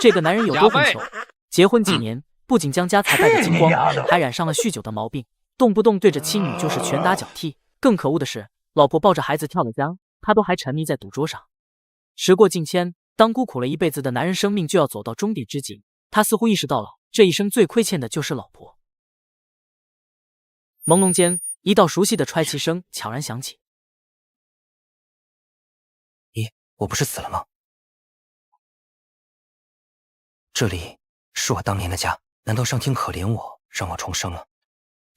这个男人有多混球？结婚几年，不仅将家财败得精光，还染上了酗酒的毛病，动不动对着妻女就是拳打脚踢。更可恶的是，老婆抱着孩子跳了江，他都还沉溺在赌桌上。时过境迁，当孤苦了一辈子的男人生命就要走到终点之际，他似乎意识到了，这一生最亏欠的就是老婆。朦胧间，一道熟悉的踹气声悄然响起。咦，我不是死了吗？这里是我当年的家，难道上天可怜我，让我重生了？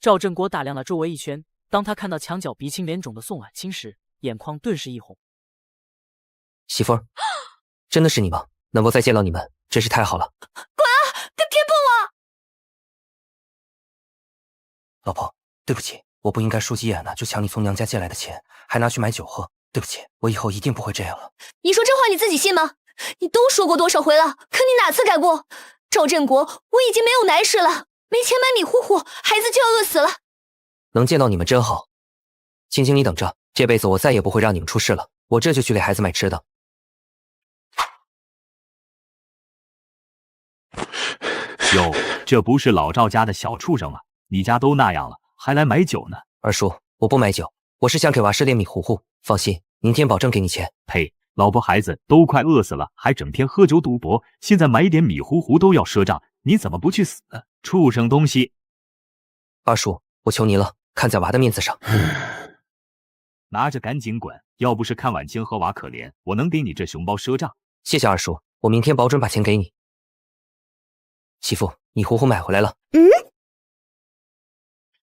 赵振国打量了周围一圈，当他看到墙角鼻青脸肿的宋婉清时，眼眶顿时一红。媳妇儿，真的是你吗？能够再见到你们，真是太好了。滚啊！别碰我！老婆，对不起，我不应该说急眼了就抢你从娘家借来的钱，还拿去买酒喝。对不起，我以后一定不会这样了。你说这话你自己信吗？你都说过多少回了，可你哪次改过？赵振国，我已经没有奶水了，没钱买米糊糊，孩子就要饿死了。能见到你们真好。青青，你等着，这辈子我再也不会让你们出事了。我这就去给孩子买吃的。哟，这不是老赵家的小畜生吗？你家都那样了，还来买酒呢？二叔，我不买酒，我是想给娃赊点米糊糊。放心，明天保证给你钱。呸！老婆孩子都快饿死了，还整天喝酒赌博，现在买一点米糊糊都要赊账，你怎么不去死？畜生东西！二叔，我求你了，看在娃的面子上。拿着赶紧滚！要不是看婉清和娃可怜，我能给你这熊包赊账？谢谢二叔，我明天保准把钱给你。媳妇，米糊糊买回来了。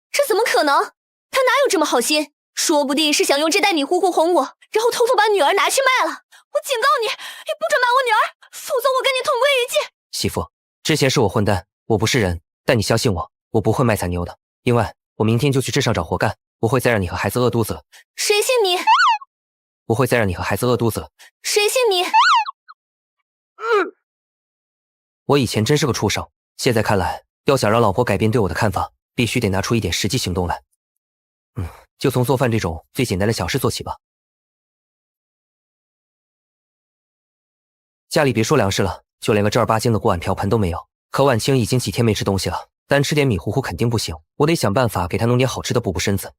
这怎么可能？他哪有这么好心？说不定是想用这袋米糊糊哄我，然后偷偷把女儿拿去卖了。我警告你，你不准买我女儿，否则我跟你同归于尽。媳妇，之前是我混蛋，我不是人，但你相信我，我不会卖残妞的。另外，我明天就去镇上找活干，不会再让你和孩子饿肚子了。谁信你？不会再让你和孩子饿肚子了。谁信你？我以前真是个畜生，现在看来，要想让老婆改变对我的看法，必须得拿出一点实际行动来。就从做饭这种最简单的小事做起吧。家里别说粮食了，就连个正儿八经的锅碗瓢盆都没有。可婉清已经几天没吃东西了，单吃点米糊糊肯定不行，我得想办法给她弄点好吃的补补身子。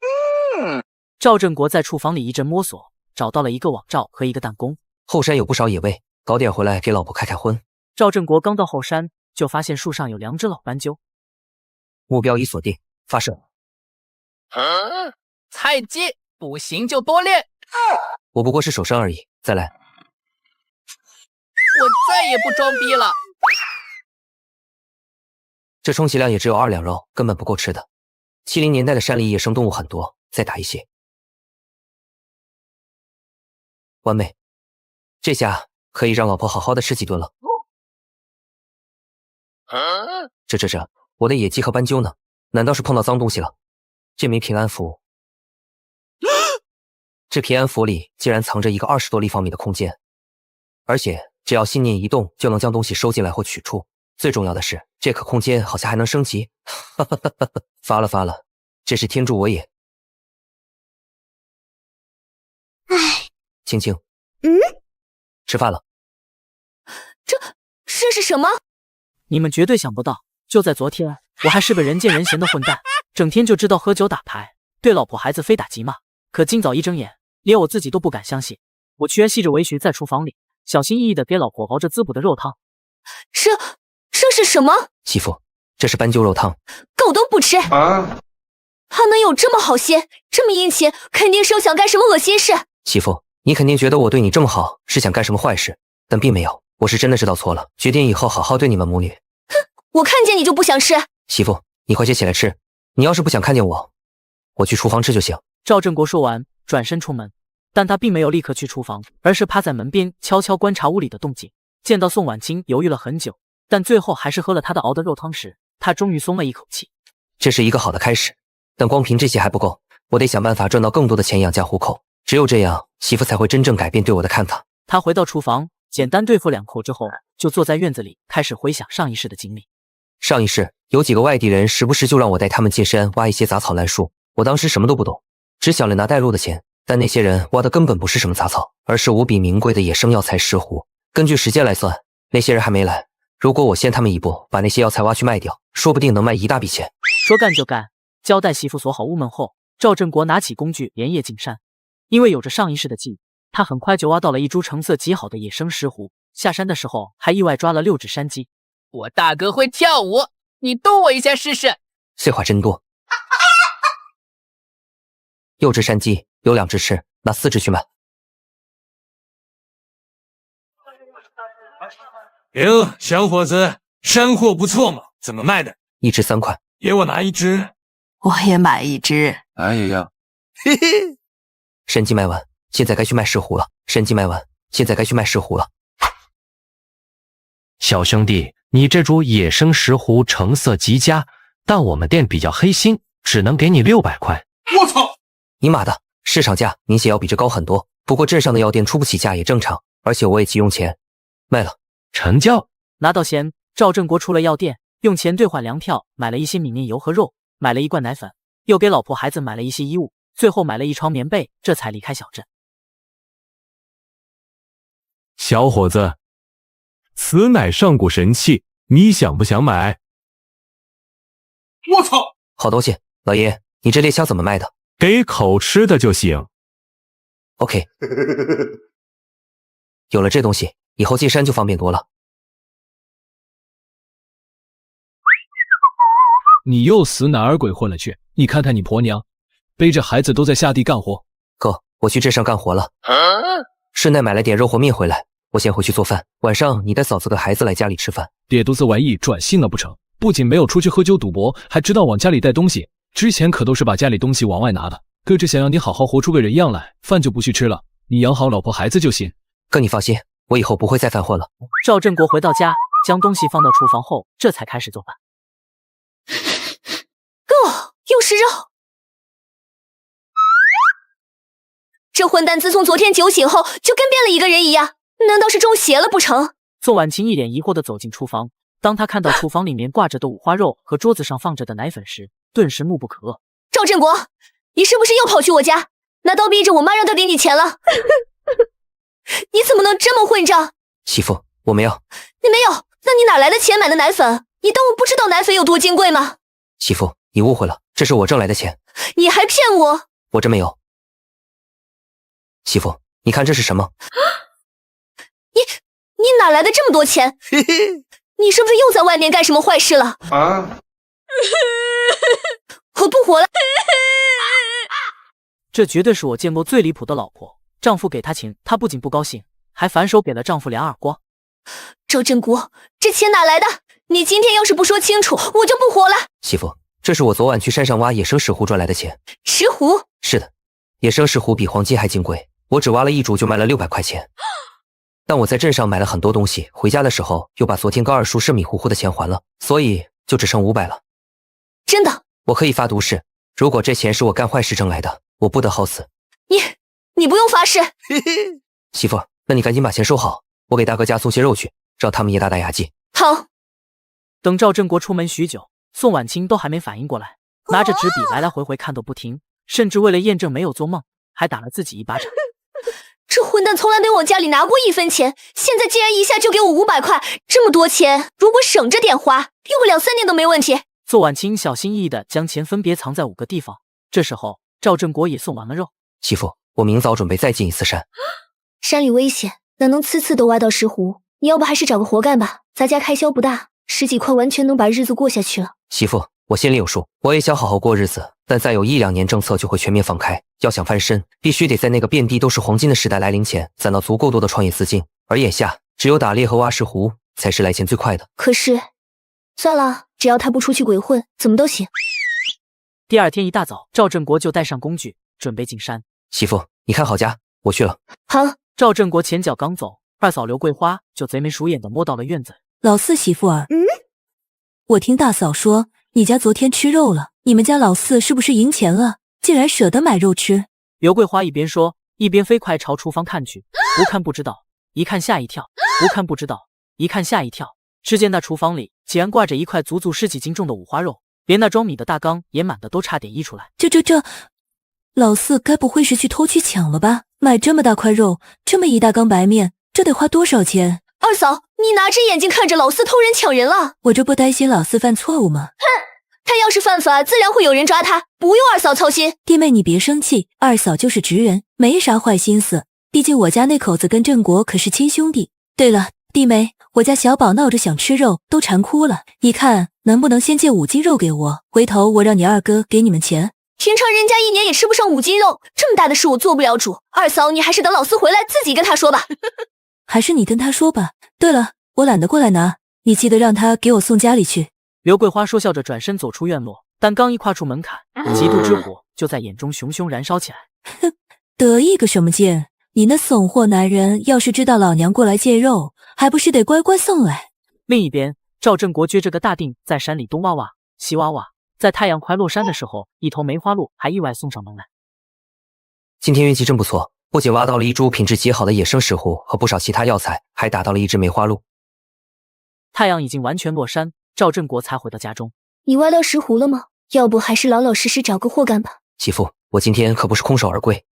赵振国在厨房里一阵摸索，找到了一个网罩和一个弹弓。后山有不少野味，搞点回来给老婆开开荤。赵振国刚到后山，就发现树上有2只老斑鸠。目标已锁定，发射。菜鸡，不行就多练。我不过是手伤而已，再来。我再也不装逼了。这充其量也只有2两肉，根本不够吃的。70年代的山里野生动物很多，再打一些。完美，这下可以让老婆好好的吃几顿了。这，我的野鸡和斑鸠呢？难道是碰到脏东西了？这枚平安符，这平安符里竟然藏着一个20多立方米的空间，而且只要心念一动，就能将东西收进来或取出。最重要的是，这个空间好像还能升级。发了，这是天助我也。唉，青青，吃饭了。这是什么？你们绝对想不到，就在昨天，我还是个人见人嫌的混蛋，整天就知道喝酒打牌，对老婆孩子非打即骂。可今早一睁眼，连我自己都不敢相信，我居然系着围裙在厨房里小心翼翼地给老婆熬着滋补的肉汤。这是什么？媳妇，这是斑鸠肉汤，狗都不吃啊！他能有这么好心，这么殷勤，肯定是又想干什么恶心事。媳妇，你肯定觉得我对你这么好是想干什么坏事，但并没有，我是真的知道错了，决定以后好好对你们母女。哼，我看见你就不想吃。媳妇，你快些起来吃，你要是不想看见我去厨房吃就行。赵振国说完，转身出门，但他并没有立刻去厨房，而是趴在门边悄悄观察屋里的动静。见到宋婉清犹豫了很久，但最后还是喝了他的熬的肉汤时，他终于松了一口气。这是一个好的开始，但光凭这些还不够，我得想办法赚到更多的钱养家糊口，只有这样，媳妇才会真正改变对我的看法。他回到厨房，简单对付2口之后，就坐在院子里开始回想上一世的经历。上一世有几个外地人时不时就让我带他们进山挖一些杂草烂树，我当时什么都不懂，只想着拿带路的钱，但那些人挖的根本不是什么杂草，而是无比名贵的野生药材石斛。根据时间来算，那些人还没来，如果我先他们一步把那些药材挖去卖掉，说不定能卖一大笔钱。说干就干，交代媳妇锁好屋门后，赵振国拿起工具连夜进山。因为有着上一世的记忆，他很快就挖到了一株成色极好的野生石斛。下山的时候还意外抓了6只山鸡。我大哥会跳舞，你动我一下试试。废话真多。6只山鸡，有2只吃，拿4只去卖。哟，小伙子，山货不错嘛，怎么卖的？1只3块。给我拿1只。我也买1只。哎呀，嘿嘿。山鸡卖完，现在该去卖石斛了。山鸡卖完，现在该去卖石斛了。小兄弟，你这株野生石斛成色极佳，但我们店比较黑心，只能给你600块。我操！你妈的，市场价明显要比这高很多。不过镇上的药店出不起价也正常，而且我也急用钱，卖了。成交。拿到钱，赵振国出了药店，用钱兑换粮票，买了一些米面油和肉，买了1罐奶粉，又给老婆孩子买了一些衣物，最后买了1床棉被，这才离开小镇。小伙子，此乃上古神器，你想不想买？我操！好东西，老爷，你这猎枪怎么卖的？给口吃的就行。OK。有了这东西，以后进山就方便多了。你又死哪儿鬼混了去？你看看你婆娘，背着孩子都在下地干活。哥，我去镇上干活了，顺带买了点肉和面回来，我先回去做饭。晚上你带嫂子跟孩子来家里吃饭。瘪犊子玩意转性了不成？不仅没有出去喝酒赌博，还知道往家里带东西。之前可都是把家里东西往外拿的。哥这想让你好好活出个人样来，饭就不去吃了，你养好老婆孩子就行。哥你放心，我以后不会再犯混了。赵振国回到家，将东西放到厨房后，这才开始做饭。又是肉！这混蛋自从昨天酒醒后就跟变了一个人一样，难道是中邪了不成？宋婉清一脸疑惑地走进厨房，当他看到厨房里面挂着的五花肉和桌子上放着的奶粉时，顿时怒不可遏。赵振国，你是不是又跑去我家拿刀逼着我妈让她给你钱了？你怎么能这么混账？媳妇，我没有。你没有？那你哪来的钱买的奶粉？你当我不知道奶粉有多金贵吗？媳妇，你误会了，这是我挣来的钱。你还骗我？我真没有。媳妇，你看这是什么？你哪来的这么多钱？你是不是又在外面干什么坏事了？啊！我不活了！这绝对是我见过最离谱的老婆。丈夫给她钱，她不仅不高兴，还反手给了丈夫2耳光。周振国，这钱哪来的？你今天要是不说清楚，我就不活了。媳妇，这是我昨晚去山上挖野生石斛赚来的钱。石斛？是的，野生石斛比黄金还金贵，我只挖了1株就卖了600块钱。但我在镇上买了很多东西，回家的时候又把昨天高二叔视迷糊糊的钱还了，所以就只剩500了。真的？我可以发毒誓，如果这钱是我干坏事挣来的，我不得好死。你不用发誓。媳妇，那你赶紧把钱收好，我给大哥家送些肉去，让他们也打打牙祭。好。等赵振国出门许久，宋婉清都还没反应过来，拿着纸笔来来回回看个不停，甚至为了验证没有做梦，还打了自己一巴掌。这混蛋从来没往家里拿过1分钱，现在竟然一下就给我500块，这么多钱，如果省着点花，用不了3年都没问题。宋婉清小心翼翼地将钱分别藏在5个地方。这时候，赵振国也送完了肉。媳妇，我明早准备再进一次山。山里危险，哪能次次都挖到石斛？你要不还是找个活干吧，咱家开销不大，10几块完全能把日子过下去了。媳妇，我心里有数，我也想好好过日子，但再有1、2年政策就会全面放开。要想翻身，必须得在那个遍地都是黄金的时代来临前，攒到足够多的创业资金。而眼下，只有打猎和挖石斛才是来钱最快的。可是，算了，只要他不出去鬼混，怎么都行。第2天一大早，赵振国就带上工具，准备进山。媳妇，你看好家，我去了。好。赵振国前脚刚走，二嫂刘桂花就贼眉鼠眼的摸到了院子。老四媳妇儿，我听大嫂说你家昨天吃肉了，你们家老四是不是赢钱了？竟然舍得买肉吃。刘桂花一边说，一边飞快朝厨房看去，不看不知道，一看吓一跳，不看不知道，一看吓一跳。只见那厨房里竟然挂着一块足足10几斤重的五花肉，连那装米的大缸也满的都差点溢出来。这，老四该不会是去偷去抢了吧？买这么大块肉，这么一大缸白面，这得花多少钱？二嫂，你拿着眼睛看着老四偷人抢人了？我这不担心老四犯错误吗？他要是犯法，自然会有人抓他，不用二嫂操心。弟妹你别生气，二嫂就是直人，没啥坏心思。毕竟我家那口子跟郑国可是亲兄弟。对了，弟妹，我家小宝闹着想吃肉，都馋哭了。你看能不能先借5斤肉给我，回头我让你二哥给你们钱。平常人家1年也吃不上5斤肉，这么大的事我做不了主。二嫂，你还是等老四回来自己跟他说吧。还是你跟他说吧。对了，我懒得过来拿，你记得让他给我送家里去。刘桂花说笑着转身走出院落，但刚一跨出门槛，嫉妒之火就在眼中熊熊燃烧起来。哼，得意个什么劲？你那怂货男人，要是知道老娘过来借肉，还不是得乖乖送来？另一边，赵振国撅着个大腚在山里东挖挖西挖挖，在太阳快落山的时候，一头梅花鹿还意外送上门来。今天运气真不错，不仅挖到了一株品质极好的野生石斛和不少其他药材，还打到了一只梅花鹿。太阳已经完全落山，赵振国才回到家中。你挖到石斛了吗？要不还是老老实实找个活干吧。媳妇，我今天可不是空手而归。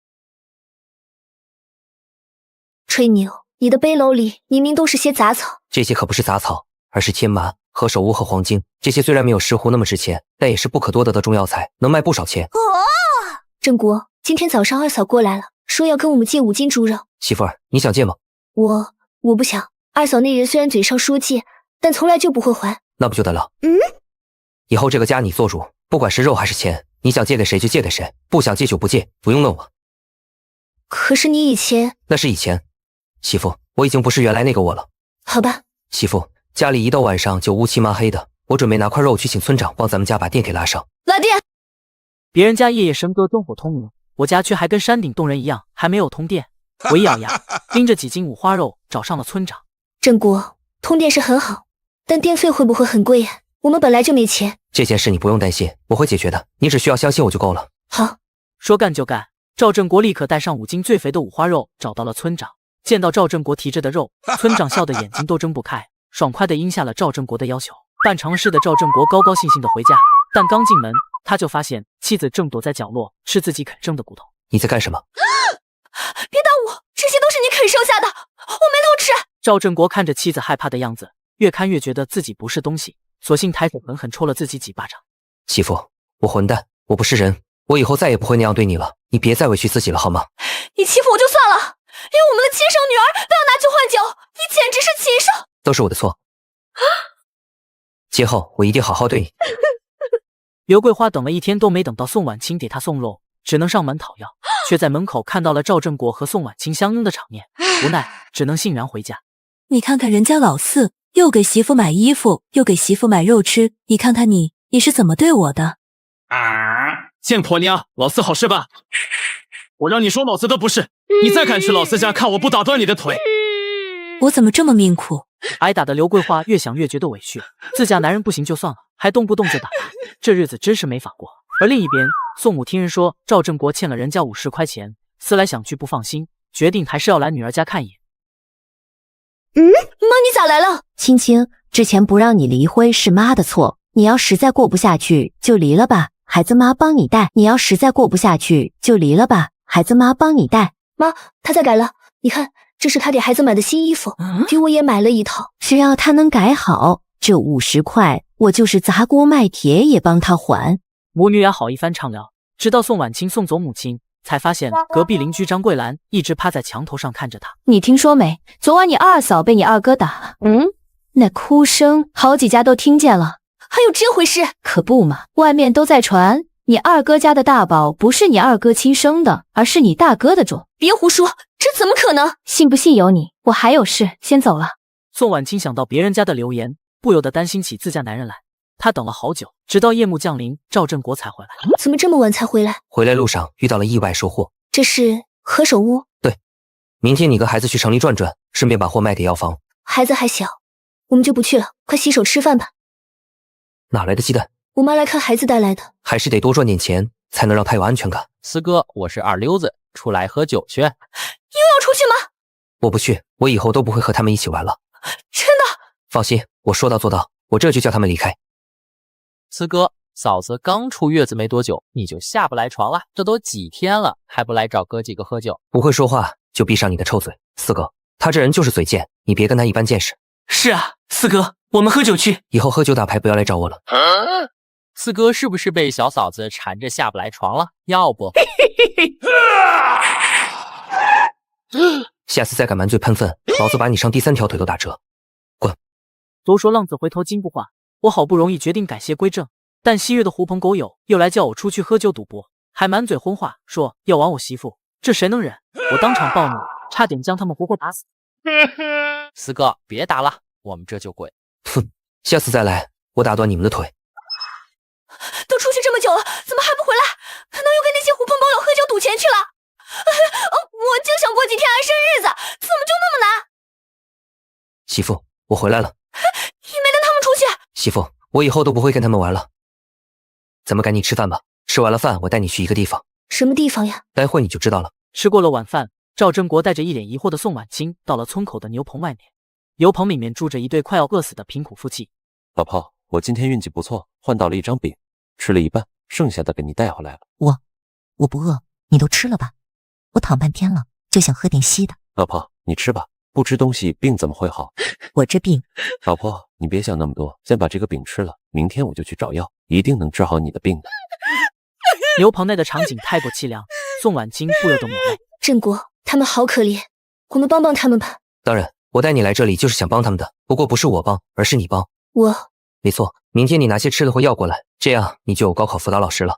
吹牛，你的背篓里明明都是些杂草。这些可不是杂草，而是天麻、何首乌和黄精。这些虽然没有石斛那么值钱，但也是不可多得的中药材，能卖不少钱。郑国，今天早上二嫂过来了，说要跟我们借5斤猪肉。媳妇儿，你想借吗？我不想。二嫂那人虽然嘴上说借，但从来就不会还。那不就得了？以后这个家你做主，不管是肉还是钱，你想借给谁就借给谁，不想借就不借，不用问我。可是你以前……那是以前。媳妇，我已经不是原来那个我了。好吧。媳妇，家里一到晚上就乌漆麻黑的，我准备拿块肉去请村长帮咱们家把电给拉上。拉电？别人家夜夜笙歌灯火通明，我家却还跟山顶洞人一样，还没有通电。我一咬牙，拎着几斤五花肉找上了村长。郑国，通电是很好，但电费会不会很贵呀？我们本来就没钱。这件事你不用担心，我会解决的，你只需要相信我就够了。好。说干就干，赵振国立刻带上5斤最肥的五花肉找到了村长。见到赵振国提着的肉，村长笑得眼睛都睁不开，爽快地应下了赵振国的要求。办成了事的赵振国高高兴兴地回家，但刚进门，他就发现妻子正躲在角落吃自己啃剩的骨头。你在干什么？别打我，这些都是你啃剩下的，我没偷吃。赵振国看着妻子害怕的样子，越看越觉得自己不是东西，索性抬手狠狠抽了自己几巴掌。媳妇，我混蛋，我不是人，我以后再也不会那样对你了，你别再委屈自己了好吗？你欺负我就算了，连我们的亲生女儿都要拿去换酒，你简直是禽兽！都是我的错，今后我一定好好对你。刘桂花等了1天都没等到宋婉清给她送肉，只能上门讨要，却在门口看到了赵振国和宋婉清相拥的场面，无奈只能悻然回家。你看看人家老四，又给媳妇买衣服，又给媳妇买肉吃，你看看你是怎么对我的？贱婆娘，老四好事吧？我让你说老子的不是，你再敢去老四家，看我不打断你的腿！我怎么这么命苦？挨打的刘桂花越想越觉得委屈，自家男人不行就算了，还动不动就打她，这日子真是没法过。而另一边，宋母听人说赵振国欠了人家50块钱，思来想去不放心，决定还是要来女儿家看一眼。妈，你咋来了？青青，之前不让你离婚是妈的错，你要实在过不下去就离了吧，孩子妈帮你带。你要实在过不下去就离了吧，孩子妈帮你带。妈，他在改了，你看。这是他给孩子买的新衣服，给我也买了一套。只要他能改好，这50块我就是砸锅卖铁也帮他还。母女俩好一番畅聊，直到宋婉清送走母亲，才发现隔壁邻居张桂兰一直趴在墙头上看着她。你听说没？昨晚你二嫂被你二哥打了。那哭声好几家都听见了。还有这回事？可不嘛，外面都在传你二哥家的大宝不是你二哥亲生的，而是你大哥的种。别胡说，这怎么可能？信不信由你，我还有事，先走了。宋婉清想到别人家的流言，不由得担心起自家男人来。她等了好久，直到夜幕降临，赵振国才回来。怎么这么晚才回来？回来路上遇到了意外收获。这是何首乌？对，明天你跟孩子去城里转转，顺便把货卖给药房。孩子还小，我们就不去了，快洗手吃饭吧。哪来的鸡蛋？我妈来看孩子带来的。还是得多赚点钱，才能让他有安全感。四哥，我是二溜子，出来喝酒去。又要出去吗？我不去，我以后都不会和他们一起玩了。真的？放心，我说到做到，我这就叫他们离开。四哥，嫂子刚出月子没多久，你就下不来床了，这都几天了，还不来找哥几个喝酒？不会说话就闭上你的臭嘴。四哥，他这人就是嘴贱，你别跟他一般见识。是啊，四哥，我们喝酒去。以后喝酒打牌不要来找我了。四哥是不是被小嫂子缠着下不来床了？要不下次再敢满嘴喷粪，老子把你上第3条腿都打折。滚！都说浪子回头金不换，我好不容易决定改邪归正，但西岳的狐朋狗友又来叫我出去喝酒赌博，还满嘴荤话，说要玩我媳妇，这谁能忍？我当场暴怒，差点将他们活活打死。四哥别打了，我们这就滚。哼，下次再来，我打断你们的腿。都出去这么久了，怎么还不回来？难道又跟那些狐朋狗友喝酒赌钱去了？我就想过几天安生日子，怎么就那么难？媳妇，我回来了。你没跟他们出去？媳妇，我以后都不会跟他们玩了。咱们赶紧吃饭吧，吃完了饭我带你去一个地方。什么地方呀？待会你就知道了。吃过了晚饭，赵振国带着一脸疑惑的宋婉清到了村口的牛棚外面。牛棚里面住着一对快要饿死的贫苦夫妻。老婆，我今天运气不错，换到了一张饼，吃了一半，剩下的给你带回来了。我不饿，你都吃了吧？我躺半天了，就想喝点稀的。老婆，你吃吧，不吃东西病怎么会好？我这病……老婆，你别想那么多，先把这个饼吃了，明天我就去找药，一定能治好你的病的。牛棚内的场景太过凄凉，宋婉清不由得抹泪。振国，他们好可怜，我们帮帮他们吧。当然，我带你来这里就是想帮他们的，不过不是我帮，而是你帮。没错，明天你拿些吃的和药过来，这样你就有高考辅导老师了。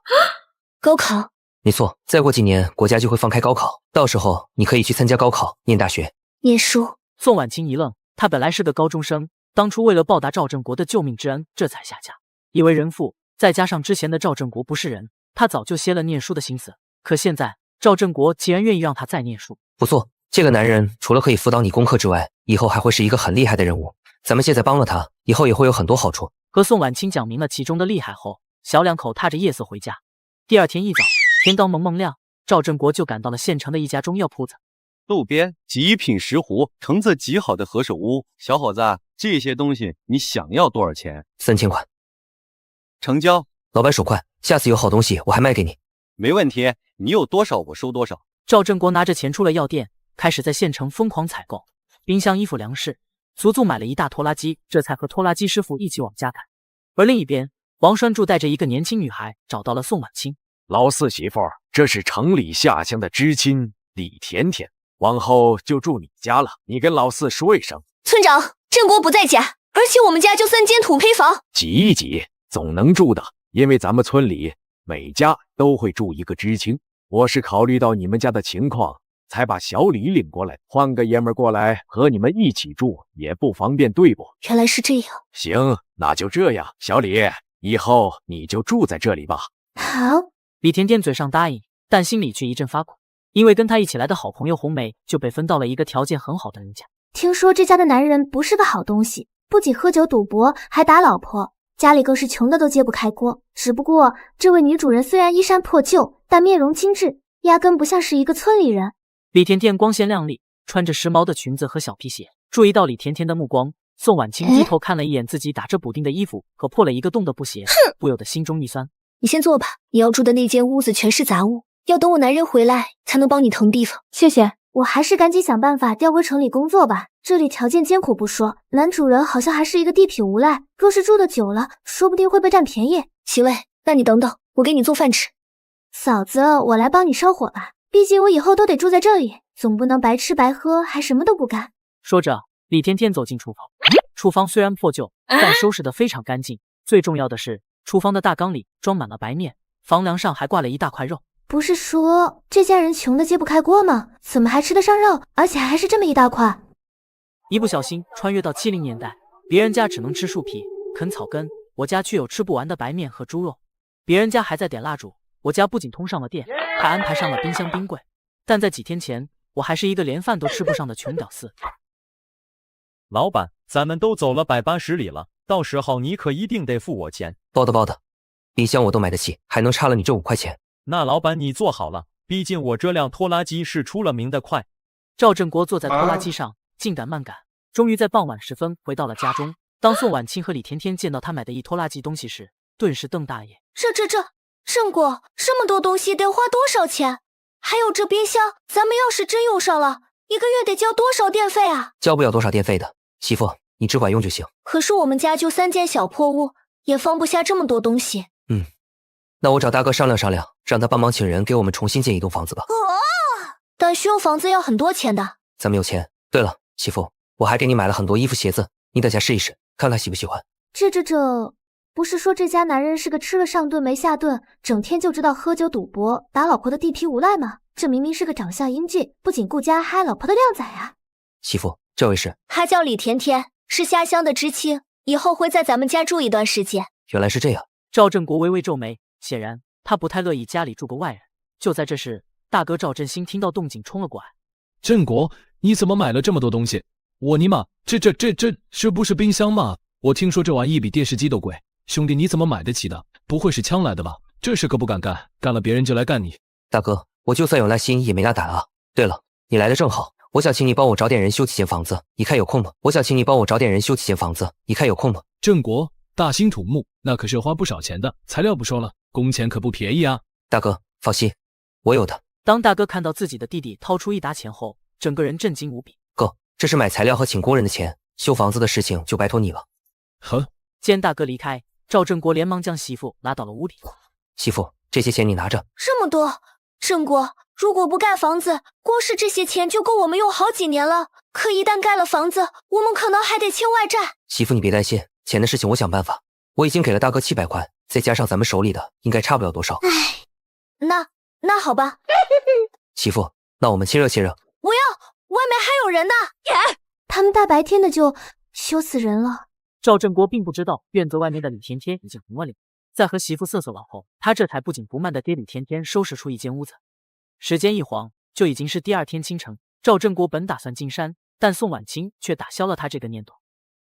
高考？没错，再过几年国家就会放开高考，到时候你可以去参加高考，念大学。念书？宋婉清一愣，她本来是个高中生，当初为了报答赵振国的救命之恩，这才下嫁。以为人父，再加上之前的赵振国不是人，她早就歇了念书的心思。可现在赵振国竟然愿意让她再念书。不错，这个男人除了可以辅导你功课之外，以后还会是一个很厉害的人物。咱们现在帮了他，以后也会有很多好处。和宋婉清讲明了其中的厉害后，小两口踏着夜色回家。第二天一早，天刚蒙蒙亮，赵振国就赶到了县城的一家中药铺子。路边极品石斛，成色极好的何首乌。小伙子，这些东西你想要多少钱？3000块。成交。老板手快，下次有好东西我还卖给你。没问题，你有多少我收多少。赵振国拿着钱出了药店，开始在县城疯狂采购冰箱、衣服、粮食，足足买了一大拖拉机，这才和拖拉机师傅一起往家赶。而另一边，王栓柱带着一个年轻女孩找到了宋婉清。老四媳妇，这是城里下乡的知青李甜甜，往后就住你家了，你跟老四说一声。村长，振国不在家，而且我们家就3间土坯房，挤一挤总能住的，因为咱们村里每家都会住一个知青。我是考虑到你们家的情况，才把小李领过来，换个爷们儿过来和你们一起住也不方便，对不？原来是这样。行，那就这样，小李，以后你就住在这里吧。好。李甜甜嘴上答应，但心里却一阵发苦，因为跟她一起来的好朋友红梅就被分到了一个条件很好的人家。听说这家的男人不是个好东西，不仅喝酒赌博，还打老婆，家里更是穷的都揭不开锅。只不过这位女主人虽然衣衫破旧，但面容精致，压根不像是一个村里人。李甜甜光鲜亮丽，穿着时髦的裙子和小皮鞋。注意到李甜甜的目光，宋婉清低头看了一眼自己打着补丁的衣服和破了一个洞的布鞋，不由得心中一酸。你先坐吧，你要住的那间屋子全是杂物，要等我男人回来才能帮你腾地方。谢谢，我还是赶紧想办法调回城里工作吧。这里条件艰苦不说，男主人好像还是一个地痞无赖，若是住的久了，说不定会被占便宜。行嘞，那你等等，我给你做饭吃。嫂子，我来帮你烧火吧，毕竟我以后都得住在这里，总不能白吃白喝还什么都不干。说着，李甜甜走进厨房。厨房虽然破旧，但收拾得非常干净。最重要的是，厨房的大缸里装满了白面，房梁上还挂了一大块肉。不是说这家人穷的揭不开锅吗？怎么还吃得上肉，而且还是这么一大块？一不小心穿越到70年代，别人家只能吃树皮、啃草根，我家却有吃不完的白面和猪肉。别人家还在点蜡烛，我家不仅通上了电，还安排上了冰箱冰柜。但在几天前，我还是一个连饭都吃不上的穷屌丝。老板，咱们都走了180里了，到时候你可一定得付我钱。包的，冰箱我都买得起，还能差了你这5块钱。那老板你做好了，毕竟我这辆拖拉机是出了名的快。赵振国坐在拖拉机上，紧赶慢赶，终于在傍晚时分回到了家中。当宋婉清和李甜甜见到他买的一拖拉机东西时，顿时瞪大眼。振国，这么多东西得花多少钱？还有这冰箱，咱们要是真用上了，一个月得交多少电费啊？交不了多少电费的，媳妇，你只管用就行。可是我们家就3间小破屋，也放不下这么多东西。那我找大哥商量商量，让他帮忙请人给我们重新建一栋房子吧。但修房子要很多钱的。咱们有钱。对了，媳妇，我还给你买了很多衣服鞋子，你等下试一试，看他喜不喜欢。这，不是说这家男人是个吃了上顿没下顿，整天就知道喝酒赌博打老婆的地痞无赖吗？这明明是个长相英俊，不仅顾家还爱老婆的靓仔啊！媳妇，这位是？他叫李甜甜，是下乡的知青，以后会在咱们家住一段时间。原来是这样。赵振国微微皱眉，显然他不太乐意家里住个外人。就在这时，大哥赵振兴听到动静冲了过来。振国，你怎么买了这么多东西？我尼玛，这不是冰箱吗？我听说这玩意比电视机都贵。兄弟，你怎么买得起的？不会是抢来的吧？这事可不敢干，干了别人就来干你。大哥，我就算有那心也没那胆啊。对了，你来的正好，我想请你帮我找点人修几间房子，你看有空吗？振国，大兴土木，那可是花不少钱的，材料不说了，工钱可不便宜啊。大哥，放心，我有的。当大哥看到自己的弟弟掏出一沓钱后，整个人震惊无比。哥，这是买材料和请工人的钱，修房子的事情就拜托你了。呵，见大哥离开，赵振国连忙将媳妇拉到了屋里。媳妇，这些钱你拿着。这么多，振国，如果不盖房子，光是这些钱就够我们用好几年了。可一旦盖了房子，我们可能还得欠外债。媳妇，你别担心，钱的事情我想办法。我已经给了大哥700块，再加上咱们手里的，应该差不了多少。唉，那好吧。媳妇，那我们亲热亲热。不要，外面还有人呢。他们大白天的就羞死人了。赵振国并不知道院子外面的李甜甜已经红了脸，在和媳妇瑟瑟完后，他这才不紧不慢地给李甜甜收拾出一间屋子。时间一晃，就已经是第2天清晨。赵振国本打算进山，但宋婉清却打消了他这个念头。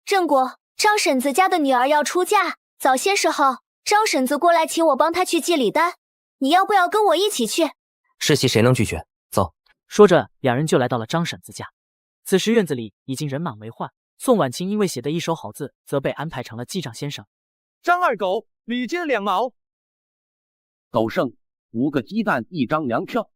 振国，张婶子家的女儿要出嫁，早些时候张婶子过来请我帮她去寄礼单，你要不要跟我一起去？世袭谁能拒绝？走。说着，两人就来到了张婶子家。此时院子里已经人满为患，宋婉清因为写的一手好字，则被安排成了记账先生。张二狗，里煎2毛。狗剩5个鸡蛋，1张粮票。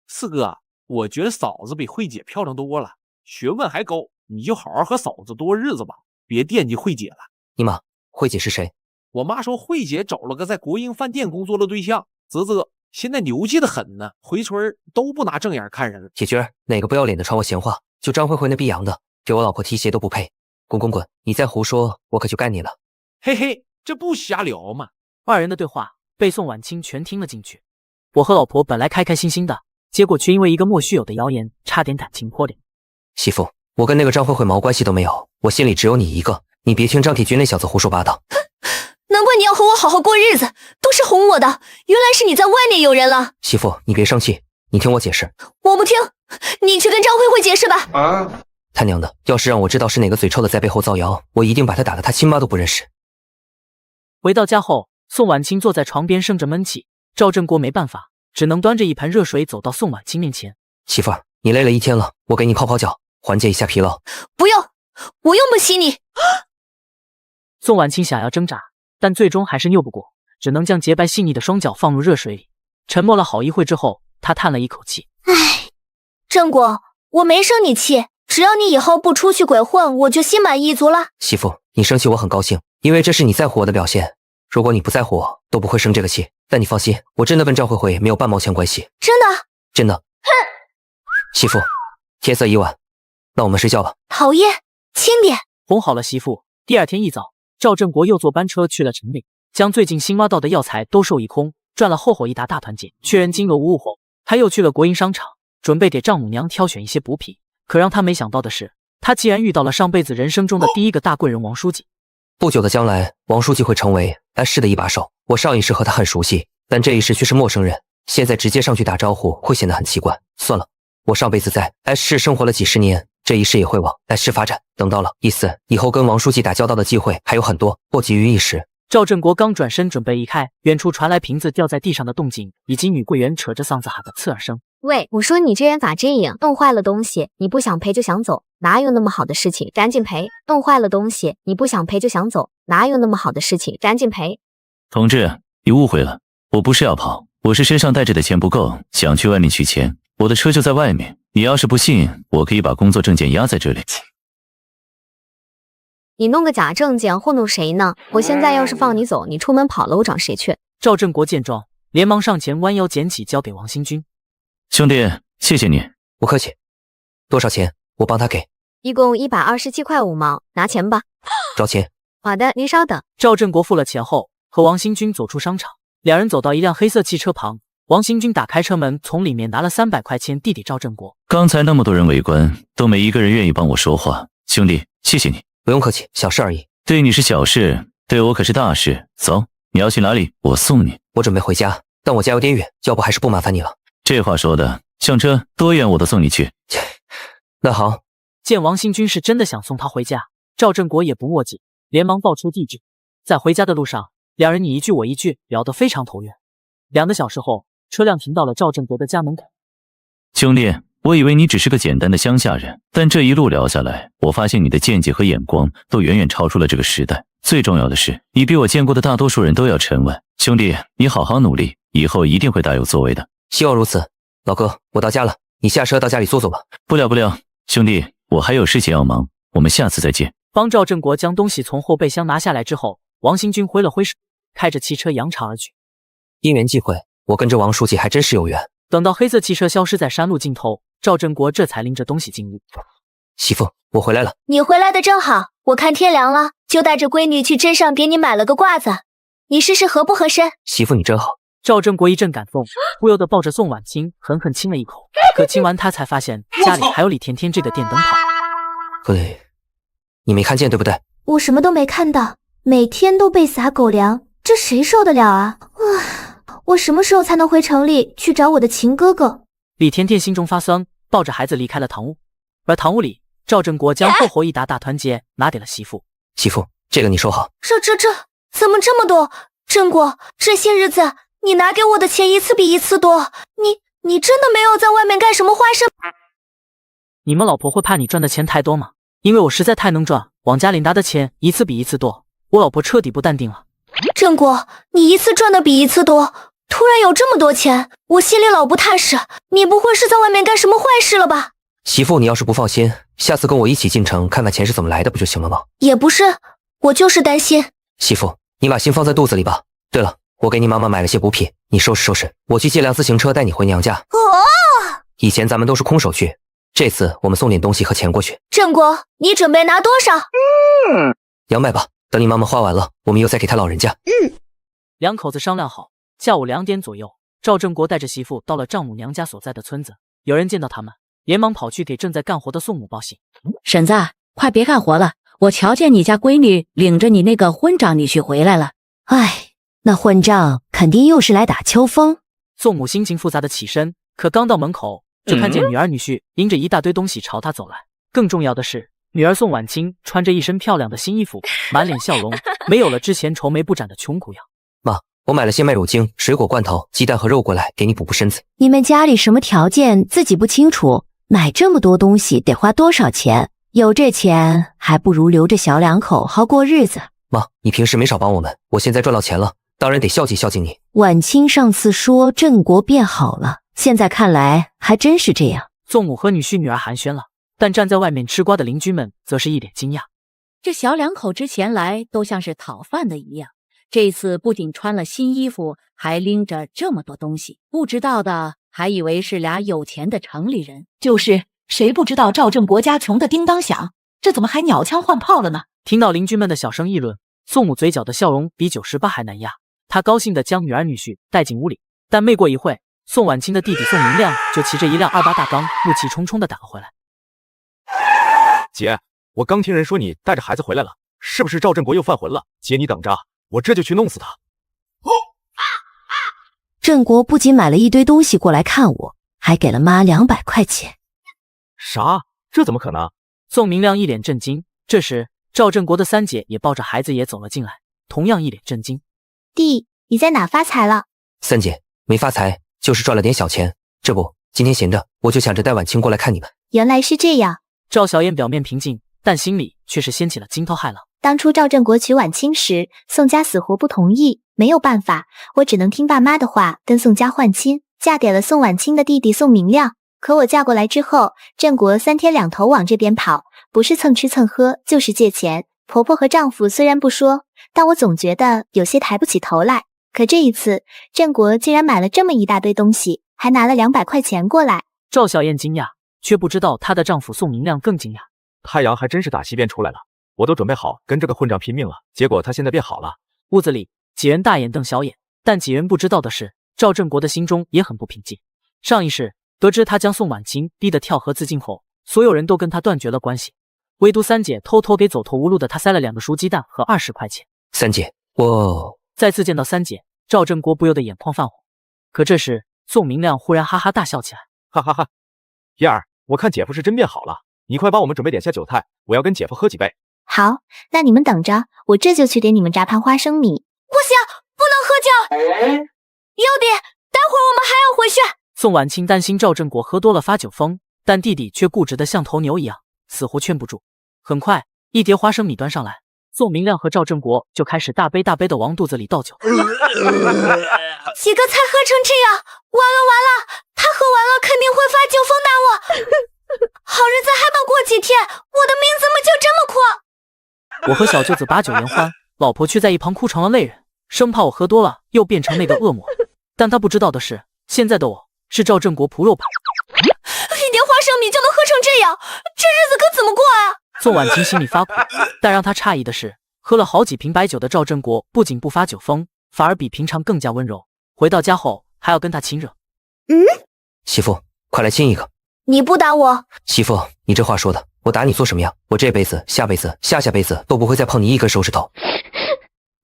四哥，我觉得嫂子比慧姐漂亮多了，学问还高，你就好好和嫂子多日子吧，别惦记慧姐了。尼玛，慧姐是谁？我妈说慧姐找了个在国营饭店工作的对象，啧，现在牛气的很呢，回村都不拿正眼看人。铁军，哪个不要脸的传我闲话？就张慧慧那逼养的，给我老婆提鞋都不配。滚！你再胡说，我可就干你了。嘿嘿，这不瞎聊吗？二人的对话被宋婉清全听了进去。我和老婆本来开开心心的，结果却因为一个莫须有的谣言，差点感情破裂。媳妇，我跟那个张慧慧毛关系都没有，我心里只有你一个，你别听张铁军那小子胡说八道。难怪你要和我好好过日子，都是哄我的，原来是你在外面有人了。媳妇，你别生气，你听我解释。我不听，你去跟张慧慧解释吧。他娘的，要是让我知道是哪个嘴臭的在背后造谣，我一定把他打得他亲妈都不认识。回到家后，宋婉清坐在床边生着闷气，赵振国没办法，只能端着一盘热水走到宋婉清面前。媳妇儿，你累了一天了，我给你泡泡脚，缓解一下疲劳。不用，我用不起你。宋婉清想要挣扎，但最终还是拗不过，只能将洁白细腻的双脚放入热水里。沉默了好一会之后，他叹了一口气。唉，振国，我没生你气，只要你以后不出去鬼混，我就心满意足了。媳妇，你生气我很高兴，因为这是你在乎我的表现。如果你不在乎我，都不会生这个气。但你放心，我真的跟赵慧慧没有半毛钱关系。真的？真的。哼！媳妇，天色已晚，那我们睡觉吧。讨厌，轻点。哄好了媳妇，第2天一早，赵振国又坐班车去了城里，将最近新挖到的药材都售一空，赚了厚厚一沓大团结，确认金额无误后，他又去了国营商场，准备给丈母娘挑选一些补品。可让他没想到的是，他竟然遇到了上辈子人生中的第一个大贵人王书记。不久的将来，王书记会成为安氏的一把手。我上一世和他很熟悉，但这一世却是陌生人，现在直接上去打招呼会显得很奇怪。算了，我上辈子在安氏生活了几十年，这一世也会往安氏发展。等到了，意思以后跟王书记打交道的机会还有很多，不急于一时。赵振国刚转身准备离开，远处传来瓶子掉在地上的动静，以及女柜员扯着嗓子喊的刺耳声。喂，我说你这人咋这样？弄坏了东西，你不想赔就想走，哪有那么好的事情？赶紧赔！弄坏了东西，你不想赔就想走，哪有那么好的事情？赶紧赔！同志，你误会了，我不是要跑，我是身上带着的钱不够，想去外面取钱。我的车就在外面，你要是不信，我可以把工作证件压在这里。你弄个假证件糊弄谁呢？我现在要是放你走，你出门跑了，我找谁去？赵振国见状，连忙上前弯腰捡起，交给王新军。兄弟，谢谢你。不客气。多少钱？我帮他给。一共127块5毛，拿钱吧。找钱。好的，您稍等。赵振国付了钱后，和王新军走出商场，两人走到一辆黑色汽车旁。王新军打开车门，从里面拿了300块钱递给赵振国。刚才那么多人围观，都没一个人愿意帮我说话。兄弟，谢谢你。不用客气，小事而已。对你是小事，对我可是大事。走，你要去哪里？我送你。我准备回家，但我家有点远，要不还是不麻烦你了。这话说的，上车，多远我都送你去。那好。见王新军是真的想送他回家，赵振国也不墨迹，连忙报出地址。在回家的路上，两人你一句我一句，聊得非常投缘。2个小时后，车辆停到了赵振国的家门口。兄弟，我以为你只是个简单的乡下人，但这一路聊下来，我发现你的见解和眼光都远远超出了这个时代。最重要的是，你比我见过的大多数人都要沉稳。兄弟，你好好努力，以后一定会大有作为的。希望如此。老哥，我到家了，你下车到家里坐坐吧。不了，兄弟，我还有事情要忙，我们下次再见。帮赵振国将东西从后备箱拿下来之后，王新军挥了挥手，开着汽车扬长而去。因缘际会，我跟着王书记还真是有缘。等到黑色汽车消失在山路尽头，赵振国这才拎着东西进屋。媳妇，我回来了。你回来的正好，我看天凉了，就带着闺女去镇上给你买了个褂子，你试试合不合身？媳妇你真好。赵振国一阵感动，不由得抱着宋婉清狠狠亲了一口。可亲完他才发现家里还有李甜甜这个电灯泡。你没看见对不对？我什么都没看到，每天都被撒狗粮，这谁受得了啊？我什么时候才能回城里去找我的秦哥哥？李甜甜心中发酸，抱着孩子离开了堂屋。而堂屋里，赵振国将厚一沓大团结拿给了媳妇。媳妇，这个你收好。这怎么这么多？振国，这些日子你拿给我的钱一次比一次多，你真的没有在外面干什么坏事？你们老婆会怕你赚的钱太多吗？因为我实在太能赚，往家里拿的钱一次比一次多，我老婆彻底不淡定了。振国，你一次赚的比一次多，突然有这么多钱，我心里老不踏实。你不会是在外面干什么坏事了吧？媳妇，你要是不放心，下次跟我一起进城看看钱是怎么来的不就行了吗？也不是，我就是担心。媳妇，你把心放在肚子里吧。对了，我给你妈妈买了些补品，你收拾收拾，我去借辆自行车带你回娘家。以前咱们都是空手去，这次我们送点东西和钱过去。振国，你准备拿多少？200吧，等你妈妈花完了，我们又再给她老人家。两口子商量好，下午2点左右，赵振国带着媳妇到了丈母娘家所在的村子。有人见到他们，连忙跑去给正在干活的宋母报信。婶子，快别干活了，我瞧见你家闺女领着你那个婚长女婿回来了。哎，那混账肯定又是来打秋风。宋母心情复杂的起身，可刚到门口，就看见女儿女婿拎着一大堆东西朝他走来。更重要的是，女儿宋婉清穿着一身漂亮的新衣服，满脸笑容，没有了之前愁眉不展的穷苦样。妈，我买了些麦乳精、水果罐头、鸡蛋和肉过来，给你补身子。你们家里什么条件自己不清楚，买这么多东西得花多少钱？有这钱，还不如留着小两口好过日子。妈，你平时没少帮我们，我现在赚到钱了，当然得孝敬孝敬你。婉清上次说郑国变好了，现在看来还真是这样。宋母和女婿女儿寒暄了，但站在外面吃瓜的邻居们则是一脸惊讶。这小两口之前来都像是讨饭的一样，这次不仅穿了新衣服，还拎着这么多东西，不知道的还以为是俩有钱的城里人。就是谁不知道赵振国家穷的叮当响，这怎么还鸟枪换炮了呢？听到邻居们的小声议论，宋母嘴角的笑容比98还难压。她高兴地将女儿女婿带进屋里，但没过一会，宋婉清的弟弟宋明亮就骑着一辆28大钢，怒气冲冲地打了回来。姐，我刚听人说你带着孩子回来了，是不是赵振国又犯浑了？姐你等着，我这就去弄死他。郑国不仅买了一堆东西过来看我，还给了妈200块钱。啥？这怎么可能？宋明亮一脸震惊。这时赵振国的三姐也抱着孩子也走了进来，同样一脸震惊。弟，你在哪发财了？三姐，没发财，就是赚了点小钱。这不，今天闲着，我就想着带婉清过来看你们。原来是这样。赵小燕表面平静，但心里却是掀起了惊涛骇浪。当初赵振国娶婉清时，宋家死活不同意，没有办法，我只能听爸妈的话，跟宋家换亲，嫁给了宋婉清的弟弟宋明亮。可我嫁过来之后，郑国3天2头往这边跑，不是蹭吃蹭喝，就是借钱。婆婆和丈夫虽然不说，但我总觉得有些抬不起头来。可这一次，郑国竟然买了这么一大堆东西，还拿了200块钱过来。赵小燕惊讶，却不知道她的丈夫宋明亮更惊讶。太阳还真是打西边出来了，我都准备好跟这个混账拼命了，结果他现在变好了。屋子里，几人大眼瞪小眼，但几人不知道的是，赵振国的心中也很不平静。上一世得知他将宋婉清逼得跳河自尽后，所有人都跟他断绝了关系，唯独三姐偷偷给走投无路的他塞了2个熟鸡蛋和20块钱。三姐，我再次见到三姐，赵振国不由得眼眶泛红。可这时，宋明亮忽然哈哈大笑起来，哈哈哈！燕儿，我看姐夫是真变好了，你快帮我们准备点下酒菜，我要跟姐夫喝几杯。好，那你们等着，我这就去给你们炸盘花生米。不行，不能喝酒。幼弟，待会儿我们还要回去。宋婉清担心赵振国喝多了发酒疯，但弟弟却固执得像头牛一样，死活劝不住。很快，一碟花生米端上来，宋明亮和赵振国就开始大杯大杯的往肚子里倒酒。几个菜喝成这样，完了，他喝完了肯定会发酒疯打我。好日子还没过几天，我的命怎么就这么阔？我和小舅子把酒言欢，老婆却在一旁哭成了泪人，生怕我喝多了又变成那个恶魔。但她不知道的是，现在的我是赵振国仆肉吧。一碟花生米就能喝成这样，这日子可怎么过啊？宋婉清心里发苦，但让她诧异的是，喝了好几瓶白酒的赵振国不仅不发酒疯，反而比平常更加温柔。回到家后还要跟他亲热。媳妇，快来亲一个。你不打我？媳妇，你这话说的，我打你做什么呀？我这辈子、下辈子、下下辈子都不会再碰你一根手指头。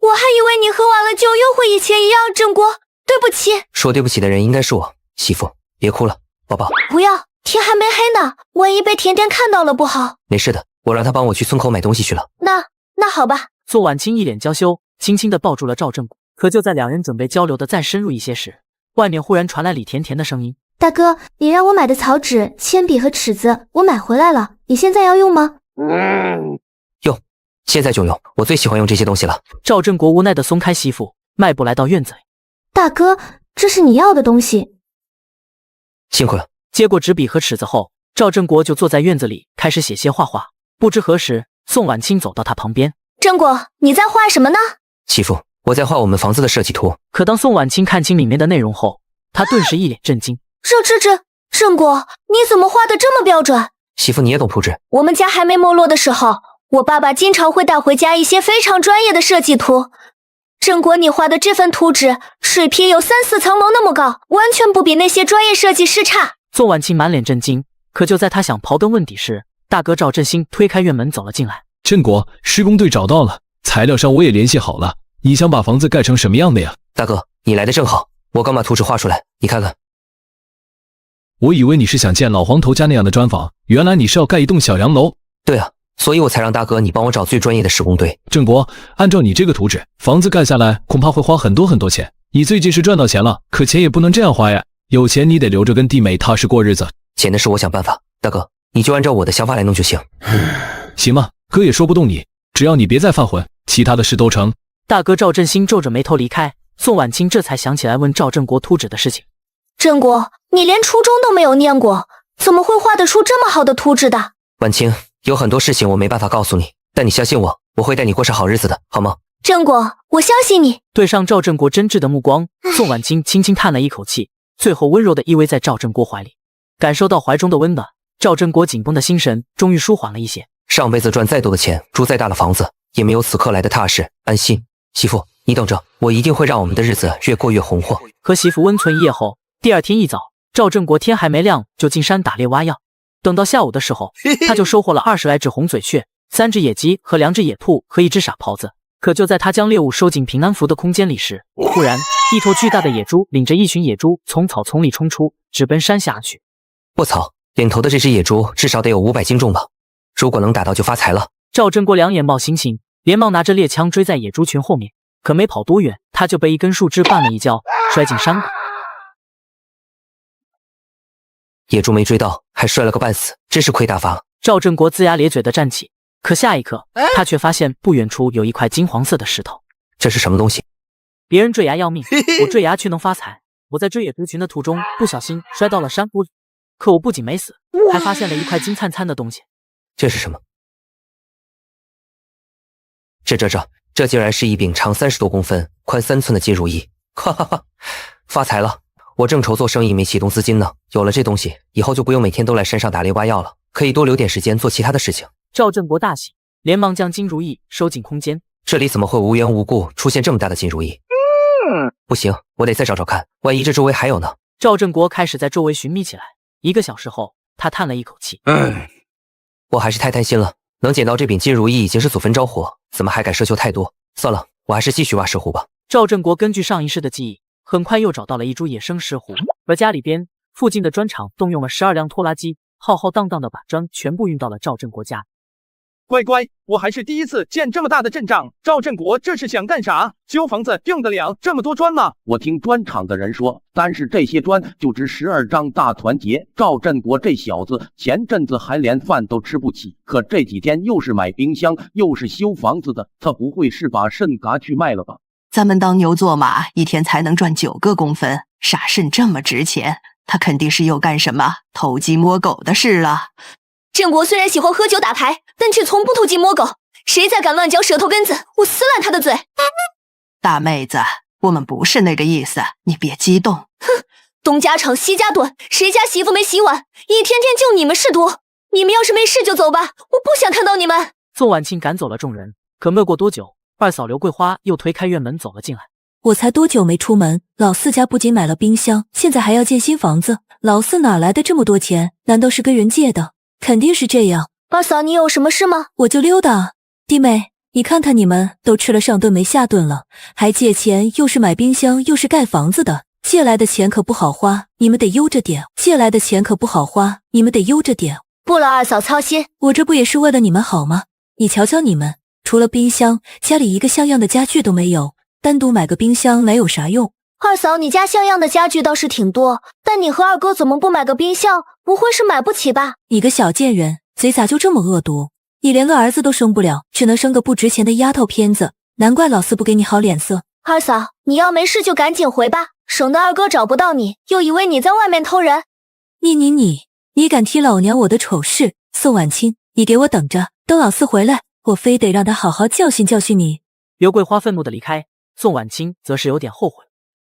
我还以为你喝完了酒又会以前一样，振国，对不起。说对不起的人应该是我。媳妇，别哭了，宝宝。不要，天还没黑呢，万一被甜甜看到了不好。没事的，我让他帮我去村口买东西去了。那好吧。宋婉清一脸娇羞，轻轻地抱住了赵振国。可就在两人准备交流的再深入一些时，外面忽然传来李甜甜的声音。大哥，你让我买的草纸、铅笔和尺子我买回来了，你现在要用吗？用，现在就用，我最喜欢用这些东西了。赵振国无奈地松开媳妇，迈步来到院子里。大哥，这是你要的东西。辛苦了。接过纸笔和尺子后，赵振国就坐在院子里开始写些画画。不知何时，宋婉清走到他旁边。振国，你在画什么呢？媳妇，我在画我们房子的设计图。可当宋婉清看清里面的内容后，他顿时一脸震惊。振国，你怎么画的这么标准？媳妇，你也懂图纸？我们家还没没落的时候，我爸爸经常会带回家一些非常专业的设计图。振国，你画的这份图纸水平有3、4层楼那么高，完全不比那些专业设计师差。宋婉清满脸震惊，可就在他想刨根问底时，大哥赵振兴推开院门走了进来。振国，施工队找到了，材料商我也联系好了，你想把房子盖成什么样的呀？大哥，你来的正好，我刚把图纸画出来，你看看。我以为你是想建老黄头家那样的砖房，原来你是要盖一栋小洋楼。对啊，所以我才让大哥你帮我找最专业的施工队。振国，按照你这个图纸，房子盖下来恐怕会花很多钱。你最近是赚到钱了，可钱也不能这样花呀，有钱你得留着跟弟妹踏实过日子。钱的事我想办法，大哥你就按照我的想法来弄就行。行吗？哥也说不动你，只要你别再犯浑，其他的事都成。大哥赵振兴皱着眉头离开，宋婉清这才想起来问赵振国图纸的事情。振国，你连初中都没有念过，怎么会画得出这么好的图纸的？婉清，有很多事情我没办法告诉你，但你相信我，我会带你过上好日子的，好吗？振国，我相信你。对上赵振国真挚的目光，宋婉清轻轻叹了一口气，最后温柔地依偎在赵振国怀里，感受到怀中的温暖，赵振国紧绷的心神终于舒缓了一些。上辈子赚再多的钱，住再大的房子，也没有此刻来的踏实安心。媳妇，你等着，我一定会让我们的日子越过越红火。和媳妇温存一夜后，第二天一早，赵振国天还没亮就进山打猎挖药。等到下午的时候，他就收获了20来只红嘴雀、3只野鸡和2只野兔和1只傻狍子。可就在他将猎物收进平安符的空间里时，忽然一头巨大的野猪领着一群野猪从草丛里冲出，直奔山下而去。我操，领头的这只野猪至少得有500斤重吧？如果能打到就发财了。赵振国两眼冒星星，连忙拿着猎枪追在野猪群后面，可没跑多远，他就被一根树枝绊了一跤，摔进山谷。野猪没追到，还摔了个半死，真是亏大发了。赵振国龇牙咧嘴地站起，可下一刻，他却发现不远处有一块金黄色的石头。这是什么东西？别人坠崖要命，我坠崖却能发财。我在追野猪群的途中，不小心摔到了山谷里，可我不仅没死，还发现了一块金灿灿的东西。这是什么？这竟然是一柄长30多公分、宽3寸的金如意！哈哈哈，发财了！我正筹做生意没启动资金呢，有了这东西，以后就不用每天都来山上打猎挖药了，可以多留点时间做其他的事情。赵振国大喜，连忙将金如意收进空间。这里怎么会无缘无故出现这么大的金如意？不行，我得再找找看，万一这周围还有呢。赵振国开始在周围寻觅起来。1个小时后，他叹了一口气：我还是太贪心了，能捡到这柄金如意已经是祖坟招火，怎么还敢奢求太多？算了，我还是继续挖石斛吧。赵振国根据上一世的记忆，很快又找到了一株野生石斛，而家里边附近的砖厂动用了12辆拖拉机，浩浩荡荡的把砖全部运到了赵振国家。乖乖，我还是第一次见这么大的阵仗，赵振国这是想干啥？修房子用得了这么多砖吗？我听砖厂的人说，单是这些砖就值12张大团结。赵振国这小子前阵子还连饭都吃不起，可这几天又是买冰箱又是修房子的，他不会是把肾嘎去卖了吧？咱们当牛做马，一天才能赚9个公分，啥肾这么值钱？他肯定是又干什么偷鸡摸狗的事了。振国虽然喜欢喝酒打牌，但却从不偷鸡摸狗。谁再敢乱嚼舌头根子，我撕烂他的嘴！大妹子，我们不是那个意思，你别激动。哼，东家长西家短，谁家媳妇没洗碗？一天天就你们事多。你们要是没事就走吧，我不想看到你们。宋婉清赶走了众人，可没过多久，二嫂刘桂花又推开院门走了进来。我才多久没出门，老四家不仅买了冰箱，现在还要建新房子，老四哪来的这么多钱？难道是跟人借的？肯定是这样。二嫂，你有什么事吗？我就溜达。弟妹，你看看你们都吃了上顿没下顿了，还借钱，又是买冰箱又是盖房子的，借来的钱可不好花，你们得悠着点。不了，二嫂操心，我这不也是为了你们好吗？你瞧瞧你们，除了冰箱，家里一个像样的家具都没有，单独买个冰箱来有啥用？二嫂，你家像样的家具倒是挺多，但你和二哥怎么不买个冰箱？不会是买不起吧？你个小贱人，嘴咋就这么恶毒？你连个儿子都生不了，只能生个不值钱的丫头片子，难怪老四不给你好脸色。二嫂，你要没事就赶紧回吧，省得二哥找不到你，又以为你在外面偷人。你敢踢老娘我的丑事？宋婉清，你给我等着，等老四回来，我非得让他好好教训教训你。刘桂花愤怒的离开，宋婉清则是有点后悔。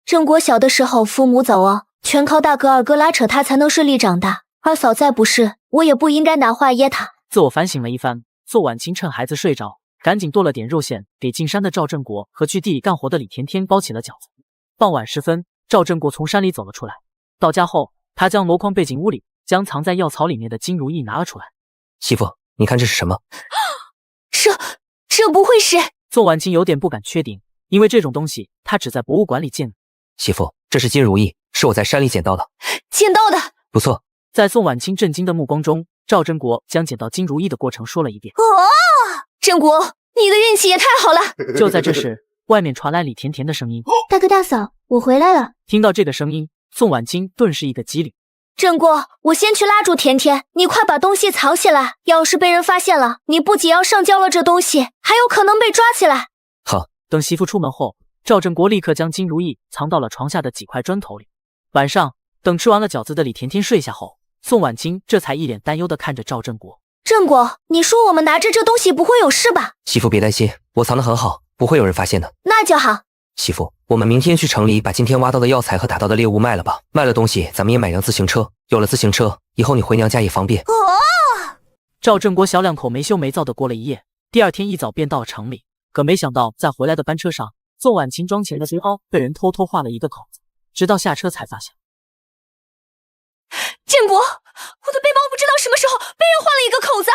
振国小的时候父母早亡，全靠大哥二哥拉扯他才能顺利长大。二嫂再不是，我也不应该拿话噎他。自我反省了一番，宋婉清趁孩子睡着，赶紧剁了点肉馅给进山的赵振国和去地里干活的李甜甜包起了饺子。傍晚时分，赵振国从山里走了出来。到家后，他将箩筐背进屋里，将藏在药草里面的金如意拿了出来。媳妇，你看这是什么？这不会是……宋婉清有点不敢确定，因为这种东西他只在博物馆里见。媳妇，这是金如意，是我在山里捡到的。捡到的？不错。在宋婉清震惊的目光中，赵振国将捡到金如意的过程说了一遍。振国，你的运气也太好了！就在这时，外面传来李甜甜的声音：大哥大嫂，我回来了。听到这个声音，宋婉清顿时一个机灵。振国，我先去拉住甜甜，你快把东西藏起来，要是被人发现了，你不仅要上交了这东西，还有可能被抓起来。好。等媳妇出门后，赵振国立刻将金如意藏到了床下的几块砖头里。晚上，等吃完了饺子的李甜甜睡下后，宋婉清这才一脸担忧地看着赵振国。振国，你说我们拿着这东西不会有事吧？媳妇别担心，我藏得很好，不会有人发现的。那就好。媳妇，我们明天去城里把今天挖到的药材和打到的猎物卖了吧。卖了东西，咱们也买辆自行车。有了自行车，以后你回娘家也方便。赵振国小两口没羞没臊地过了一夜，第二天一早便到了城里。可没想到，在回来的班车上，宋婉清装钱的背包被人偷偷划了一个口子，直到下车才发现。振国，我的背包不知道什么时候被人划了一个口子，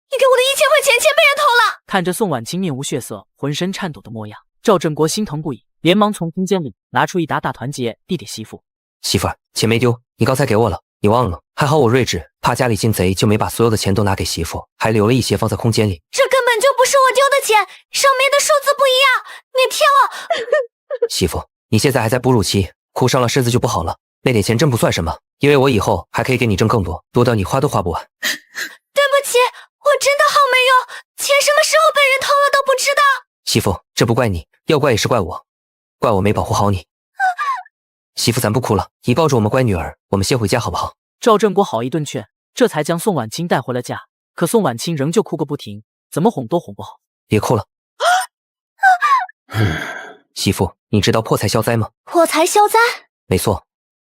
你给我的1000块钱被人偷了。看着宋婉清面无血色、浑身颤抖的模样，赵振国心疼不已，连忙从空间里拿出一沓大团结递给媳妇。媳妇儿，钱没丢，你刚才给我了，你忘了？还好我睿智，怕家里进贼，就没把所有的钱都拿给媳妇，还留了一些放在空间里。这根本就不是我丢的钱，上面的数字不一样，你骗我！媳妇，你现在还在哺乳期，哭伤了身子就不好了。那点钱真不算什么，因为我以后还可以给你挣更多，多到你花都花不完。对不起，我真的好没用，钱什么时候被人偷了都不知道。媳妇，这不怪你，要怪也是怪我，怪我没保护好你。媳妇，咱不哭了，你抱着我们乖女儿，我们先回家好不好？赵振国好一顿劝，这才将宋婉清带回了家。可宋婉清仍旧哭个不停，怎么哄都哄不好。别哭了。媳妇，你知道破财消灾吗？破财消灾？没错，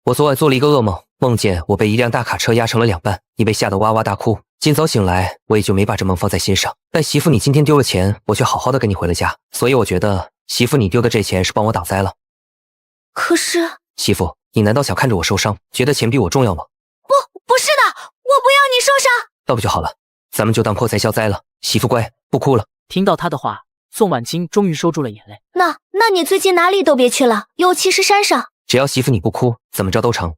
我昨晚做了一个噩梦，梦见我被一辆大卡车压成了2半，你被吓得哇哇大哭。今早醒来，我也就没把这梦放在心上。但媳妇，你今天丢了钱，我却好好的跟你回了家，所以我觉得媳妇你丢的这钱是帮我挡灾了。可是，媳妇，你难道想看着我受伤，觉得钱比我重要吗？不是的，我不要你受伤。倒不就好了，咱们就当破财消灾了。媳妇乖，不哭了。听到他的话，宋婉清终于收住了眼泪。那你最近哪里都别去了，尤其是山上。只要媳妇你不哭，怎么着都成。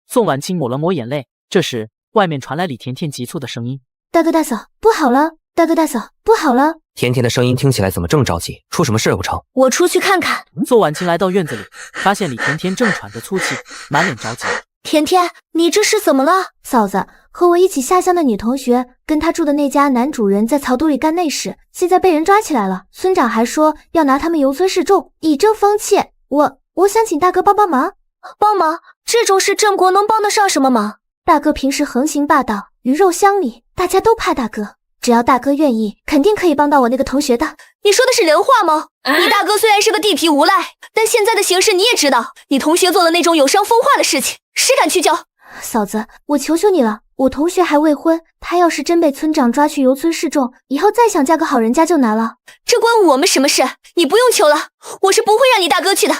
宋婉清抹了抹眼泪。这时，外面传来李甜甜急促的声音：“大哥大嫂，不好了！大哥大嫂，不好了！”甜甜的声音听起来怎么这么着急？出什么事不成？我出去看看。宋婉清来到院子里，发现李甜甜正喘着粗气，满脸着急。甜甜，你这是怎么了？嫂子，和我一起下乡的女同学跟她住的那家男主人在草堆里干内事，现在被人抓起来了。村长还说要拿他们游村示众，以正风气。我想请大哥帮忙。帮忙？这种事郑国能帮得上什么忙？大哥平时横行霸道，鱼肉乡里，大家都怕大哥。只要大哥愿意，肯定可以帮到我那个同学的。你说的是人话吗？你大哥虽然是个地痞无赖，但现在的形势你也知道，你同学做了那种有伤风化的事情，谁敢去教？嫂子，我求求你了，我同学还未婚，他要是真被村长抓去游村示众，以后再想嫁个好人家就难了。这关我们什么事？你不用求了，我是不会让你大哥去的。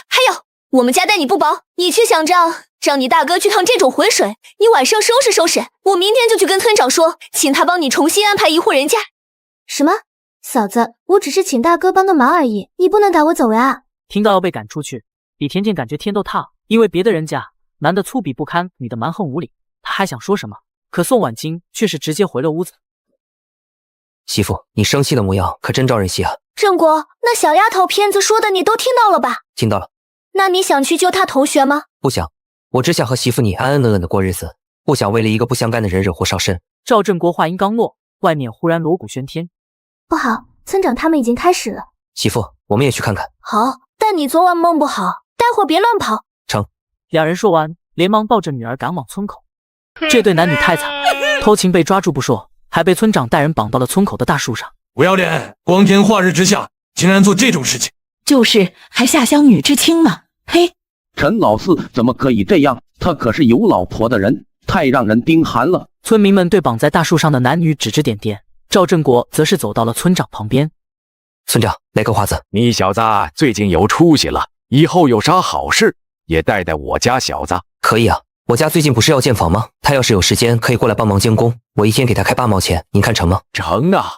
还有，我们家待你不薄，你却想着让你大哥去趟这种浑水，你晚上收拾收拾，我明天就去跟村长说，请他帮你重新安排一户人家。什么？嫂子，我只是请大哥帮个忙而已，你不能赶我走呀！听到要被赶出去，李甜甜感觉天都塌了，因为别的人家男的粗鄙不堪，女的蛮横无理，她还想说什么，可宋婉清却是直接回了屋子。媳妇，你生气的模样可真招人稀啊！郑国，那小丫头片子说的你都听到了吧？听到了。那你想去救她同学吗？不想，我只想和媳妇你安安稳稳的过日子，不想为了一个不相干的人惹祸上身。赵振国话音刚落，外面忽然锣鼓喧天。不好，村长他们已经开始了。媳妇，我们也去看看。好，但你昨晚梦不好，待会儿别乱跑。成。两人说完，连忙抱着女儿赶往村口。这对男女太惨了，偷情被抓住不说，还被村长带人绑到了村口的大树上。不要脸！光天化日之下，竟然做这种事情！就是还下乡女知青嘛！嘿，陈老四怎么可以这样？他可是有老婆的人，太让人丁寒了。村民们对绑在大树上的男女指指点点，赵振国则是走到了村长旁边。村长，来个话子，你小子最近有出息了，以后有啥好事也带带我家小子。可以啊，我家最近不是要建房吗？他要是有时间可以过来帮忙监工，我一天给他开8毛钱，您看成吗？成啊。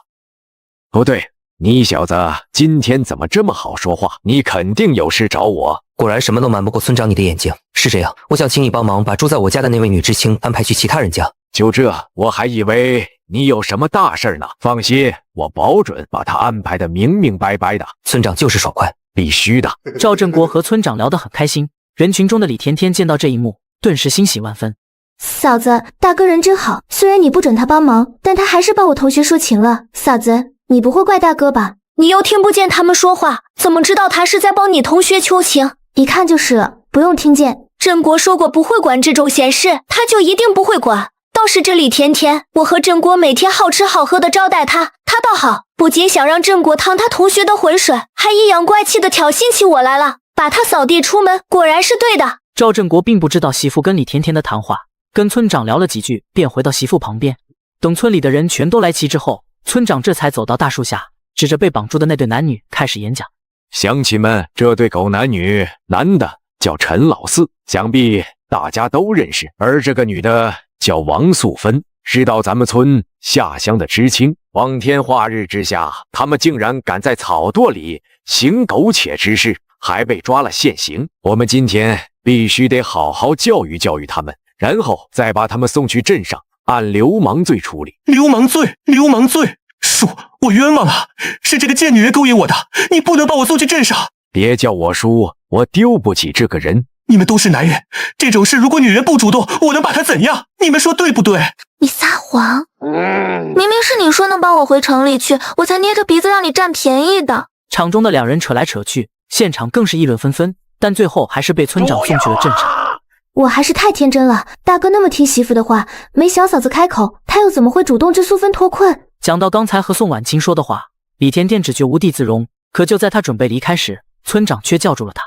不对，你小子今天怎么这么好说话？你肯定有事找我。果然什么都瞒不过村长你的眼睛。是这样，我想请你帮忙把住在我家的那位女知青安排去其他人家。就这，我还以为你有什么大事呢。放心，我保准把她安排的明明白白的。村长就是爽快，必须的。赵振国和村长聊得很开心，人群中的李甜甜见到这一幕，顿时欣喜万分。嫂子，大哥人真好，虽然你不准他帮忙，但他还是帮我同学说情了。嫂子，你不会怪大哥吧？你又听不见他们说话，怎么知道他是在帮你同学求情？一看就是了，不用听见。郑国说过不会管这种闲事，他就一定不会管。倒是这李甜甜，我和郑国每天好吃好喝的招待他，他倒好，不仅想让郑国趟他同学的浑水，还阴阳怪气的挑衅起我来了，把他扫地出门，果然是对的。赵振国并不知道媳妇跟李甜甜的谈话，跟村长聊了几句，便回到媳妇旁边。等村里的人全都来齐之后，村长这才走到大树下，指着被绑住的那对男女开始演讲。乡亲们，这对狗男女，男的叫陈老四，想必大家都认识，而这个女的叫王素芬，是到咱们村下乡的知青。光天化日之下，他们竟然敢在草垛里行苟且之事，还被抓了现行。我们今天必须得好好教育教育他们，然后再把他们送去镇上按流氓罪处理。流氓罪，流氓罪！叔，我冤枉啊！是这个贱女人勾引我的，你不能把我送去镇上。别叫我叔，我丢不起这个人。你们都是男人，这种事如果女人不主动，我能把她怎样？你们说对不对？你撒谎！明明是你说能帮我回城里去，我才捏着鼻子让你占便宜的。场中的两人扯来扯去，现场更是议论纷纷，但最后还是被村长送去了镇上。我还是太天真了，大哥那么听媳妇的话，没小嫂子开口，他又怎么会主动织素芬脱困？讲到刚才和宋婉清说的话，李甜甜只觉无地自容。可就在她准备离开时，村长却叫住了她。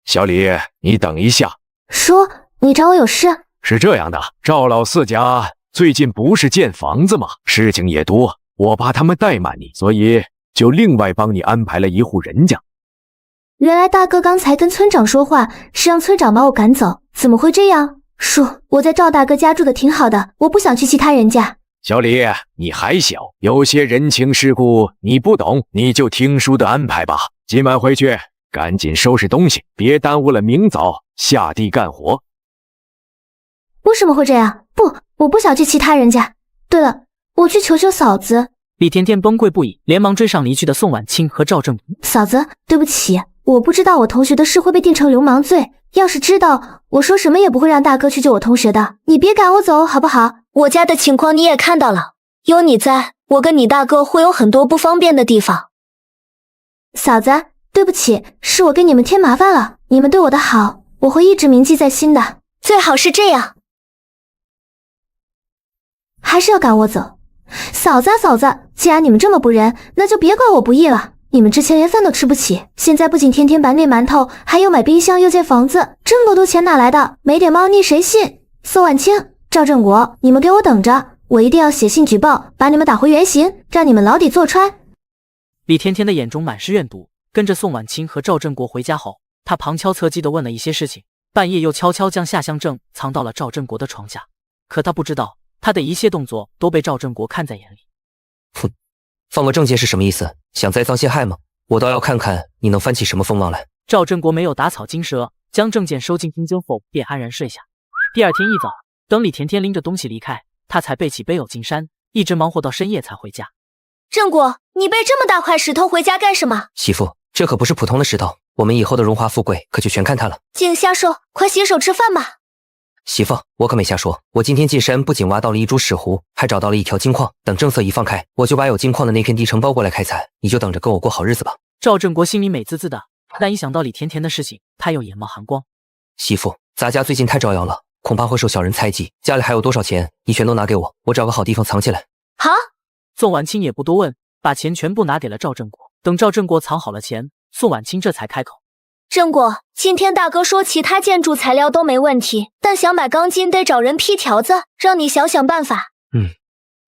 小李，你等一下。说，你找我有事？是这样的，赵老四家最近不是建房子吗？事情也多，我怕他们怠慢你，所以就另外帮你安排了一户人家。原来大哥刚才跟村长说话是让村长把我赶走，怎么会这样？叔，我在赵大哥家住的挺好的，我不想去其他人家。小李，你还小，有些人情世故你不懂，你就听叔的安排吧。今晚回去赶紧收拾东西，别耽误了明早下地干活。为什么会这样？不，我不想去其他人家。对了，我去求求嫂子。李甜甜崩溃不已，连忙追上离去的宋婉清和赵正。嫂子，对不起，我不知道我同学的事会被定成流氓罪。要是知道，我说什么也不会让大哥去救我同学的。你别赶我走，好不好？我家的情况你也看到了，有你在，我跟你大哥会有很多不方便的地方。嫂子，对不起，是我给你们添麻烦了。你们对我的好，我会一直铭记在心的。最好是这样。还是要赶我走？嫂子啊嫂子，既然你们这么不仁，那就别怪我不义了。你们之前连饭都吃不起，现在不仅天天白面馒头，还有买冰箱又建房子，这么多钱哪来的？没点猫腻谁信？宋婉清、赵振国，你们给我等着，我一定要写信举报，把你们打回原形，让你们牢底坐穿。李甜甜的眼中满是怨毒，跟着宋婉清和赵振国回家后，她旁敲侧击地问了一些事情，半夜又悄悄将下乡证藏到了赵振国的床下。可她不知道，她的一切动作都被赵振国看在眼里。哼，放个证件是什么意思？想栽赃陷害吗？我倒要看看你能翻起什么风浪来。赵振国没有打草惊蛇，将证件收进听经后便安然睡下。第二天一早，等李甜甜拎着东西离开，他才背起背篓进山，一直忙活到深夜才回家。正果，你背这么大块石头回家干什么？媳妇，这可不是普通的石头，我们以后的荣华富贵可就全看它了。净瞎说，快洗手吃饭吧。媳妇，我可没瞎说，我今天进山不仅挖到了一株石斛，还找到了一条金矿，等政策一放开，我就把有金矿的那片地承包过来开采，你就等着跟我过好日子吧。赵振国心里美滋滋的，但一想到李甜甜的事情，他又眼冒寒光。媳妇，咱家最近太招摇了，恐怕会受小人猜忌，家里还有多少钱，你全都拿给我，我找个好地方藏起来。好。宋婉清也不多问，把钱全部拿给了赵振国。等赵振国藏好了钱，宋婉清这才开口。振国，今天大哥说其他建筑材料都没问题，但想买钢筋得找人劈条子，让你想想办法。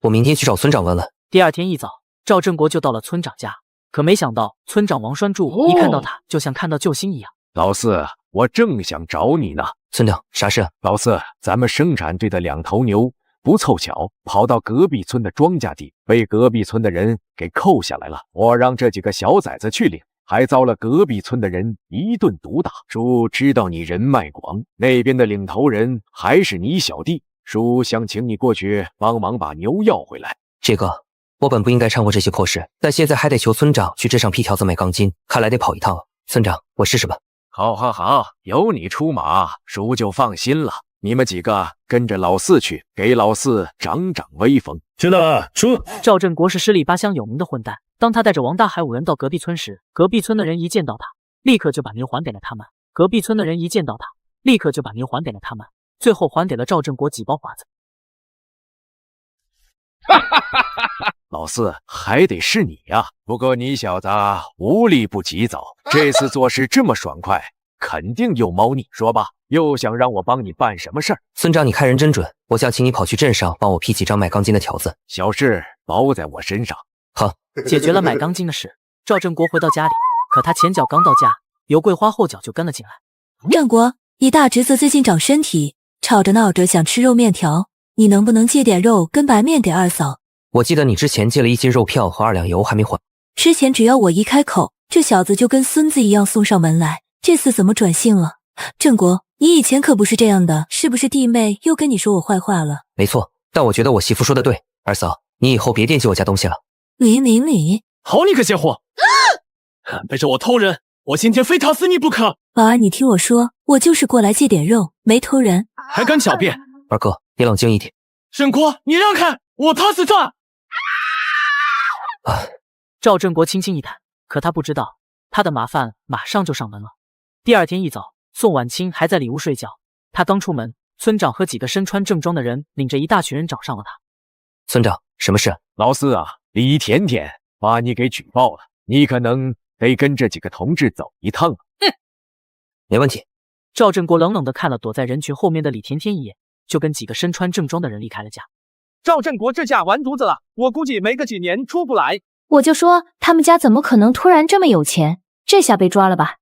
我明天去找村长问问。第二天一早，赵振国就到了村长家，可没想到村长王栓柱一看到他，就像看到救星一样。老四，我正想找你呢。村长，啥事？老四，咱们生产队的2头牛不凑巧跑到隔壁村的庄稼地，被隔壁村的人给扣下来了。我让这几个小崽子去领，还遭了隔壁村的人一顿毒打。叔知道你人脉广，那边的领头人还是你小弟，叔想请你过去帮忙把牛要回来。这个我本不应该掺和这些破事，但现在还得求村长去镇上劈条子买钢筋，看来得跑一趟。村长，我试试吧。好，有你出马，叔就放心了。你们几个跟着老四去，给老四长长威风。知道了，叔。赵振国是十里八乡有名的混蛋，当他带着王大海5人到隔壁村时，隔壁村的人一见到他，立刻就把牛还给了他们。隔壁村的人一见到他，立刻就把牛还给了他们，最后还给了赵振国几包华子。老四，还得是你呀！不过你小子无利不起早，这次做事这么爽快，肯定有猫腻。说吧，又想让我帮你办什么事儿？村长，你看人真准，我想请你跑去镇上帮我批几张买钢筋的条子。小事包在我身上。好，解决了买钢筋的事，赵振国回到家里，可他前脚刚到家，尤桂花后脚就跟了进来。振国，你大侄子最近长身体，吵着闹着想吃肉面条，你能不能借点肉跟白面给二嫂？我记得你之前借了1斤肉票和2两油还没还。之前只要我一开口，这小子就跟孙子一样送上门来，这次怎么转性了？振国，你以前可不是这样的，是不是弟妹又跟你说我坏话了？没错，但我觉得我媳妇说的对，二嫂，你以后别惦记我家东西了。李，好你个贱货，背着我偷人，我今天非打死你不可！宝儿，你听我说，我就是过来借点肉，没偷人。还敢狡辩？二哥，你冷静一点。振国，你让开，我打死他！赵振国轻轻一叹，可他不知道，他的麻烦马上就上门了。第二天一早，宋婉清还在里屋睡觉，他刚出门，村长和几个身穿正装的人领着一大群人找上了他。村长，什么事？老四啊，李甜甜把你给举报了，你可能得跟这几个同志走一趟啊。没问题。赵振国冷冷地看了躲在人群后面的李甜甜一眼，就跟几个身穿正装的人离开了家。赵振国这下完犊子了，我估计没个几年出不来。我就说他们家怎么可能突然这么有钱，这下被抓了吧？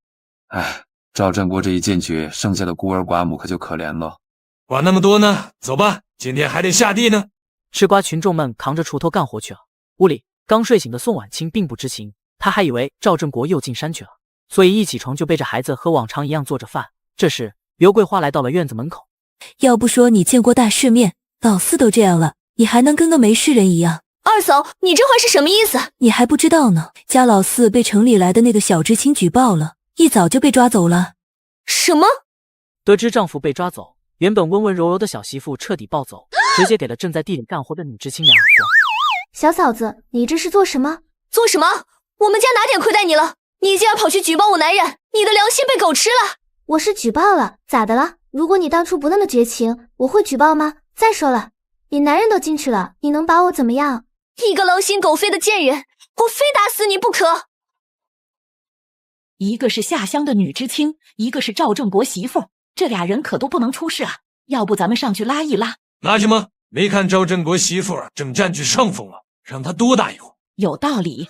哎，赵振国这一进去，剩下的孤儿寡母可就可怜了。管那么多呢，走吧，今天还得下地呢。吃瓜群众们扛着锄头干活去了。屋里刚睡醒的宋婉清并不知情，他还以为赵振国又进山去了，所以一起床就背着孩子和往常一样做着饭。这时刘桂花来到了院子门口。要不说你见过大世面，老四都这样了，你还能跟个没事人一样？二嫂，你这话是什么意思？你还不知道呢，家老四被城里来的那个小知青举报了，一早就被抓走了。什么？得知丈夫被抓走，原本温温柔柔的小媳妇彻底暴走，直接给了正在地里干活的女知青2耳光。小嫂子，你这是做什么？做什么？我们家哪点亏待你了？你竟然跑去举报我男人，你的良心被狗吃了！我是举报了，咋的了？如果你当初不那么绝情，我会举报吗？再说了，你男人都进去了，你能把我怎么样？一个狼心狗肺的贱人，我非打死你不可！一个是下乡的女知青，一个是赵正国媳妇，这俩人可都不能出事啊！要不咱们上去拉一拉？拉什么？没看赵振国媳妇正占据上风吗？让他多打一会儿。有道理。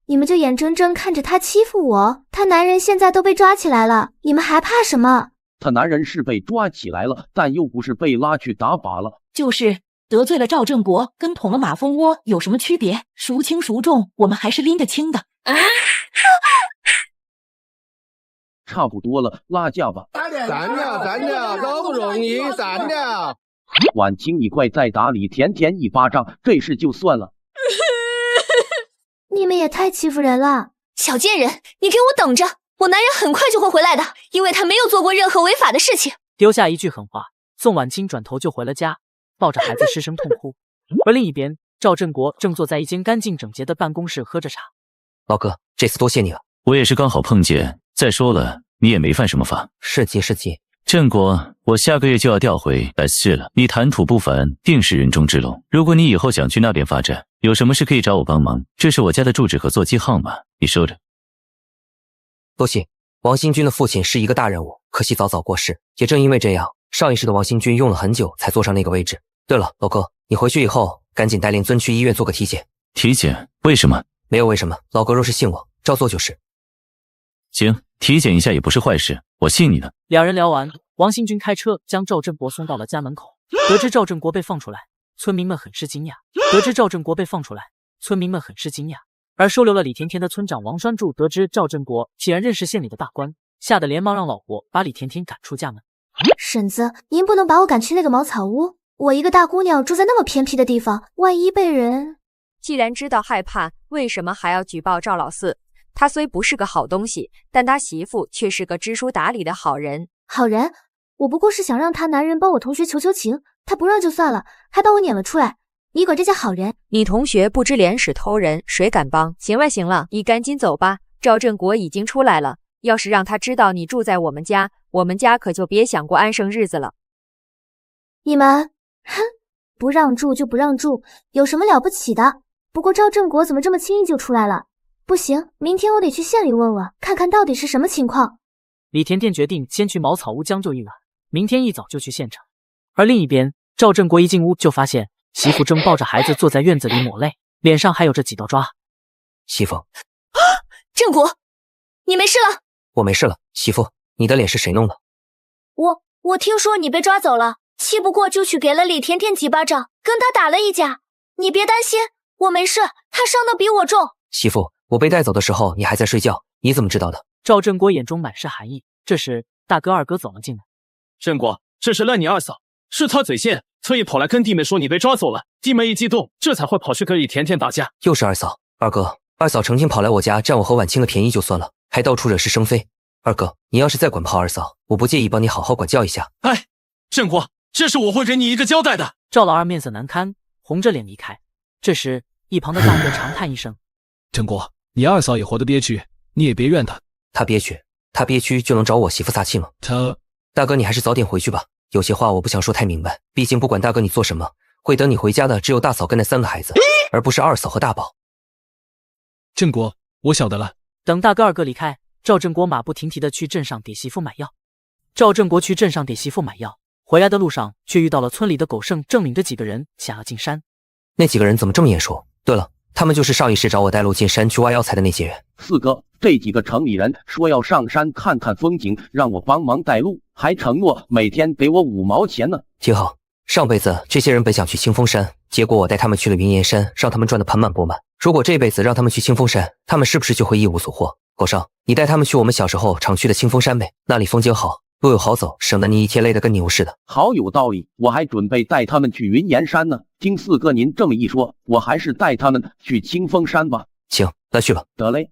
你们就眼睁睁看着他欺负我，他男人现在都被抓起来了，你们还怕什么？他男人是被抓起来了，但又不是被拉去打靶了。就是得罪了赵振国，跟捅了马蜂窝有什么区别？孰轻孰重，我们还是拎得清的。差不多了，拉架吧。散了，都不容易，散了。婉清，你快再打李甜甜一巴掌，这事就算了。你们也太欺负人了！小贱人，你给我等着，我男人很快就会回来的，因为他没有做过任何违法的事情。丢下一句狠话，宋婉清转头就回了家，抱着孩子失声痛哭。而另一边，赵振国正坐在一间干净整洁的办公室喝着茶。老哥，这次多谢你了。我也是刚好碰见。再说了，你也没犯什么法。是急。振国，我下个月就要调回 S 市了，你谈吐不凡，定是人中之龙。如果你以后想去那边发展，有什么事可以找我帮忙，这是我家的住址和座机号码，你收着。多谢。王新军的父亲是一个大人物，可惜早早过世。也正因为这样，上一世的王新军用了很久才坐上那个位置。对了，老哥，你回去以后赶紧带令尊去医院做个体检。体检？为什么？没有为什么，老哥若是信我，照做就是。行，体检一下也不是坏事，我信你的。两人聊完，王新军开车将赵振国送到了家门口。得知赵振国被放出来，村民们很是惊讶。而收留了李甜甜的村长王栓柱得知赵振国竟然认识县里的大官，吓得连忙让老婆把李甜甜赶出家门。婶子，您不能把我赶去那个茅草屋，我一个大姑娘住在那么偏僻的地方，万一被人……既然知道害怕，为什么还要举报赵老四？他虽不是个好东西，但他媳妇却是个知书达理的好人。好人？我不过是想让他男人帮我同学求情，他不让就算了，还把我撵了出来，你管这叫好人？你同学不知廉耻偷人，谁敢帮？行了，你赶紧走吧，赵振国已经出来了，要是让他知道你住在我们家可就别想过安生日子了。你们，哼，不让住就不让住，有什么了不起的？不过赵振国怎么这么轻易就出来了？不行，明天我得去县里问问，看看到底是什么情况。李甜甜决定先去茅草屋将就一晚，明天一早就去县城。而另一边，赵振国一进屋就发现媳妇正抱着孩子坐在院子里抹泪，脸上还有着几道抓痕。媳妇，振国，你没事了？我没事了。媳妇，你的脸是谁弄的？我听说你被抓走了，气不过就去给了李甜甜几巴掌，跟她打了一架。你别担心，我没事，她伤得比我重。媳妇，我被带走的时候你还在睡觉，你怎么知道的？赵振国眼中满是寒意。这时大哥二哥走了进来。振国，这是赖你二嫂，是她嘴贱，特意跑来跟弟妹说你被抓走了。弟妹一激动，这才会跑去跟李甜甜打架。又是二嫂。二哥，二嫂成天跑来我家占我和婉清的便宜就算了，还到处惹是生非。二哥，你要是再管泡二嫂，我不介意帮你好好管教一下。哎，振国，这事我会给你一个交代的。赵老二面色难堪，红着脸离开。这时一旁的大哥长叹一声：振国，你二嫂也活得憋屈，你也别怨她。她憋屈，他憋屈就能找我媳妇撒气吗？大哥，你还是早点回去吧。有些话我不想说太明白，毕竟不管大哥你做什么，会等你回家的只有大嫂跟那3个孩子，而不是二嫂和大宝。郑国，我晓得了。等大哥二哥离开，赵振国马不停蹄地去镇上给媳妇买药。赵振国去镇上给媳妇买药，回来的路上却遇到了村里的狗剩，正领着几个人想要进山。那几个人怎么这么眼熟？对了，他们就是上一世找我带路进山去挖药材的那些人。四哥，这几个城里人说要上山看看风景，让我帮忙带路，还承诺每天给我5毛钱呢。挺好。上辈子这些人本想去清风山，结果我带他们去了云岩山，让他们赚得盆满钵满。如果这辈子让他们去清风山，他们是不是就会一无所获？狗剩，你带他们去我们小时候常去的清风山呗，那里风景好，路又好走，省得你一天累得跟牛似的。好有道理，我还准备带他们去云岩山呢。听四哥您这么一说，我还是带他们去清风山吧。行，那去吧。得嘞。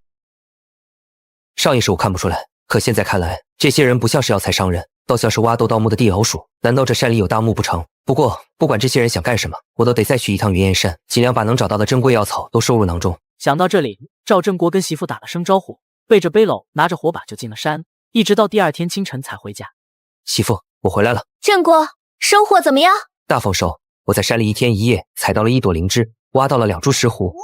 上一世我看不出来，可现在看来，这些人不像是药材商人，倒像是挖斗盗墓的地老鼠。难道这山里有大墓不成？不过不管这些人想干什么，我都得再去一趟云岩山，尽量把能找到的珍贵药草都收入囊中。想到这里，赵振国跟媳妇打了声招呼，背着背篓，拿着火把就进了山，一直到第二天清晨才回家。媳妇，我回来了。振国，收获怎么样？大丰收！我在山里1天1夜，采到了1朵灵芝，挖到了2株石斛。哇，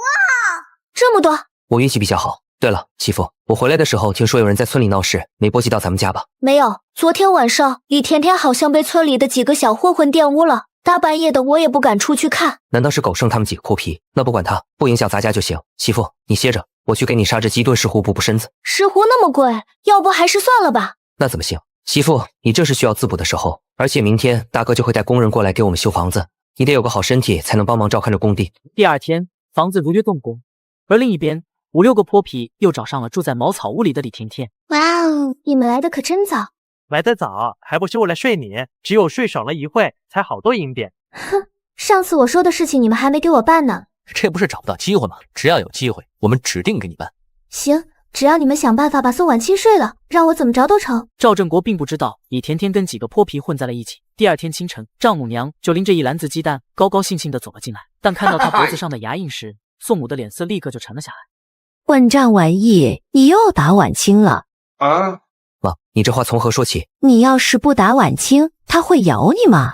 这么多！我运气比较好。对了，媳妇，我回来的时候听说有人在村里闹事，没波及到咱们家吧？没有，昨天晚上李甜甜好像被村里的几个小混混玷污了，大半夜的我也不敢出去看。难道是狗剩他们几个泼皮？那不管他，不影响咱家就行。媳妇，你歇着，我去给你杀只鸡炖石斛补补身子。石斛那么贵，要不还是算了吧。那怎么行？媳妇，你这是需要滋补的时候，而且明天大哥就会带工人过来给我们修房子，你得有个好身体才能帮忙照看着工地。第二天，房子如约动工，而另一边，5、6个泼皮又找上了住在茅草屋里的李甜甜。哇哦，你们来的可真早。来得早，还不是为了睡你，只有睡爽了一会，才好多银币。哼，上次我说的事情你们还没给我办呢。这不是找不到机会吗？只要有机会，我们指定给你办。行，只要你们想办法把宋婉清睡了，让我怎么着都成。赵振国并不知道李甜甜跟几个泼皮混在了一起。第二天清晨，丈母娘就拎着一篮子鸡蛋，高高兴兴地走了进来。但看到她脖子上的牙印时，宋母的脸色立刻就沉了下来。混账玩意，你又打婉清了啊！妈，你这话从何说起？你要是不打婉清，她会咬你吗？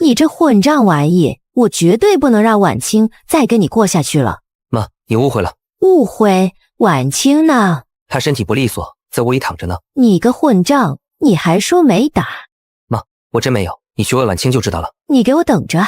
你这混账玩意，我绝对不能让婉清再跟你过下去了。妈，你误会了。误会？婉清呢？她身体不利索，在屋里躺着呢。你个混账，你还说没打？妈，我真没有，你去问婉清就知道了。你给我等着！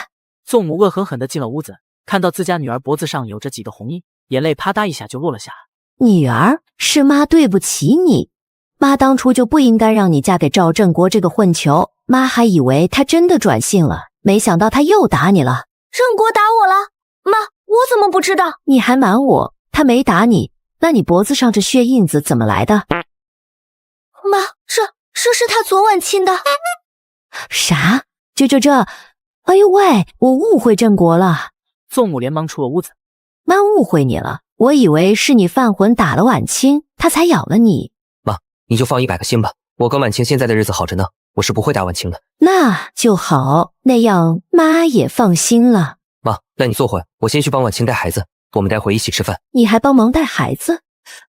宋母恶狠狠地进了屋子，看到自家女儿脖子上有着几个红印，眼泪啪嗒一下就落了下来。女儿，是妈对不起你，妈当初就不应该让你嫁给赵振国这个混球，妈还以为他真的转性了，没想到他又打你了。振国打我了？妈，我怎么不知道？你还瞒我，他没打你，那你脖子上这血印子怎么来的？妈，这是他昨晚亲的。啥？这，哎呦喂，我误会振国了。宋母连忙出了屋子。妈误会你了，我以为是你犯浑打了婉清，他才咬了你。妈，你就放100个心吧，我跟婉清现在的日子好着呢，我是不会打婉清的。那就好，那样妈也放心了。妈，那你坐会，我先去帮婉清带孩子，我们待会一起吃饭。你还帮忙带孩子？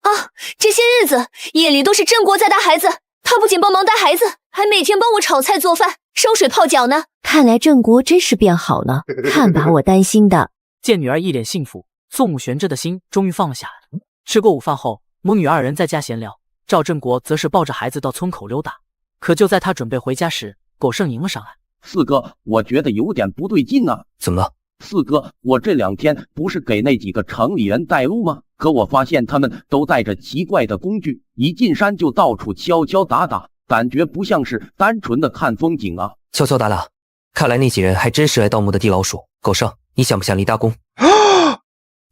啊，这些日子夜里都是振国在带孩子，他不仅帮忙带孩子，还每天帮我炒菜做饭、烧水泡脚呢。看来振国真是变好了，看把我担心的。见女儿一脸幸福，宋母悬着的心终于放了下来。吃过午饭后，母女2人在家闲聊，赵振国则是抱着孩子到村口溜达。可就在他准备回家时，狗剩迎了上来。四哥，我觉得有点不对劲啊。怎么了？四哥，我这2天不是给那几个城里人带路吗？可我发现他们都带着奇怪的工具，一进山就到处敲敲打打，感觉不像是单纯的看风景啊。敲敲打打，看来那几人还真是来盗墓的地老鼠。狗剩，你想不想立大功？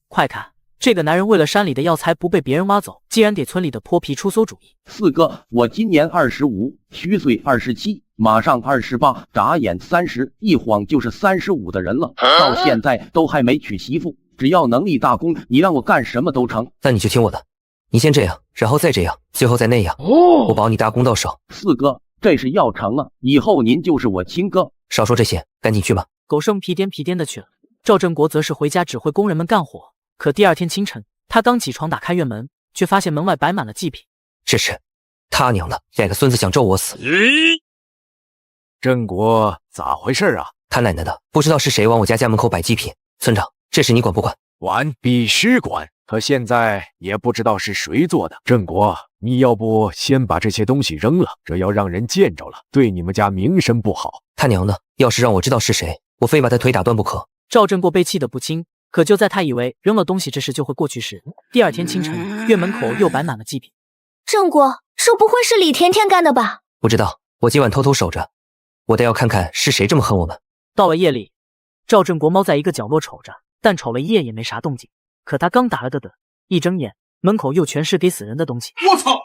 快看，这个男人为了山里的药材不被别人挖走，竟然给村里的泼皮出馊主意。四哥，我今年25，虚岁27，马上28，眨眼30，一晃就是35的人了，到现在都还没娶媳妇。只要能立大功，你让我干什么都成。那你就听我的，你先这样，然后再这样，最后再那样，我保你大功到手。四哥，这是要成啊，以后您就是我亲哥。少说这些，赶紧去吧。狗剩屁颠屁颠的去了，赵振国则是回家指挥工人们干活。可第二天清晨，他刚起床打开院门，却发现门外摆满了祭品。这是他娘的，两个孙子想咒我死！郑国咋回事啊？他奶奶的，不知道是谁往我家门口摆祭品。村长，这事你管不管？管，必须管。可现在也不知道是谁做的。郑国，你要不先把这些东西扔了，这要让人见着了，对你们家名声不好。他娘的，要是让我知道是谁，我非把他腿打断不可。赵振国被气得不轻，可就在他以为扔了东西这事就会过去时，第二天清晨，院门口又摆满了祭品。郑国，这不会是李甜甜干的吧？不知道，我今晚偷偷守着，我得要看看是谁这么恨我们。到了夜里，赵振国猫在一个角落瞅着，但瞅了一夜也没啥动静。可他刚打了个盹，一睁眼，门口又全是给死人的东西。我操！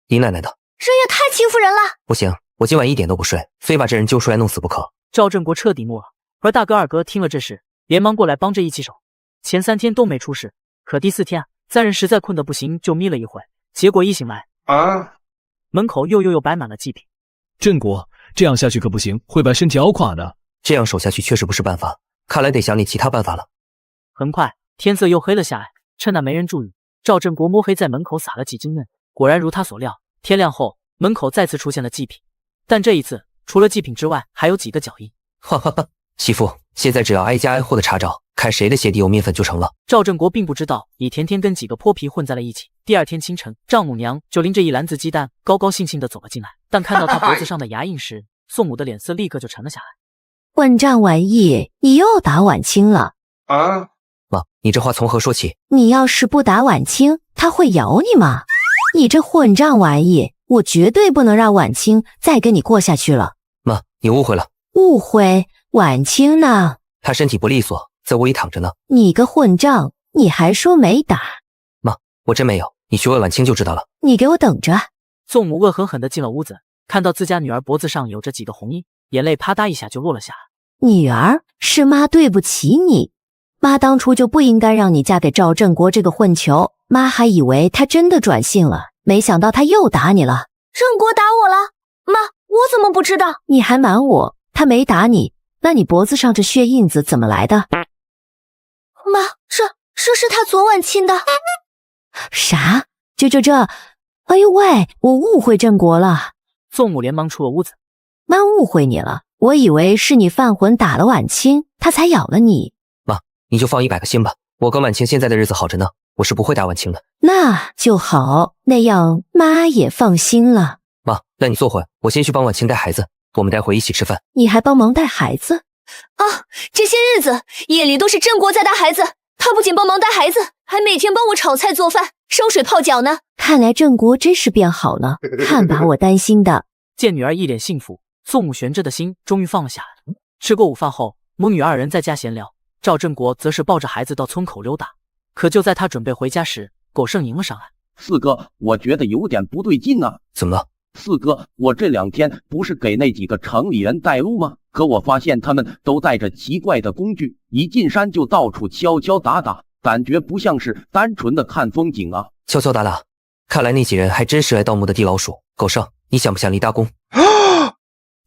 李奶奶的，这也太欺负人了！不行，我今晚一点都不睡，非把这人揪出来弄死不可。赵振国彻底怒了，而大哥二哥听了这事，连忙过来帮着一起守。前3天都没出事，可第4天，三人实在困得不行，就眯了一会，结果一醒来，门口又摆满了祭品。振国，这样下去可不行，会把身体熬垮的。这样守下去确实不是办法，看来得想你其他办法了。很快，天色又黑了下来，趁那没人注意，赵振国摸黑在门口撒了几针刃。果然如他所料，天亮后，门口再次出现了祭品，但这一次除了祭品之外，还有几个脚印。哈哈哈，媳妇，现在只要挨家挨户的查找，看谁的鞋底有面粉就成了。赵振国并不知道李甜甜跟几个泼皮混在了一起。第二天清晨，丈母娘就拎着一篮子鸡蛋，高高兴兴地走了进来。但看到她脖子上的牙印时，宋母的脸色立刻就沉了下来。混账玩意，你又打晚清了啊！妈，你这话从何说起？你要是不打晚清，他会咬你吗？你这混账玩意，我绝对不能让晚清再跟你过下去了。妈，你误会了。误会？晚清呢？他身体不利索，在屋里躺着呢。你个混账，你还说没打？妈，我真没有，你去问晚清就知道了。你给我等着！宋母恶狠狠地进了屋子，看到自家女儿脖子上有着几个红印，眼泪啪嗒一下就落了下来。女儿，是妈对不起你，妈当初就不应该让你嫁给赵振国这个混球，妈还以为他真的转性了，没想到他又打你了。振国打我了？妈，我怎么不知道？你还瞒我，他没打你，那你脖子上这血印子怎么来的？妈，这是他昨晚亲的。啥？这……哎呦喂，我误会振国了。宋母连忙出了屋子。妈误会你了，我以为是你犯浑打了晚清，他才咬了你。妈，你就放100个心吧，我跟晚清现在的日子好着呢，我是不会打晚清的。那就好，那样妈也放心了。妈，那你坐会，我先去帮晚清带孩子，我们待会一起吃饭。你还帮忙带孩子？啊，这些日子夜里都是振国在带孩子，他不仅帮忙带孩子，还每天帮我炒菜做饭、烧水泡脚呢。看来振国真是变好了，看把我担心的。见女儿一脸幸福，宋母悬着的心终于放了下来。吃过午饭后，母女二人在家闲聊，赵振国则是抱着孩子到村口溜达。可就在他准备回家时，狗剩迎了上来。四哥，我觉得有点不对劲啊。怎么了？四哥，我这2天不是给那几个城里人带路吗？可我发现他们都带着奇怪的工具，一进山就到处敲敲打打，感觉不像是单纯的看风景啊。敲敲打打，看来那几人还真是爱盗墓的地老鼠。狗剩，你想不想立大功？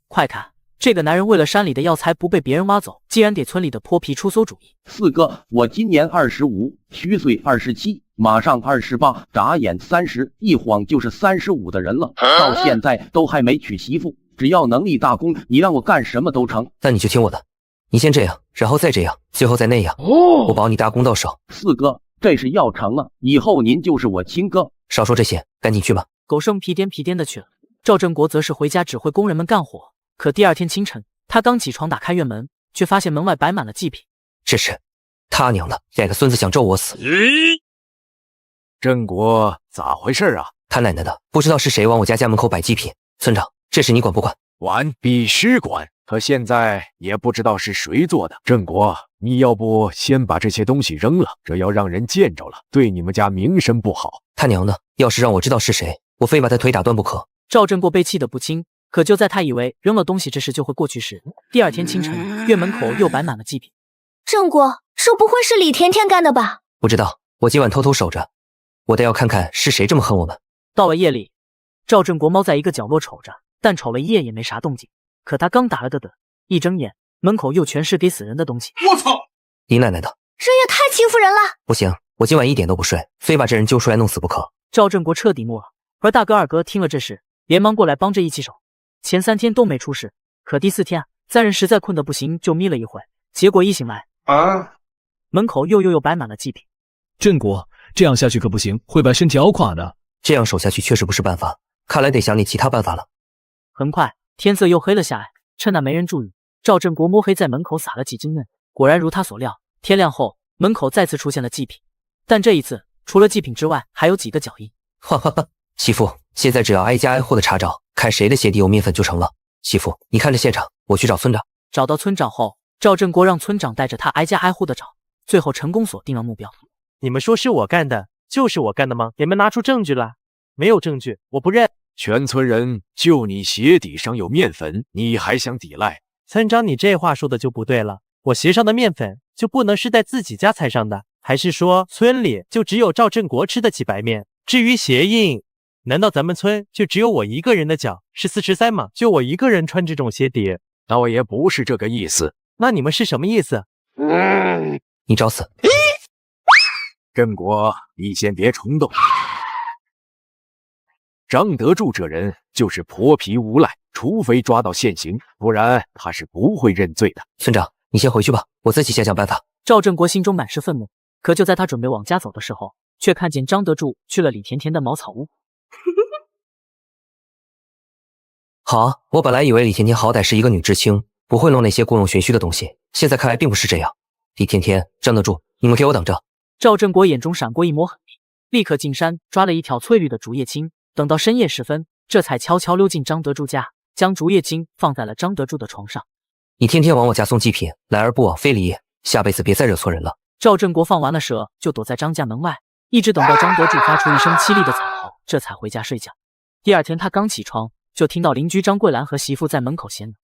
快看，这个男人为了山里的药材不被别人挖走，竟然给村里的泼皮出馊主意。四哥，我今年25，虚岁27，马上28，眨眼30，一晃就是35的人了，到现在都还没娶媳妇。只要能立大功，你让我干什么都成。那你就听我的，你先这样，然后再这样，最后再那样，我保你大功到手。四哥，这是要成啊，以后您就是我亲哥。少说这些，赶紧去吧。狗剩屁颠屁颠的去了，赵振国则是回家指挥工人们干活。可第二天清晨，他刚起床打开院门，却发现门外摆满了祭品。这是他娘的，两个孙子想咒我死！郑国咋回事啊？他奶奶的，不知道是谁往我家门口摆祭品。村长，这事你管不管？管，必须管。可现在也不知道是谁做的。郑国，你要不先把这些东西扔了，这要让人见着了，对你们家名声不好。他娘的，要是让我知道是谁，我非把他腿打断不可。赵振国被气得不轻，可就在他以为扔了东西这事就会过去时，第二天清晨，院门口又摆满了祭品。振国，这不会是李甜甜干的吧？不知道，我今晚偷偷守着，我得要看看是谁这么恨我们。到了夜里，赵振国猫在一个角落瞅着，但瞅了一夜也没啥动静。可他刚打了个盹，一睁眼，门口又全是给死人的东西。我操！你奶奶的，这也太欺负人了！不行，我今晚一点都不睡，非把这人揪出来弄死不可。赵振国彻底怒了，而大哥二哥听了这事，连忙过来帮着一起守。前3天都没出事，可第4天3人实在困得不行，就眯了一会，结果一醒来门口又摆满了祭品。郑国，这样下去可不行，会把身体熬垮的。这样守下去确实不是办法，看来得想点其他办法了。很快天色又黑了下来，趁那没人注意，赵振国摸黑在门口撒了几针嫩，果然如他所料，天亮后门口再次出现了祭品，但这一次除了祭品之外，还有几个脚印。哈哈哈，媳妇，现在只要挨家挨户的查找，看谁的鞋底有面粉就成了。媳妇，你看这现场，我去找村长。找到村长后，赵振国让村长带着他挨家挨户的找，最后成功锁定了目标。你们说是我干的，就是我干的吗？你们拿出证据来。没有证据，我不认。全村人就你鞋底上有面粉，你还想抵赖？村长，你这话说的就不对了。我鞋上的面粉就不能是在自己家踩上的，还是说村里就只有赵振国吃得起白面？至于鞋印，难道咱们村就只有我一个人的脚是413吗？就我一个人穿这种鞋底？那我也不是这个意思。那你们是什么意思？你找死！郑国，你先别冲动。张德柱这人就是泼皮无赖，除非抓到现行，不然他是不会认罪的。村长，你先回去吧，我自己想想办法。赵振国心中满是愤怒，可就在他准备往家走的时候，却看见张德柱去了李甜甜的茅草屋。好啊，我本来以为李甜甜好歹是一个女知青，不会弄那些故弄玄虚的东西，现在看来并不是这样。李甜甜、张德柱，你们给我等着！赵振国眼中闪过一抹狠厉，立刻进山抓了一条翠绿的竹叶青，等到深夜时分，这才悄悄溜进张德柱家，将竹叶青放在了张德柱的床上。你天天往我家送祭品，来而不往非礼，下辈子别再惹错人了。赵振国放完了蛇，就躲在张家门外，一直等到张德柱发出一声凄厉的惨嚎，这才回家睡觉。第二天他刚起床，就听到邻居张桂兰和媳妇在门口闲聊。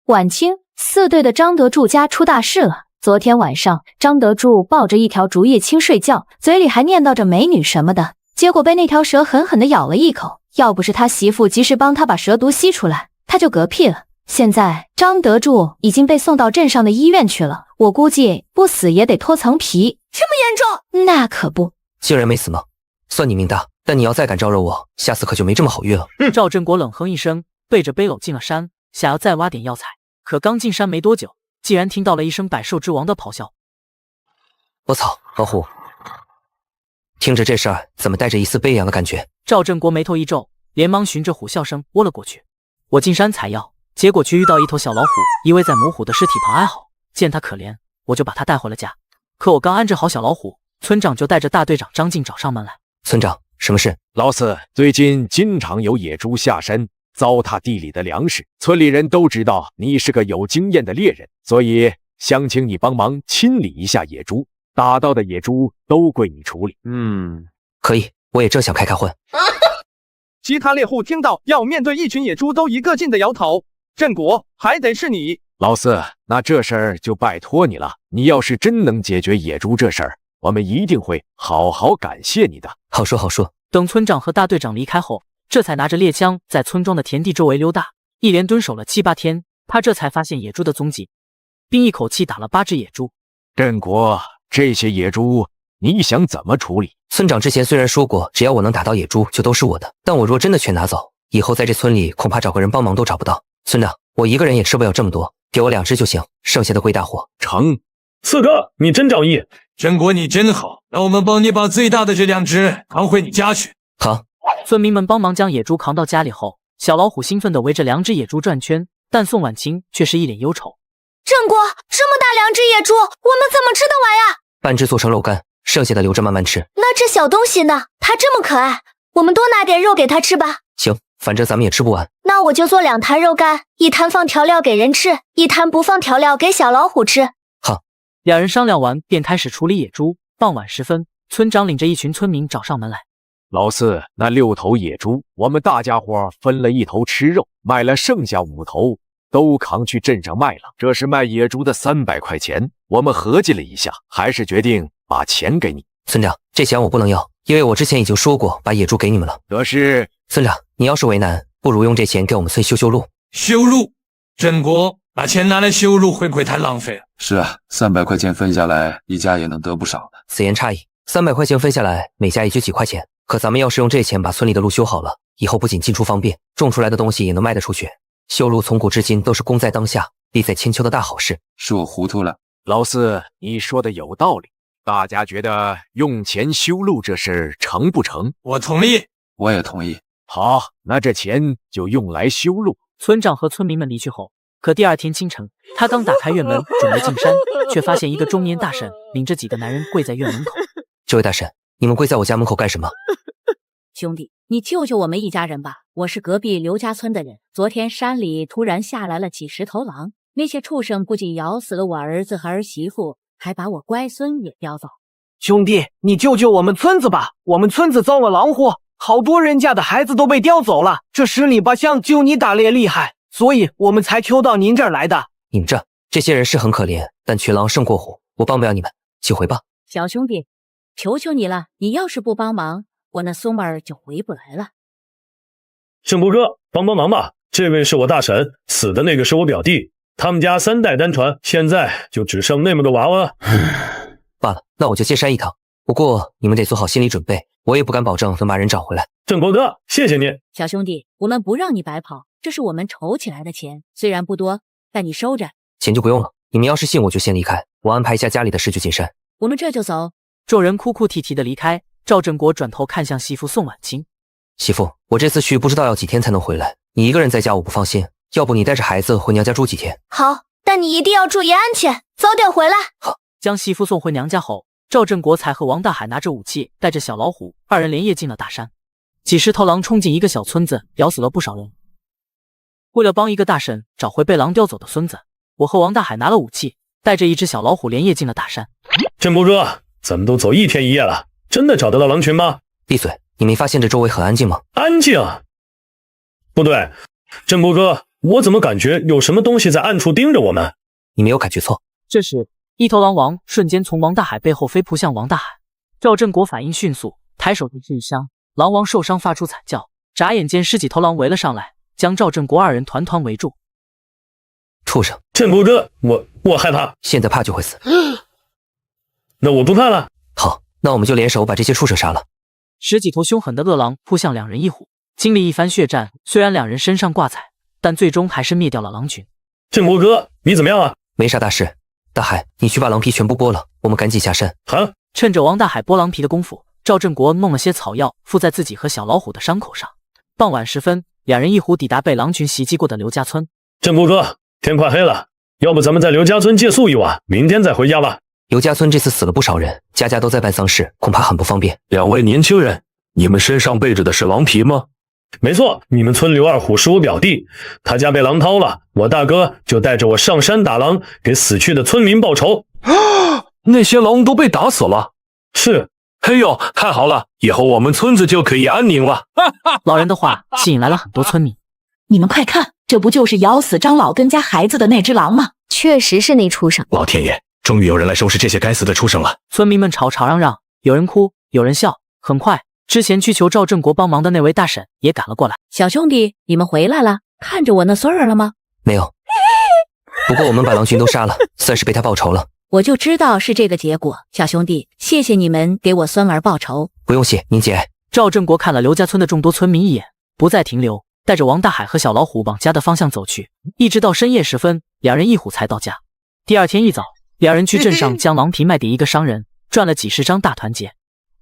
晚清4队的张德柱家出大事了。昨天晚上，张德柱抱着一条竹叶青睡觉，嘴里还念叨着美女什么的，结果被那条蛇狠狠地咬了一口。要不是他媳妇及时帮他把蛇毒吸出来，他就嗝屁了。现在张德柱已经被送到镇上的医院去了，我估计不死也得脱层皮。这么严重？那可不。竟然没死吗？算你命大，但你要再敢招惹我，下次可就没这么好运了。赵振国冷哼一声，背着背篓进了山，想要再挖点药材，可刚进山没多久，竟然听到了一声百兽之王的咆哮。我操，老虎！听着这事儿，怎么带着一丝悲凉的感觉？赵振国眉头一皱，连忙循着虎啸声窝了过去。我进山采药，结果却遇到一头小老虎依偎在母虎的尸体旁哀嚎，见他可怜，我就把他带回了家。可我刚安置好小老虎，村长就带着大队长张静找上门来。村长，什么事？老四，最近经常有野猪下山糟蹋地里的粮食，村里人都知道你是个有经验的猎人，所以想请你帮忙清理一下野猪，打到的野猪都归你处理。可以，我也正想开荤。其他猎户听到要面对一群野猪，都一个劲的摇头。振国，还得是你。老四，那这事儿就拜托你了。你要是真能解决野猪这事儿，我们一定会好好感谢你的。好说好说。等村长和大队长离开后，这才拿着猎枪在村庄的田地周围溜达，一连蹲守了7、8天，他这才发现野猪的踪迹，并一口气打了8只野猪。振国，这些野猪你想怎么处理？村长之前虽然说过，只要我能打到野猪就都是我的，但我若真的全拿走，以后在这村里恐怕找个人帮忙都找不到。村长，我一个人也吃不了这么多，给我2只就行，剩下的归大伙。成。四哥，你真仗义。振国，你真好，那我们帮你把最大的这2只扛回你家去。好。村民们帮忙将野猪扛到家里后，小老虎兴奋地围着2只野猪转圈，但宋婉清却是一脸忧愁。振国，这么大2只野猪，我们怎么吃得完呀？半只做成肉干，剩下的留着慢慢吃。那只小东西呢？它这么可爱，我们多拿点肉给它吃吧。行，反正咱们也吃不完。那我就做2坛肉干，1坛放调料给人吃，1坛不放调料给小老虎吃。好，2人商量完便开始处理野猪。傍晚时分，村长领着一群村民找上门来。老四，那6头野猪，我们大家伙分了1头吃肉，卖了剩下5头都扛去镇上卖了。这是卖野猪的300块钱。我们合计了一下，还是决定把钱给你。村长，这钱我不能要，因为我之前已经说过把野猪给你们了。可是村长，你要是为难，不如用这钱给我们村修路。修路？振国，把钱拿来修路会不会太浪费了？是啊，300块钱分下来，一家也能得不少的。此言差矣，300块钱分下来，每家也就几块钱。可咱们要是用这钱把村里的路修好了，以后不仅进出方便，种出来的东西也能卖得出去。修路从古至今都是功在当下，利在千秋的大好事。是我糊涂了。老四，你说的有道理。大家觉得用钱修路这事成不成？我同意，我也同意。好，那这钱就用来修路。村长和村民们离去后，可第二天清晨，他刚打开院门准备进山，却发现一个中年大婶领着几个男人跪在院门口。这位大婶，你们跪在我家门口干什么？兄弟，你救救我们一家人吧！我是隔壁刘家村的人。昨天山里突然下来了几十头狼，那些畜生不仅咬死了我儿子和儿媳妇，还把我乖孙也叼走。兄弟，你救救我们村子吧！我们村子遭了狼祸，好多人家的孩子都被叼走了。这十里八乡就你打猎厉害，所以我们才求到您这儿来的。你们这些人是很可怜，但群狼胜过虎，我帮不了你们，去回吧。小兄弟，求求你了，你要是不帮忙，我那孙儿就回不来了。圣伯哥，帮忙吧！这位是我大婶，死的那个是我表弟，他们家3代单传，现在就只剩那么个娃娃。罢了，那我就接山一趟。不过你们得做好心理准备，我也不敢保证能把人找回来。郑国哥，谢谢您。小兄弟，我们不让你白跑，这是我们筹起来的钱，虽然不多，但你收着。钱就不用了，你们要是信我就先离开，我安排一下家里的事就进山。我们这就走。众人哭哭啼啼的离开。赵振国转头看向媳妇宋婉清，媳妇，我这次去不知道要几天才能回来，你一个人在家我不放心，要不你带着孩子回娘家住几天？好，但你一定要注意安全，早点回来。好。将媳妇送回娘家后，赵振国才和王大海拿着武器，带着小老虎，二人连夜进了大山。几十头狼冲进一个小村子，咬死了不少人。为了帮一个大婶找回被狼叼走的孙子，我和王大海拿了武器，带着一只小老虎连夜进了大山。郑伯哥，咱们都走1天1夜了，真的找得到狼群吗？闭嘴！你没发现这周围很安静吗？安静？不对，郑伯哥，我怎么感觉有什么东西在暗处盯着我们？你没有感觉错。这时，一头狼王瞬间从王大海背后飞扑向王大海。赵振国反应迅速，抬手就一伤，狼王受伤发出惨叫。眨眼间，10几头狼围了上来，将赵振国二人团团围住。畜生！郑伯哥，我害怕。现在怕就会死。那我不怕了。好，那我们就联手把这些畜生杀了。10几头凶狠的恶狼扑向2人1虎，经历一番血战，虽然2人身上挂彩，但最终还是灭掉了狼群。郑伯哥，你怎么样啊？没啥大事。大海，你去把狼皮全部剥了，我们赶紧下山。好。趁着王大海剥狼皮的功夫，赵振国弄了些草药敷在自己和小老虎的伤口上。傍晚时分，2人1虎抵达被狼群袭击过的刘家村。郑伯哥，天快黑了，要不咱们在刘家村借宿一晚，明天再回家吧。刘家村这次死了不少人，家家都在办丧事，恐怕很不方便。2位年轻人，你们身上背着的是狼皮吗？没错，你们村刘二虎是我表弟，他家被狼掏了，我大哥就带着我上山打狼，给死去的村民报仇。那些狼都被打死了？是。嘿呦，太好了，以后我们村子就可以安宁了。老人的话吸引来了很多村民。你们快看，这不就是咬死张老根家孩子的那只狼吗？确实是那畜生。老天爷，终于有人来收拾这些该死的畜生了。村民们吵吵嚷嚷，有人哭，有人笑。很快，之前去求赵振国帮忙的那位大婶也赶了过来。小兄弟，你们回来了，看着我那孙儿了吗？没有。不过我们把狼群都杀了，算是被他报仇了。我就知道是这个结果，小兄弟，谢谢你们给我孙儿报仇。不用谢，您节哀。赵振国看了刘家村的众多村民一眼，不再停留，带着王大海和小老虎往家的方向走去，一直到深夜时分，2人1虎才到家。第二天一早，2人去镇上将狼皮卖给一个商人，赚了几10张大团结。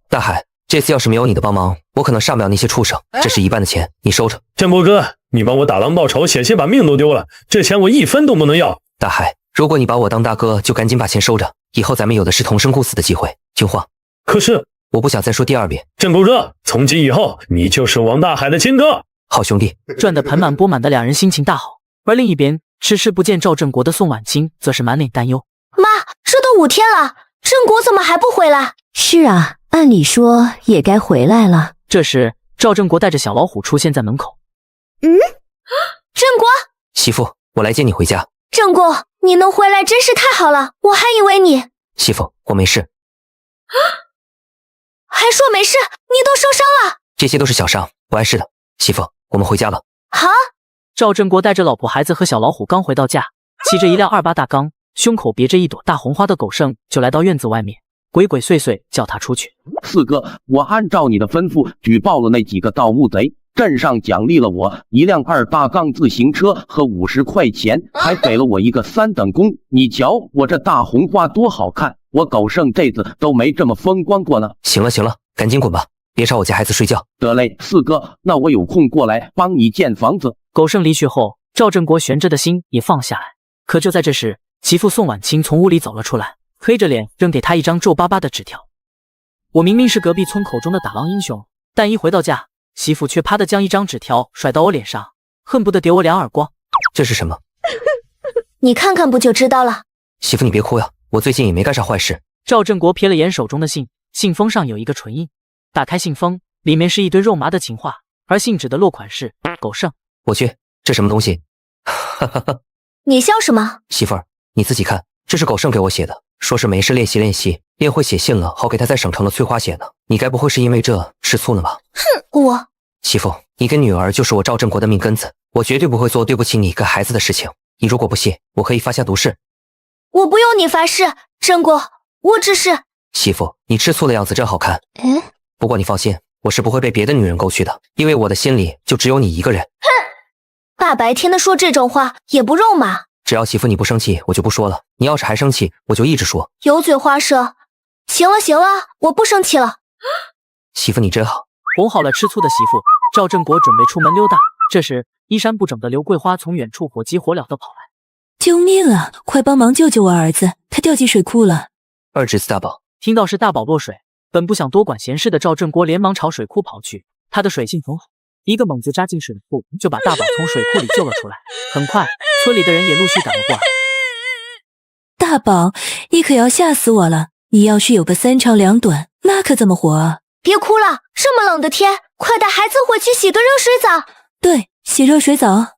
大海，这次要是没有你的帮忙，我可能杀不了那些畜生，这是1半的钱，你收着。郑伯哥，你帮我打狼报仇，险些把命都丢了，这钱我1分都不能要。大海，如果你把我当大哥，就赶紧把钱收着，以后咱们有的是同生共死的机会。听话。可是我不想再说第2遍。郑伯哥，从今以后你就是王大海的亲哥。好兄弟。赚得盆满钵满的2人心情大好，而另一边迟迟不见赵振国的宋婉清则是满脸担忧。妈，这都5天了，振国怎么还不回来？是啊，按理说也该回来了。这时赵振国带着小老虎出现在门口。振国，媳妇，我来接你回家。振国，你能回来真是太好了，我还以为你……媳妇，我没事。还说没事，你都受伤了。这些都是小伤，不碍事的。媳妇，我们回家了。好。赵振国带着老婆孩子和小老虎刚回到家，骑着一辆28大缸，胸口别着一朵大红花的狗剩就来到院子外面，鬼鬼祟祟叫他出去。四哥，我按照你的吩咐举报了那几个盗墓贼，镇上奖励了我1辆2大杠自行车和50块钱，还给了我一个3等功。你瞧我这大红花多好看，我狗剩这子都没这么风光过呢。行了行了，赶紧滚吧，别吵我家孩子睡觉。得嘞，四哥，那我有空过来帮你建房子。狗剩离去后，赵振国悬着的心也放下来。可就在这时，媳妇宋婉清从屋里走了出来，黑着脸扔给他一张皱巴巴的纸条。我明明是隔壁村口中的打狼英雄，但一回到家，媳妇却啪的将一张纸条甩到我脸上，恨不得给我2耳光。这是什么？你看看不就知道了。媳妇你别哭呀，我最近也没干啥坏事。赵振国瞥了眼手中的信，信封上有一个唇印。打开信封，里面是一堆肉麻的情话，而信纸的落款是狗剩。我去，这什么东西？哈哈哈！你笑什么？媳妇儿，你自己看，这是狗剩给我写的，说是没事练习，练会写信了，好给他在省城的翠花写呢。你该不会是因为这吃醋了吧？哼，我媳妇，你跟女儿就是我赵振国的命根子，我绝对不会做对不起你跟孩子的事情。你如果不信，我可以发下毒誓。我不用你发誓，振国，我只是……媳妇，你吃醋的样子真好看。不过你放心，我是不会被别的女人勾去的，因为我的心里就只有你一个人。哼，大白天的说这种话也不肉麻。只要媳妇你不生气，我就不说了。你要是还生气，我就一直说。油嘴滑舌。行了，我不生气了。媳妇你真好。哄好了吃醋的媳妇，赵振国准备出门溜达。这时，衣衫不整的刘桂花从远处火急火燎地跑来。救命啊！快帮忙救救我儿子，他掉进水库了。二侄子大宝听到是大宝落水，本不想多管闲事的赵振国连忙朝水库跑去。他的水性很好，一个猛子扎进水库，就把大宝从水库里救了出来。很快，村里的人也陆续赶了过来。大宝，你可要吓死我了！你要是有个3长2短，那可怎么活啊？别哭了，这么冷的天，快带孩子回去洗个热水澡。对，洗热水澡。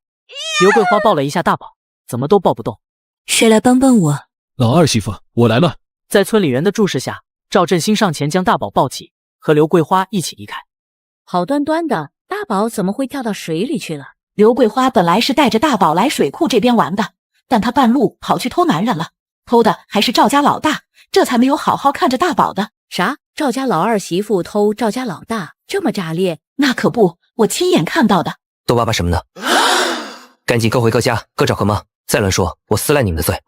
刘桂花抱了一下大宝，怎么都抱不动。谁来帮帮我？老二媳妇，我来了。在村里人的注视下，赵振兴上前将大宝抱起，和刘桂花一起离开。好端端的，大宝怎么会跳到水里去了？刘桂花本来是带着大宝来水库这边玩的，但她半路跑去偷男人了，偷的还是赵家老大，这才没有好好看着大宝的。啥？赵家老二媳妇偷赵家老大，这么炸裂？那可不，我亲眼看到的。逗爸爸什么呢？赶紧各回各家，各找各妈，再乱说，我撕烂你们的嘴！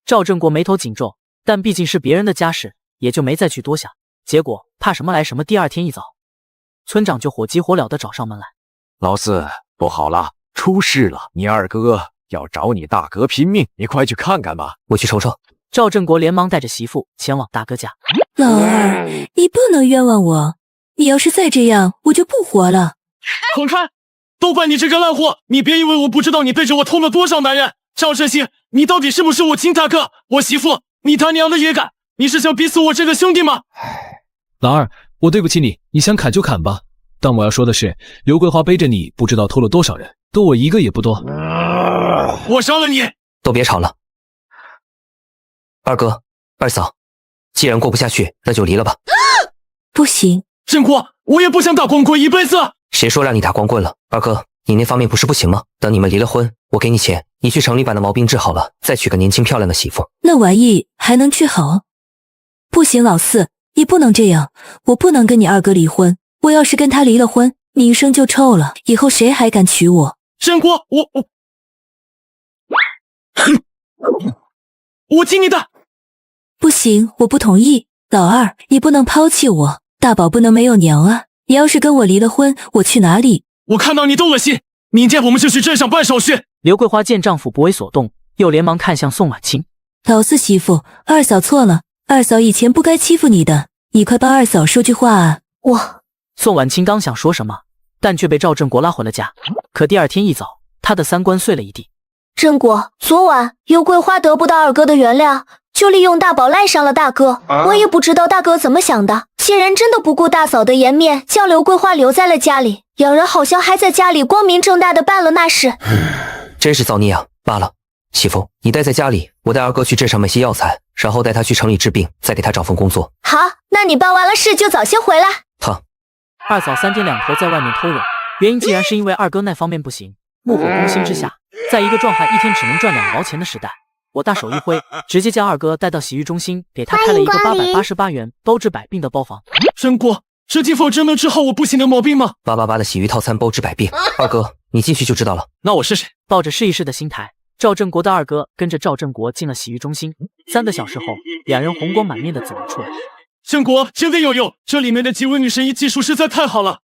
赵振国眉头紧皱，但毕竟是别人的家事，也就没再去多想。结果怕什么来什么，第二天一早，村长就火急火燎地找上门来。老四，不好了，出事了！你二哥要找你大哥拼命，你快去看看吧。我去瞅瞅。赵振国连忙带着媳妇前往大哥家。老二，你不能冤枉我，你要是再这样，我就不活了。滚开！都怪你这个烂货！你别以为我不知道你背着我偷了多少男人。赵振兴，你到底是不是我亲大哥？我媳妇，你他娘的也敢！你是想逼死我这个兄弟吗？老二，我对不起你，你想砍就砍吧。但我要说的是，刘桂花背着你不知道偷了多少人，多我一个也不多。我杀了你！都别吵了。二哥、二嫂，既然过不下去，那就离了吧。不行，振国，我也不想打光棍一辈子。谁说让你打光棍了？二哥，你那方面不是不行吗？等你们离了婚，我给你钱，你去城里把那毛病治好了，再娶个年轻漂亮的媳妇。那玩意还能治好？不行，老四，你不能这样，我不能跟你二哥离婚。我要是跟他离了婚，名声就臭了，以后谁还敢娶我？振国，我听你的。不行，我不同意。老二，你不能抛弃我，大宝不能没有娘啊！你要是跟我离了婚，我去哪里？我看到你都恶心，明天我们就去镇上办手续。刘桂花见丈夫不为所动，又连忙看向宋婉清。老四媳妇，二嫂错了，二嫂以前不该欺负你的，你快帮二嫂说句话啊！宋婉清刚想说什么，但却被赵振国拉回了家。可第二天一早，他的三观碎了一地。振国，昨晚刘桂花得不到二哥的原谅，就利用大宝赖上了大哥。我也不知道大哥怎么想的，竟然真的不顾大嫂的颜面，将刘桂花留在了家里。两人好像还在家里光明正大的办了那事。真是造孽啊！罢了，媳妇，你待在家里，我带二哥去镇上买些药材，然后带他去城里治病，再给他找份工作。好，那你办完了事就早些回来。好。二嫂三天两头在外面偷人，原因既然是因为二哥那方面不行，怒火攻心之下，在一个壮汉一天只能赚2毛钱的时代，我大手一挥，直接将二哥带到洗浴中心，给他开了一个888元包治百病的包房。振国，这地方真能治好我不行的毛病吗？888的洗浴套餐包治百病，二哥，你进去就知道了。那我试试。抱着试一试的心态，赵振国的二哥跟着赵振国进了洗浴中心。3个小时后，两人红光满面的走了出来。振国真的有用，这里面的几位女神医技术实在太好了，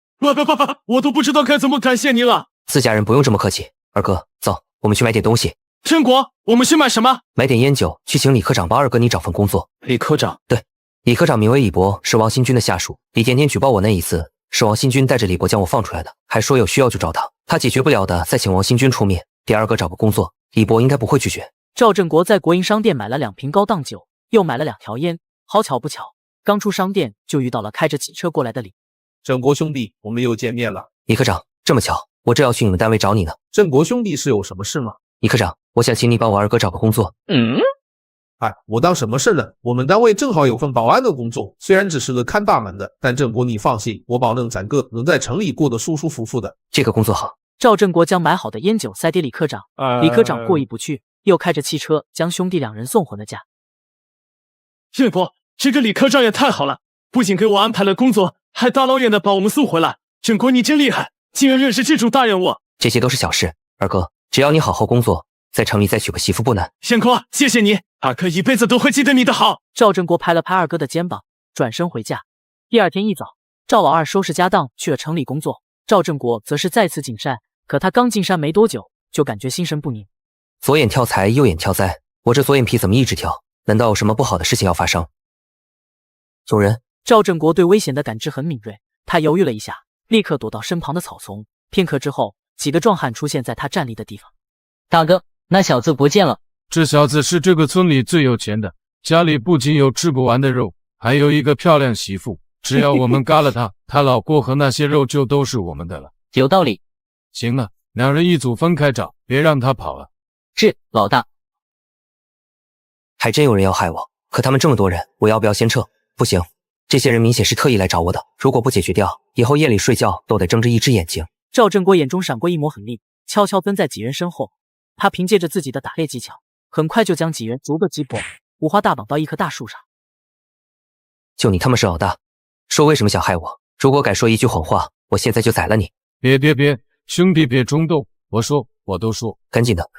我都不知道该怎么感谢你了。自家人不用这么客气。二哥，走，我们去买点东西。振国，我们去买什么？买点烟酒，去请李科长帮二哥你找份工作。李科长？对，李科长名为李博，是王新军的下属。李甜甜举报我那一次，是王新军带着李博将我放出来的，还说有需要就找他，他解决不了的再请王新军出面，给二哥找个工作。李博应该不会拒绝。赵振国在国营商店买了2瓶高档酒，又买了2条烟。好巧不巧，刚出商店就遇到了开着警车过来的李。振国兄弟，我们又见面了。李科长，这么巧，我正要去你们单位找你呢。振国兄弟是有什么事吗？李科长，我想请你帮我二哥找个工作。哎，我当什么事了？我们单位正好有份保安的工作，虽然只是个看大门的，但振国你放心，我保证咱哥能在城里过得舒舒服服的。这个工作好。赵振国将买好的烟酒塞给李科长，李科长过意不去，又开着汽车将兄弟2人送回了家。振国，这个李科长也太好了，不仅给我安排了工作，还大老远的把我们送回来。振国你真厉害，竟然认识这种大人物。这些都是小事，二哥，只要你好好工作，在城里再娶个媳妇不难。宪国，谢谢你，二哥一辈子都会记得你的好。赵振国拍了拍二哥的肩膀，转身回家。第二天一早，赵老二收拾家当去了城里工作，赵振国则是再次进山。可他刚进山没多久，就感觉心神不宁。左眼跳财，右眼跳灾，我这左眼皮怎么一直跳？难道有什么不好的事情要发生？有人！赵振国对危险的感知很敏锐，他犹豫了一下，立刻躲到身旁的草丛。片刻之后，几个壮汉出现在他站立的地方。大哥，那小子不见了。这小子是这个村里最有钱的，家里不仅有吃不完的肉，还有一个漂亮媳妇。只要我们嘎了他，他老婆和那些肉就都是我们的了。有道理。行了，两人一组分开找，别让他跑了。是，老大。还真有人要害我，可他们这么多人，我要不要先撤？不行，这些人明显是特意来找我的，如果不解决掉，以后夜里睡觉都得睁着一只眼睛。赵振国眼中闪过一抹狠厉，悄悄跟在几人身后。他凭借着自己的打猎技巧，很快就将几人逐个击破，五花大绑到一棵大树上。就你他妈是老大，说为什么想害我？如果敢说一句谎话，我现在就宰了你！别，兄弟别冲动，我都说，赶紧的。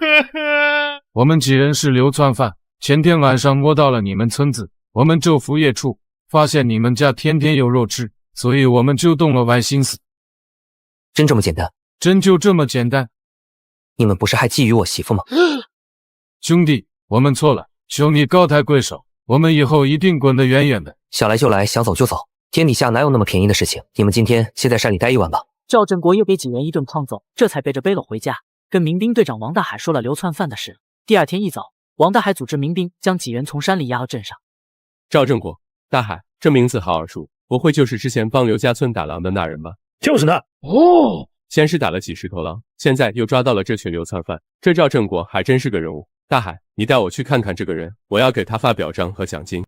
我们几人是流窜犯，前天晚上摸到了你们村子，我们昼伏夜出，发现你们家天天有肉吃，所以我们就动了歪心思。真这么简单？真就这么简单。你们不是还觊觎我媳妇吗？兄弟，我们错了，求你高抬贵手，我们以后一定滚得远远的。想来就来，想走就走，天底下哪有那么便宜的事情？你们今天先在山里待一晚吧。赵振国又给几人一顿胖揍，这才背着背篓回家，跟民兵队长王大海说了流窜犯的事。第二天一早，王大海组织民兵将几人从山里押到镇上。赵振国，大海，这名字好耳熟，不会就是之前帮刘家村打狼的那人吧？就是他。哦，先是打了几十头狼，现在又抓到了这群流窜犯，这赵振国还真是个人物。大海，你带我去看看这个人，我要给他发表彰和奖金。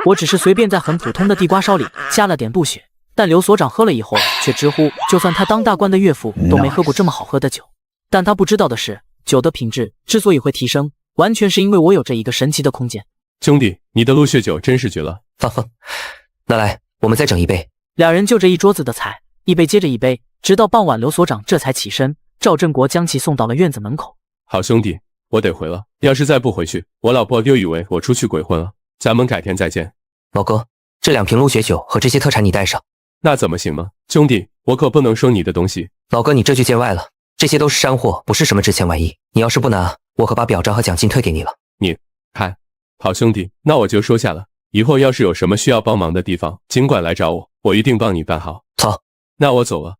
我只是随便在很普通的地瓜烧里加了点鹿血，但刘所长喝了以后却直呼，就算他当大官的岳父都没喝过这么好喝的酒。但他不知道的是，酒的品质之所以会提升，完全是因为我有着一个神奇的空间。兄弟，你的鹿血酒真是绝了。哈哈，那来，我们再整一杯。两人就这一桌子的菜，一杯接着一杯，直到傍晚，刘所长这才起身。赵振国将其送到了院子门口。好兄弟，我得回了，要是再不回去，我老婆就以为我出去鬼混了。咱们改天再见。老哥，这2瓶鹿血酒和这些特产你带上。那怎么行吗？兄弟，我可不能收你的东西。老哥，你这就见外了，这些都是山货，不是什么值钱玩意。你要是不拿，我可把表彰和奖金退给你了。你看，好兄弟，那我就收下了。以后要是有什么需要帮忙的地方，尽管来找我，我一定帮你办好。好，那我走了。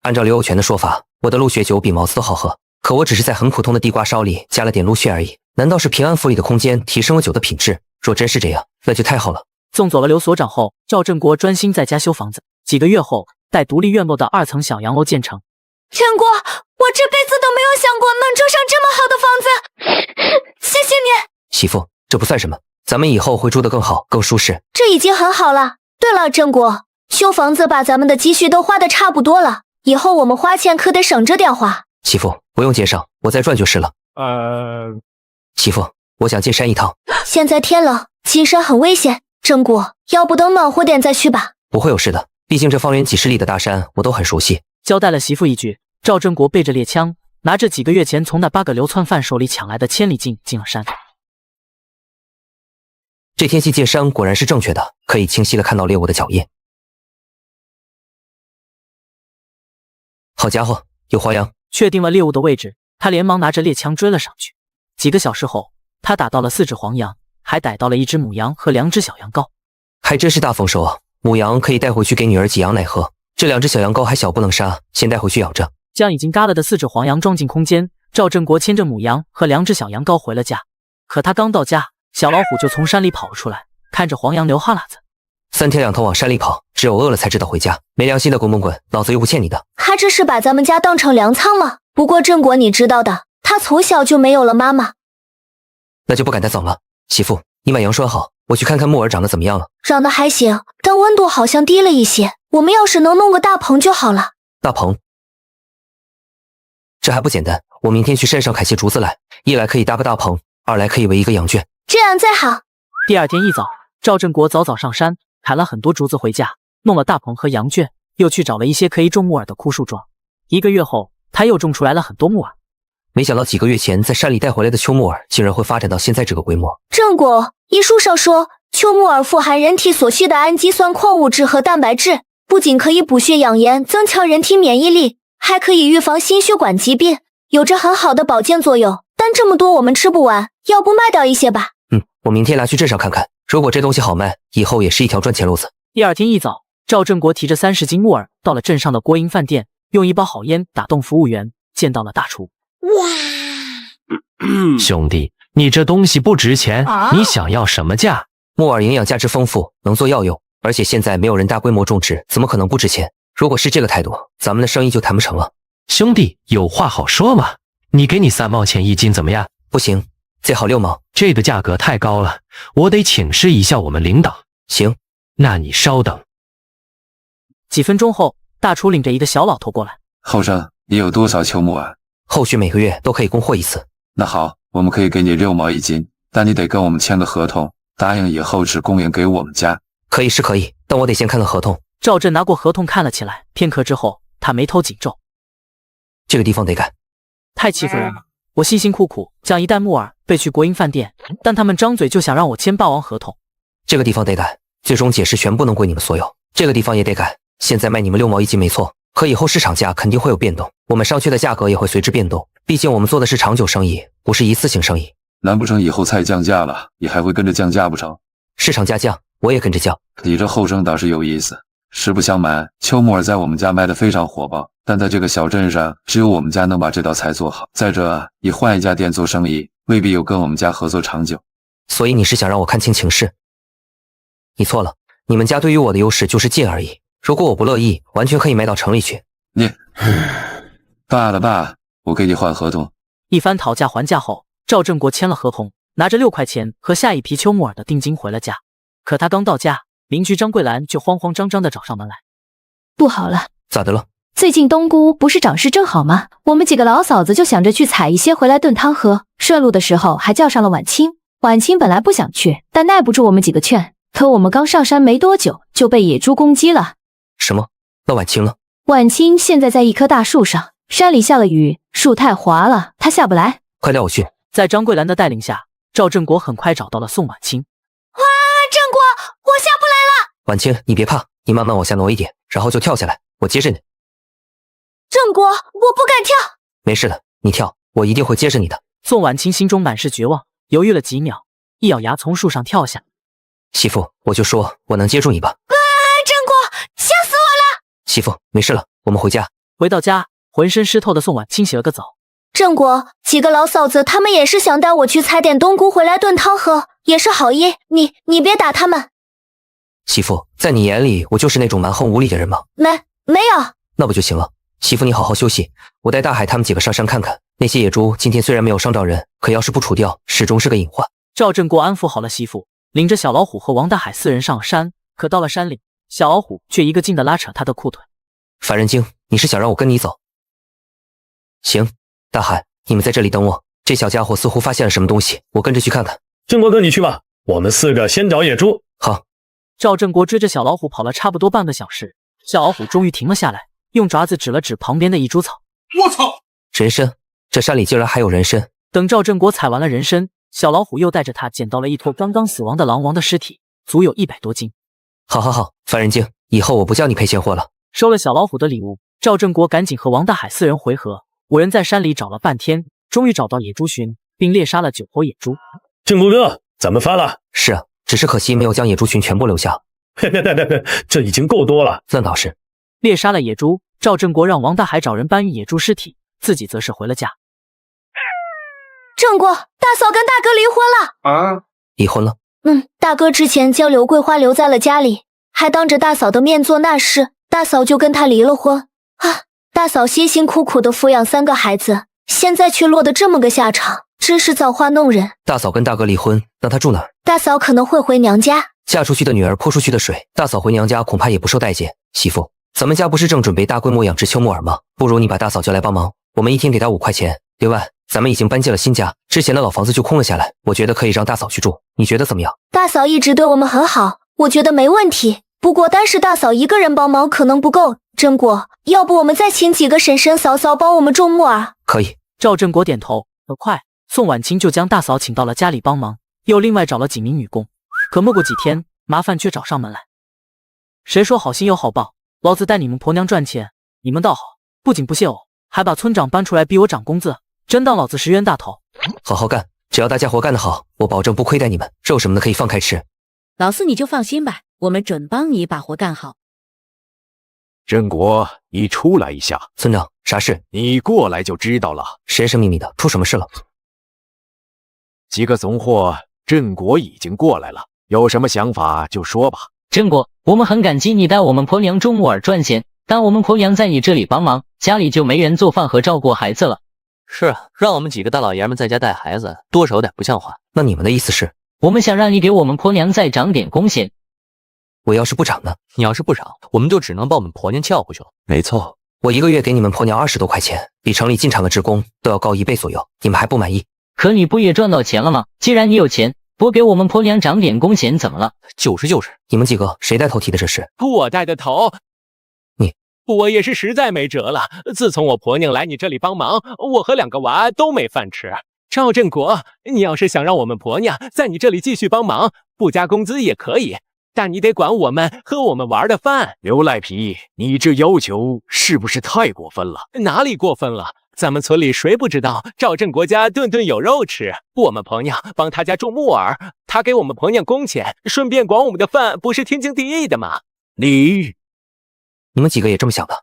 按照刘有权的说法，我的鹿血酒比毛子都好喝，可我只是在很普通的地瓜烧里加了点鹿血而已。难道是平安府里的空间提升了酒的品质？若真是这样，那就太好了。送走了刘所长后，赵振国专心在家修房子。几个月后，带独立院落的2层小洋楼建成。振国，我这辈子都没有想过能住上这么好的房子，谢谢你。媳妇，这不算什么，咱们以后会住得更好更舒适。这已经很好了。对了，振国，修房子把咱们的积蓄都花得差不多了，以后我们花钱可得省着点花。媳妇，不用介绍，我再转就是了。媳妇，我想进山一趟。现在天冷，进山很危险，振国，要不等暖和点再去吧。不会有事的，毕竟这方圆几十里的大山我都很熟悉。交代了媳妇一句，赵振国背着猎枪，拿着几个月前从那8个流窜犯手里抢来的千里镜进了山。这天气界山果然是正确的，可以清晰的看到猎物的脚印。好家伙，有黄羊！确定了猎物的位置，他连忙拿着猎枪追了上去。几个小时后，他打到了4只黄羊，还逮到了1只母羊和2只小羊羔。还真是大丰收啊！母羊可以带回去给女儿挤羊奶喝，这2只小羊羔还小不能杀，先带回去养着。将已经嘎了的4只黄羊装进空间，赵振国牵着母羊和2只小羊羔回了家。可他刚到家，小老虎就从山里跑了出来，看着黄羊流哈喇子。3天2头往山里跑，只有饿了才知道回家，没良心的滚滚滚，老子又不欠你的。他这是把咱们家当成粮仓了。不过郑国你知道的，他从小就没有了妈妈。那就不敢再走了。媳妇，你把羊拴好，我去看看木耳长得怎么样了。长得还行，但温度好像低了一些。我们要是能弄个大棚就好了。大棚？这还不简单，我明天去山上砍些竹子来，一来可以搭个大棚，二来可以围一个羊圈。这样再好。第2天一早，赵振国早早上山，砍了很多竹子回家，弄了大棚和羊圈，又去找了一些可以种木耳的枯树桩。1个月后，他又种出来了很多木耳。没想到几个月前在山里带回来的秋木耳，竟然会发展到现在这个规模。郑国，医书上说，秋木耳富含人体所需的氨基酸矿物质和蛋白质，不仅可以补血养颜，增强人体免疫力，还可以预防心血管疾病，有着很好的保健作用。但这么多我们吃不完，要不卖掉一些吧？我明天拿去镇上看看，如果这东西好卖，以后也是一条赚钱路子。第2天一早，赵振国提着30斤木耳到了镇上的国营饭店，用1包好烟打动服务员，见到了大厨。兄弟，你这东西不值钱，你想要什么价？木耳营养价值丰富，能做药用，而且现在没有人大规模种植，怎么可能不值钱？如果是这个态度，咱们的生意就谈不成了。兄弟，有话好说嘛，你给你3毛钱1斤怎么样？不行，最好6毛。这个价格太高了，我得请示一下我们领导。行，那你稍等。几分钟后，大厨领着一个小老头过来。后生，你有多少秋木耳？后续每个月都可以供货1次。那好，我们可以给你6毛1斤，但你得跟我们签个合同，答应以后只供应给我们家。可以是可以，但我得先看看合同。赵振拿过合同看了起来，片刻之后，他眉头紧皱。这个地方得改。太欺负人了！我辛辛苦苦将1袋木耳备去国营饭店，但他们张嘴就想让我签霸王合同。这个地方得改，最终解释权不能归你们所有。这个地方也得改，现在卖你们6毛1斤没错，可以后市场价肯定会有变动，我们上去的价格也会随之变动。毕竟我们做的是长久生意，不是一次性生意。难不成以后菜降价了，你还会跟着降价不成？市场价降，我也跟着降。你这后生倒是有意思。实不相瞒，秋木耳在我们家卖的非常火爆，但在这个小镇上，只有我们家能把这道菜做好。再者，你换一家店做生意，未必有跟我们家合作长久。所以你是想让我看清情势？你错了，你们家对于我的优势就是近而已。如果我不乐意，完全可以卖到城里去。你罢了罢，我给你换合同。一番讨价还价后，赵振国签了合同，拿着6块钱和下一批秋木耳的定金回了家。可他刚到家，邻居张桂兰就慌慌张张地找上门来。不好了，咋的了？最近冬菇不是长势正好吗？我们几个老嫂子就想着去采一些回来炖汤喝，顺路的时候还叫上了婉清。婉清本来不想去，但耐不住我们几个劝。可我们刚上山没多久，就被野猪攻击了。什么？那婉清呢？婉清现在在一棵大树上，山里下了雨，树太滑了，她下不来。快带我去！在张桂兰的带领下，赵振国很快找到了宋婉清。哇，振国，我下不来了！婉清，你别怕，你慢慢往下挪一点，然后就跳下来，我接着你。振国，我不敢跳。没事的，你跳，我一定会接着你的。宋婉清心中满是绝望，犹豫了几秒，一咬牙从树上跳下。媳妇，我就说我能接住你吧。振国，吓死我了！媳妇，没事了，我们回家。回到家，浑身湿透的宋婉清洗了个澡。振国，几个老嫂子他们也是想带我去采点冬菇回来炖汤喝，也是好意。你别打他们。媳妇，在你眼里我就是那种蛮横无理的人吗？没有。那不就行了。媳妇，你好好休息，我带大海他们几个上山看看。那些野猪今天虽然没有伤着人，可要是不除掉，始终是个隐患。赵振国安抚好了媳妇，领着小老虎和王大海4人上山。可到了山里，小老虎却一个劲地拉扯他的裤腿。烦人精，你是想让我跟你走？行，大海，你们在这里等我。这小家伙似乎发现了什么东西，我跟着去看看。振国哥，你去吧，我们4个先找野猪。好。赵振国追着小老虎跑了差不多半个小时，小老虎终于停了下来，用爪子指了指旁边的一株草。我操！人参，这山里竟然还有人参！等赵振国采完了人参，小老虎又带着他捡到了一坨刚刚死亡的狼王的尸体，足有100多斤。好，烦人精，以后我不叫你赔钱货了。收了小老虎的礼物，赵振国赶紧和王大海4人回合。5人在山里找了半天，终于找到野猪群，并猎杀了9头野猪。振国哥，咱们发了。是啊，只是可惜没有将野猪群全部留下。别，这已经够多了。那倒是。猎杀了野猪，赵振国让王大海找人搬运野猪尸体，自己则是回了家。正国，大嫂跟大哥离婚了。离婚了？大哥之前将刘桂花留在了家里，还当着大嫂的面做那事，大嫂就跟他离了婚。大嫂辛辛苦苦的抚养3个孩子，现在却落得这么个下场，真是造化弄人。大嫂跟大哥离婚，那他住哪儿？大嫂可能会回娘家。嫁出去的女儿泼出去的水，大嫂回娘家恐怕也不受待见。媳妇，咱们家不是正准备大规模养殖秋木耳吗？不如你把大嫂叫来帮忙，我们一天给她5块钱。另外，咱们已经搬进了新家，之前的老房子就空了下来，我觉得可以让大嫂去住，你觉得怎么样？大嫂一直对我们很好，我觉得没问题。不过单是大嫂一个人帮忙可能不够，振国，要不我们再请几个婶婶嫂嫂帮我们种木耳？可以。赵振国点头。很快，宋婉清就将大嫂请到了家里帮忙，又另外找了几名女工。可没过几天，麻烦却找上门来。谁说好心有好报？老子带你们婆娘赚钱，你们倒好，不仅不谢我，还把村长搬出来逼我涨工资，真当老子是冤大头。好好干，只要大家伙干得好，我保证不亏待你们，肉什么的可以放开吃。老四你就放心吧，我们准帮你把活干好。振国，你出来一下。村长，啥事？你过来就知道了。神神秘秘的，出什么事了？几个怂货，振国已经过来了，有什么想法就说吧。振国，我们很感激你带我们婆娘种木耳赚钱，但我们婆娘在你这里帮忙，家里就没人做饭和照顾孩子了。是啊，让我们几个大老爷们在家带孩子，多少有点不像话。那你们的意思是？我们想让你给我们婆娘再涨点工钱。我要是不涨呢？你要是不涨，我们就只能把我们婆娘叫回去了。没错，我1个月给你们婆娘20多块钱，比城里进厂的职工都要高1倍左右，你们还不满意？可你不也赚到钱了吗？既然你有钱，多给我们婆娘涨点工钱怎么了？就是，你们几个谁带头提的这事？我带的头。你，我也是实在没辙了。自从我婆娘来你这里帮忙，我和2个娃都没饭吃。赵振国，你要是想让我们婆娘在你这里继续帮忙，不加工资也可以，但你得管我们和我们玩的饭。刘赖皮，你这要求是不是太过分了？哪里过分了？咱们村里谁不知道赵振国家顿顿有肉吃？我们婆娘帮他家种木耳，他给我们婆娘工钱，顺便管我们的饭，不是天经地义的吗？你们几个也这么想的？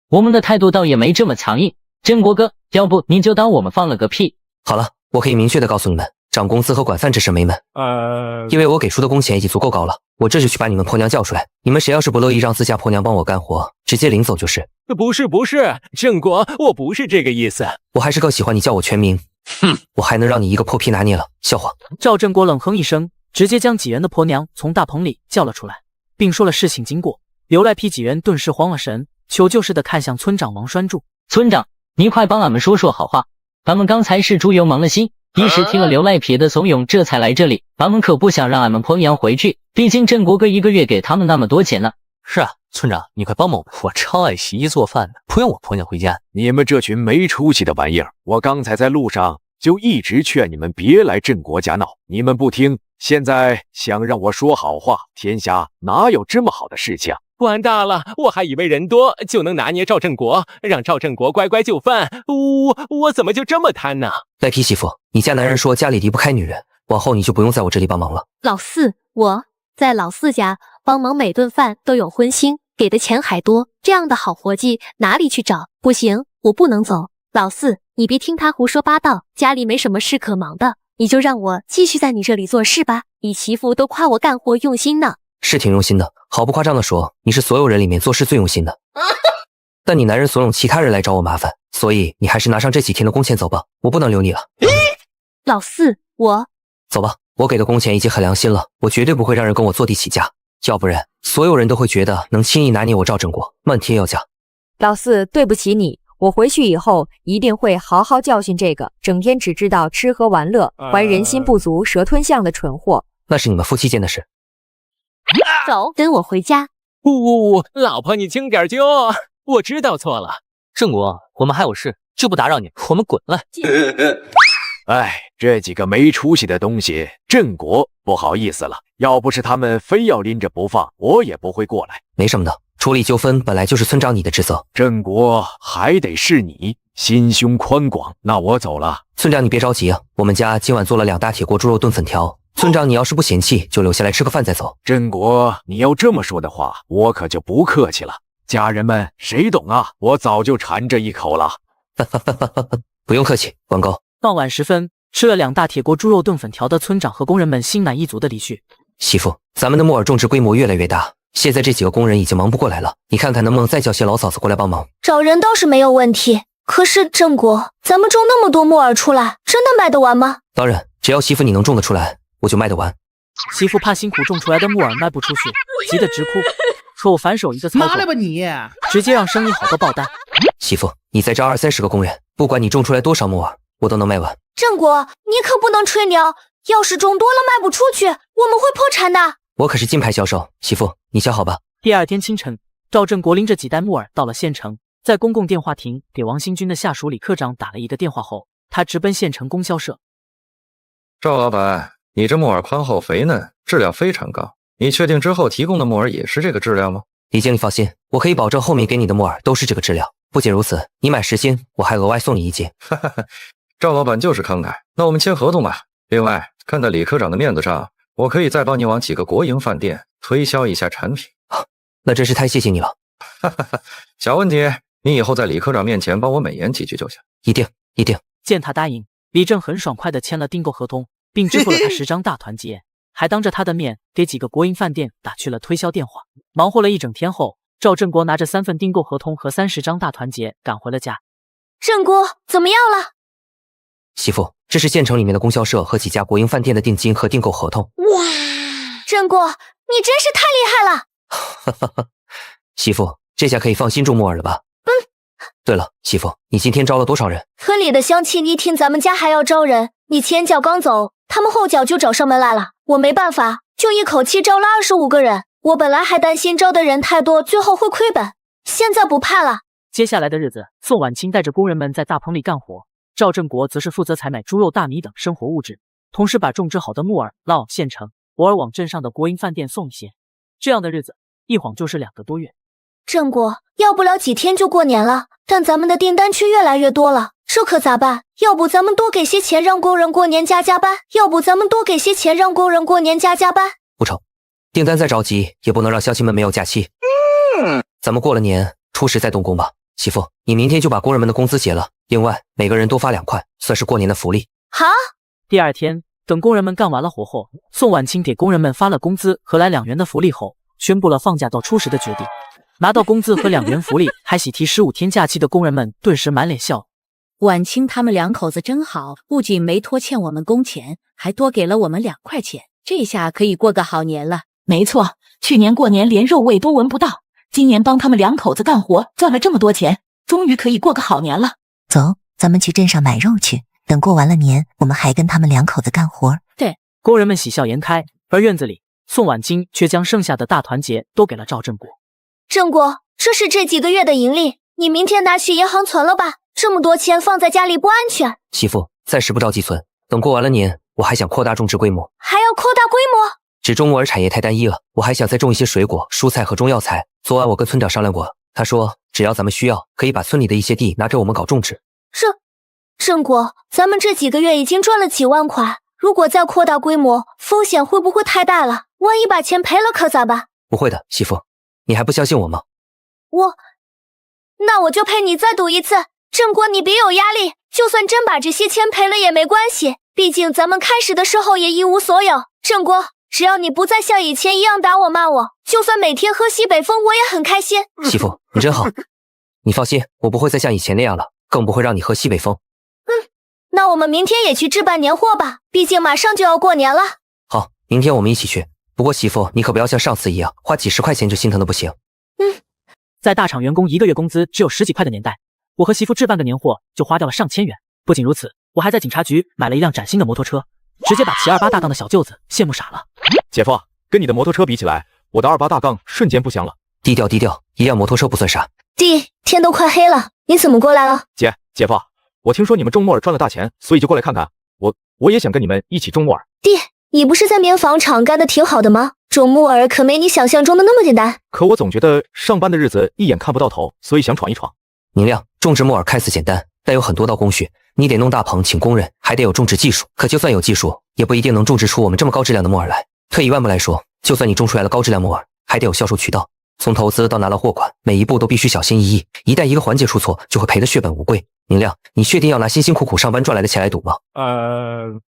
我们的态度倒也没这么强硬。振国哥，要不你就当我们放了个屁。好了，我可以明确的告诉你们，涨工资和管饭这事没门。因为我给出的工钱已经足够高了，我这就去把你们婆娘叫出来。你们谁要是不乐意让自家婆娘帮我干活，直接领走就是。不是，振国，我不是这个意思。我还是更喜欢你叫我全名。我还能让你一个破皮拿捏了，笑话。赵振国冷哼一声，直接将几人的婆娘从大棚里叫了出来，并说了事情经过。刘赖皮几人顿时慌了神，求救似的看向村长王栓柱。村长，你快帮俺们说说好话，咱们刚才是猪油蒙了心，一时听了刘赖皮的怂恿，这才来这里。咱们可不想让俺们婆娘回去，毕竟振国哥1个月给他们那么多钱呢。是啊，村长，你快帮帮我，我超爱洗衣做饭的，不让我婆娘回家。你们这群没出息的玩意儿，我刚才在路上就一直劝你们别来振国家闹，你们不听，现在想让我说好话，天下哪有这么好的事情？完大了，我还以为人多就能拿捏赵振国，让赵振国乖乖就范。我怎么就这么贪呢？赖皮媳妇，你家男人说家里离不开女人，往后你就不用在我这里帮忙了。老四，我在老四家帮忙，每顿饭都有荤腥，给的钱还多，这样的好活计哪里去找？不行，我不能走。老四，你别听他胡说八道，家里没什么事可忙的，你就让我继续在你这里做事吧。你媳妇都夸我干活用心呢。是挺用心的，毫不夸张的说，你是所有人里面做事最用心的。但你男人怂恿其他人来找我麻烦，所以你还是拿上这几天的工钱走吧，我不能留你了。老四，我走吧，我给的工钱已经很良心了，我绝对不会让人跟我坐地起价，要不然所有人都会觉得能轻易拿捏我赵振国，漫天要价。老四，对不起你，我回去以后一定会好好教训这个整天只知道吃喝玩乐、怀人心不足、蛇吞象的蠢货。那是你们夫妻间的事。走，跟我回家。呜，老婆你轻点揪，我知道错了。郑国，我们还有事，就不打扰你，我们滚了。哎，这几个没出息的东西，郑国不好意思了。要不是他们非要拎着不放，我也不会过来。没什么的，处理纠纷本来就是村长你的职责。郑国还得是你，心胸宽广。那我走了。村长你别着急啊，我们家今晚做了2大铁锅猪肉炖粉条。村长你要是不嫌弃，就留下来吃个饭再走。郑国，你要这么说的话，我可就不客气了。家人们谁懂啊？我早就馋这一口了。不用客气，管够。傍晚时分，吃了2大铁锅猪肉炖粉条的村长和工人们心满意足的离去。媳妇，咱们的木耳种植规模越来越大，现在这几个工人已经忙不过来了，你看看能不能再叫些老嫂子过来帮忙？找人倒是没有问题，可是郑国，咱们种那么多木耳出来，真的卖得完吗？当然，只要媳妇你能种得出来，我就卖得完。媳妇怕辛苦种出来的木耳卖不出去，急得直哭，说我反手一个操作，妈了吧你！直接让生意好到爆单。媳妇，你再招20-30个工人，不管你种出来多少木耳，我都能卖完。郑国，你可不能吹牛，要是种多了卖不出去，我们会破产的。我可是金牌销售，媳妇，你想好吧？第二天清晨，赵振国拎着几袋木耳到了县城，在公共电话亭给王新军的下属李科长打了一个电话后，他直奔县城供销社。赵老板，你这木耳宽厚肥嫩，质量非常高，你确定之后提供的木耳也是这个质量吗？李经理放心，我可以保证后面给你的木耳都是这个质量。不仅如此，你买10斤，我还额外送你1斤。赵老板就是慷慨，那我们签合同吧。另外，看在李科长的面子上，我可以再帮你往几个国营饭店推销一下产品。那真是太谢谢你了。小问题，你以后在李科长面前帮我美言几句就行。一定。见他答应，李正很爽快地签了订购合同，并支付了他10张大团结，还当着他的面给几个国营饭店打去了推销电话。忙活了一整天后，赵振国拿着3份订购合同和30张大团结赶回了家。振国，怎么样了？媳妇，这是县城里面的供销社和几家国营饭店的定金和订购合同。哇，振国，你真是太厉害了！媳妇，这下可以放心种木耳了吧？对了，媳妇，你今天招了多少人？村里的乡亲一听咱们家还要招人，你前脚刚走，他们后脚就找上门来了。我没办法，就一口气招了25个人。我本来还担心招的人太多，最后会亏本，现在不怕了。接下来的日子，宋婉清带着工人们在大棚里干活，赵振国则是负责采买猪肉、大米等生活物质，同时把种植好的木耳拉往县城，偶尔往镇上的国营饭店送一些。这样的日子一晃就是2个多月。振国，要不了几天就过年了，但咱们的订单却越来越多了，这可咋办？要不咱们多给些钱让工人过年加班？不成，订单再着急也不能让乡亲们没有假期。咱们过了年初10再动工吧。媳妇，你明天就把工人们的工资结了，另外每个人多发2块，算是过年的福利。好。第二天，等工人们干完了活后，宋婉清给工人们发了工资和来2元的福利后，宣布了放假到初10的决定。拿到工资和2元福利，还喜提15天假期的工人们顿时满脸笑。婉清他们2口子真好，不仅没拖欠我们工钱，还多给了我们2块钱，这下可以过个好年了。没错，去年过年连肉味都闻不到，今年帮他们2口子干活赚了这么多钱，终于可以过个好年了。走，咱们去镇上买肉去，等过完了年，我们还跟他们2口子干活。对，工人们喜笑颜开，而院子里，宋婉清却将剩下的大团结都给了赵振国。振国，这是这几个月的盈利，你明天拿去银行存了吧，这么多钱放在家里不安全。媳妇，暂时不着急存，等过完了年，我还想扩大种植规模。还要扩大规模？只种木耳产业太单一了，我还想再种一些水果、蔬菜和中药材。昨晚我跟村长商量过，他说只要咱们需要，可以把村里的一些地拿给我们搞种植。振国，咱们这几个月已经赚了几万块，如果再扩大规模，风险会不会太大了？万一把钱赔了可咋办？不会的，媳妇，你还不相信我吗？那我就陪你再赌一次。振国，你别有压力，就算真把这些钱赔了也没关系，毕竟咱们开始的时候也一无所有。振国，只要你不再像以前一样打我骂我，就算每天喝西北风我也很开心。媳妇，你真好。你放心，我不会再像以前那样了，更不会让你喝西北风。那我们明天也去置办年货吧，毕竟马上就要过年了。好，明天我们一起去。不过媳妇，你可不要像上次一样，花几10块钱就心疼的不行。在大厂员工1个月工资只有10几块的年代，我和媳妇置办个年货就花掉了上千元。不仅如此，我还在警察局买了一辆崭新的摩托车，直接把骑28大档的小舅子羡慕傻了。姐夫，跟你的摩托车比起来，我的28大杠瞬间不响了。低调低调，一辆摩托车不算啥。弟，天都快黑了，你怎么过来了？姐夫，我听说你们周末赚了大钱，所以就过来看看。我也想跟你们一起周末。弟，你不是在棉纺厂干得挺好的吗？种木耳可没你想象中的那么简单。可我总觉得上班的日子一眼看不到头，所以想闯一闯。明亮，种植木耳看似简单，但有很多道工序，你得弄大棚请工人，还得有种植技术。可就算有技术，也不一定能种植出我们这么高质量的木耳来。退一万步来说，就算你种出来了高质量木耳，还得有销售渠道。从投资到拿到货款，每一步都必须小心翼翼，一旦一个环节出错，就会赔得血本无归。明亮，你确定要拿辛辛苦苦上班赚来的钱来赌吗？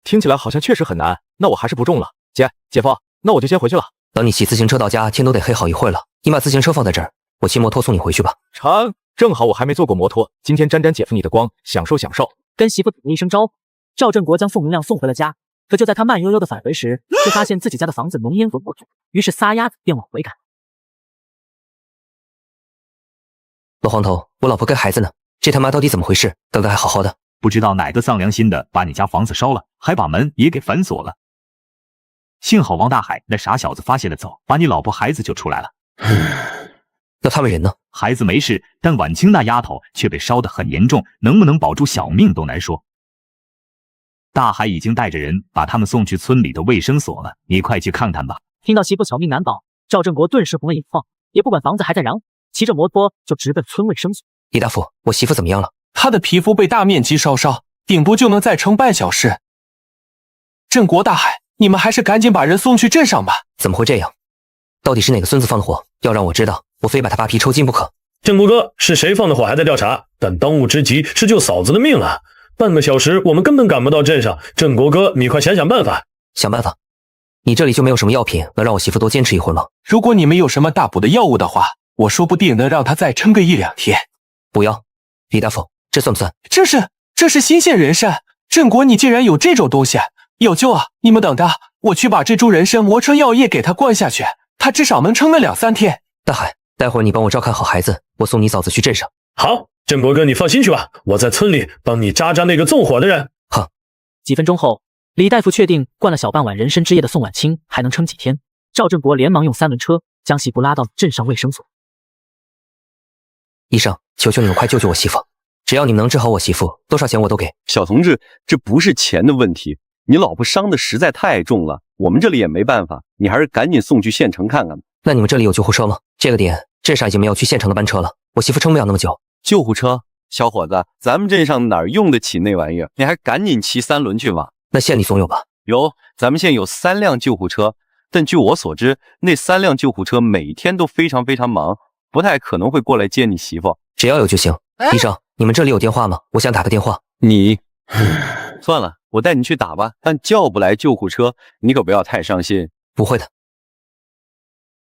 听起来好像确实很难，那我还是不种了。姐夫，那我就先回去了。等你骑自行车到家，天都得黑好一会儿了。你把自行车放在这儿，我骑摩托送你回去吧。成，正好我还没坐过摩托，今天沾沾姐夫你的光，享受享受。跟媳妇打了一声招呼，赵振国将宋明亮送回了家。可就在他慢悠悠的返回时，却发现自己家的房子浓烟滚滚，于是撒丫子便往回赶。老黄头，我老婆跟孩子呢？这他妈到底怎么回事？刚刚还好好的，不知道哪个丧良心的把你家房子烧了，还把门也给反锁了。幸好王大海那傻小子发泄了早，把你老婆孩子救出来了。那他们人呢？孩子没事，但婉清那丫头却被烧得很严重，能不能保住小命都难说。大海已经带着人把他们送去村里的卫生所了，你快去看看吧。听到媳妇小命难保，赵振国顿时红了眼眶，也不管房子还在燃，骑着摩托就直奔村卫生所。李大夫，我媳妇怎么样了？她的皮肤被大面积烧，顶多就能再撑半小时。镇国大海，你们还是赶紧把人送去镇上吧。怎么会这样？到底是哪个孙子放的火？要让我知道，我非把他扒皮抽筋不可。镇国哥，是谁放的火还在调查，但当务之急是救嫂子的命啊！半个小时我们根本赶不到镇上，镇国哥，你快想想办法。想办法？你这里就没有什么药品能让我媳妇多坚持一会儿吗？如果你们有什么大补的药物的话，我说不定能让她再撑个1-2天。不要，李大夫，这算不算？这是新鲜人参，镇国你竟然有这种东西，有救啊！你们等着，我去把这株人参磨成药液给他灌下去，他至少能撑个2-3天。大海，待会儿你帮我照看好孩子，我送你嫂子去镇上。好，镇国哥你放心去吧，我在村里帮你扎那个纵火的人。好。几分钟后，李大夫确定灌了小半碗人参汁液的宋婉清还能撑几天。赵振国连忙用3轮车将媳妇拉到镇上卫生所。医生，求求你们快救救我媳妇！只要你们能治好我媳妇，多少钱我都给。小同志，这不是钱的问题，你老婆伤的实在太重了，我们这里也没办法，你还是赶紧送去县城看看吧。那你们这里有救护车吗？这个点镇上已经没有去县城的班车了，我媳妇撑不了那么久。救护车？小伙子，咱们镇上哪儿用得起那玩意儿？你还赶紧骑3轮去吧。那县里总有吧？有，咱们县有3辆救护车，但据我所知，那3辆救护车每天都非常忙，不太可能会过来接你媳妇。只要有就行。医生，你们这里有电话吗？我想打个电话。你算了，我带你去打吧，但叫不来救护车，你可不要太伤心。不会的。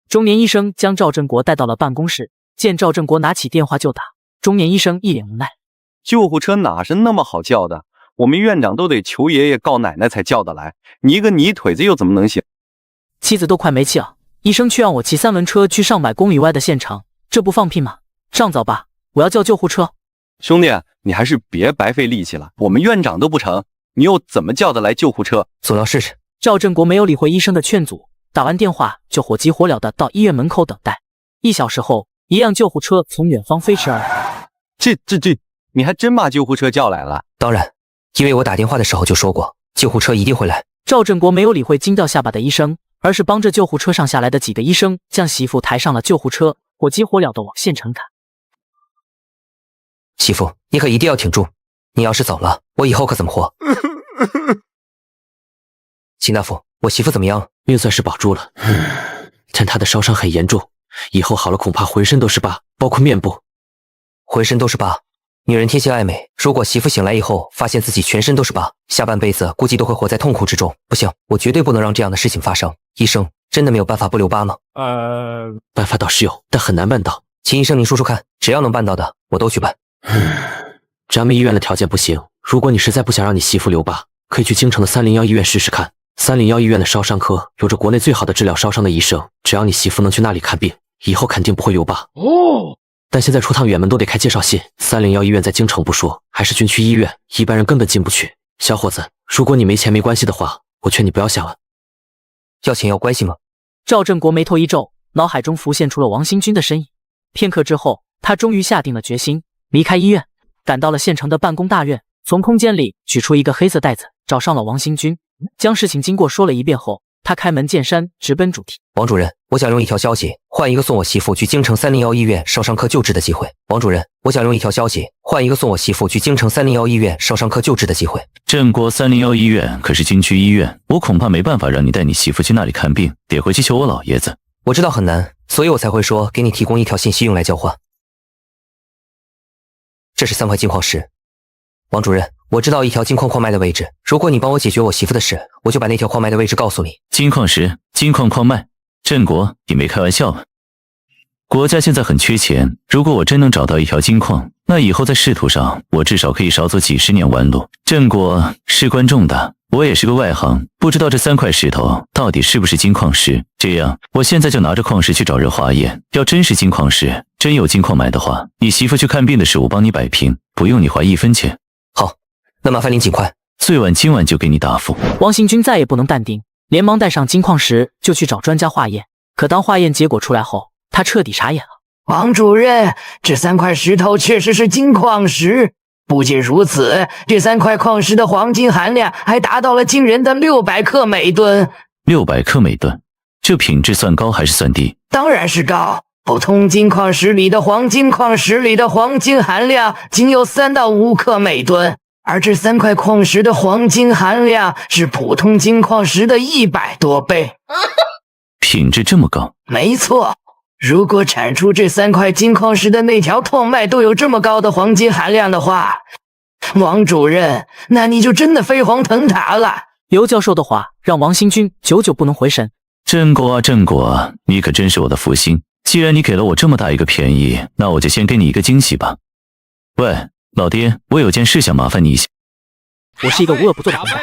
中年医生将赵振国带到了办公室，见赵振国拿起电话就打，中年医生一脸无奈。救护车哪是那么好叫的？我们院长都得求爷爷告奶奶才叫得来，你一个泥腿子又怎么能行？妻子都快没气了，医生却让我骑3轮车去上百公里外的县城，这不放屁吗？上早吧，我要叫救护车。兄弟，你还是别白费力气了，我们院长都不成，你又怎么叫得来救护车？总要试试。赵振国没有理会医生的劝阻，打完电话就火急火燎的到医院门口等待。1小时后，一辆救护车从远方飞驰而来。这，你还真把救护车叫来了？当然，因为我打电话的时候就说过，救护车一定会来。赵振国没有理会惊掉下巴的医生，而是帮着救护车上下来的几个医生将媳妇抬上了救护车，火急火燎的往县城赶。媳妇，你可一定要挺住，你要是走了，我以后可怎么活？秦大夫，我媳妇怎么样了？命算是保住了，但她的烧伤很严重，以后好了恐怕浑身都是疤，包括面部。浑身都是疤？女人天性爱美，如果媳妇醒来以后发现自己全身都是疤，下半辈子估计都会活在痛苦之中。不行，我绝对不能让这样的事情发生。医生，真的没有办法不留疤吗？办法倒是有，但很难办到。秦医生，您说说看，只要能办到的，我都去办。咱们医院的条件不行，如果你实在不想让你媳妇留疤，可以去京城的301医院试试看。301医院的烧伤科有着国内最好的治疗烧伤的医生，只要你媳妇能去那里看病，以后肯定不会留疤。哦。但现在出趟远门都得开介绍信，301医院在京城不说，还是军区医院，一般人根本进不去。小伙子，如果你没钱没关系的话，我劝你不要想了。要钱要关系吗？赵振国眉头一皱，脑海中浮现出了王新军的身影。片刻之后，他终于下定了决心，离开医院，赶到了县城的办公大院，从空间里取出一个黑色袋子，找上了王新军，将事情经过说了一遍后，他开门见山，直奔主题。王主任，我想用一条消息换一个送我媳妇去京城301医院烧伤科救治的机会。王主任，我想用一条消息换一个送我媳妇去京城301医院烧伤科救治的机会。镇国301医院可是军区医院，我恐怕没办法让你带你媳妇去那里看病，得回去求我老爷子。我知道很难，所以我才会说给你提供一条信息用来交换。这是3块金矿石。王主任，我知道一条金矿矿脉的位置，如果你帮我解决我媳妇的事，我就把那条矿脉的位置告诉你。金矿石，金矿矿脉，镇国，你没开玩笑吧？国家现在很缺钱，如果我真能找到一条金矿，那以后在仕途上，我至少可以少走几10年弯路。镇国事关重大，我也是个外行，不知道这3块石头到底是不是金矿石。这样，我现在就拿着矿石去找人化验，要真是金矿石，真有金矿脉的话，你媳妇去看病的事我帮你摆平，不用你花1分钱。好，那麻烦您尽快，最晚今晚就给你答复。王新军再也不能淡定，连忙带上金矿石就去找专家化验。可当化验结果出来后，他彻底傻眼了。王主任，这3块石头确实是金矿石。不仅如此，这3块矿石的黄金含量还达到了惊人的600克每吨。600克每吨，这品质算高还是算低？当然是高。普通金矿石里的黄金矿石里的黄金含量仅有3到5克每吨，而这3块矿石的黄金含量是普通金矿石的100多倍。品质这么高？没错。如果产出这3块金矿石的那条矿脉都有这么高的黄金含量的话，王主任，那你就真的飞黄腾达了。刘教授的话让王新军久久不能回神。镇国啊镇国啊，你可真是我的福星。既然你给了我这么大一个便宜，那我就先给你一个惊喜吧。喂，老爹，我有件事想麻烦你一下。我是一个无恶不作的混蛋，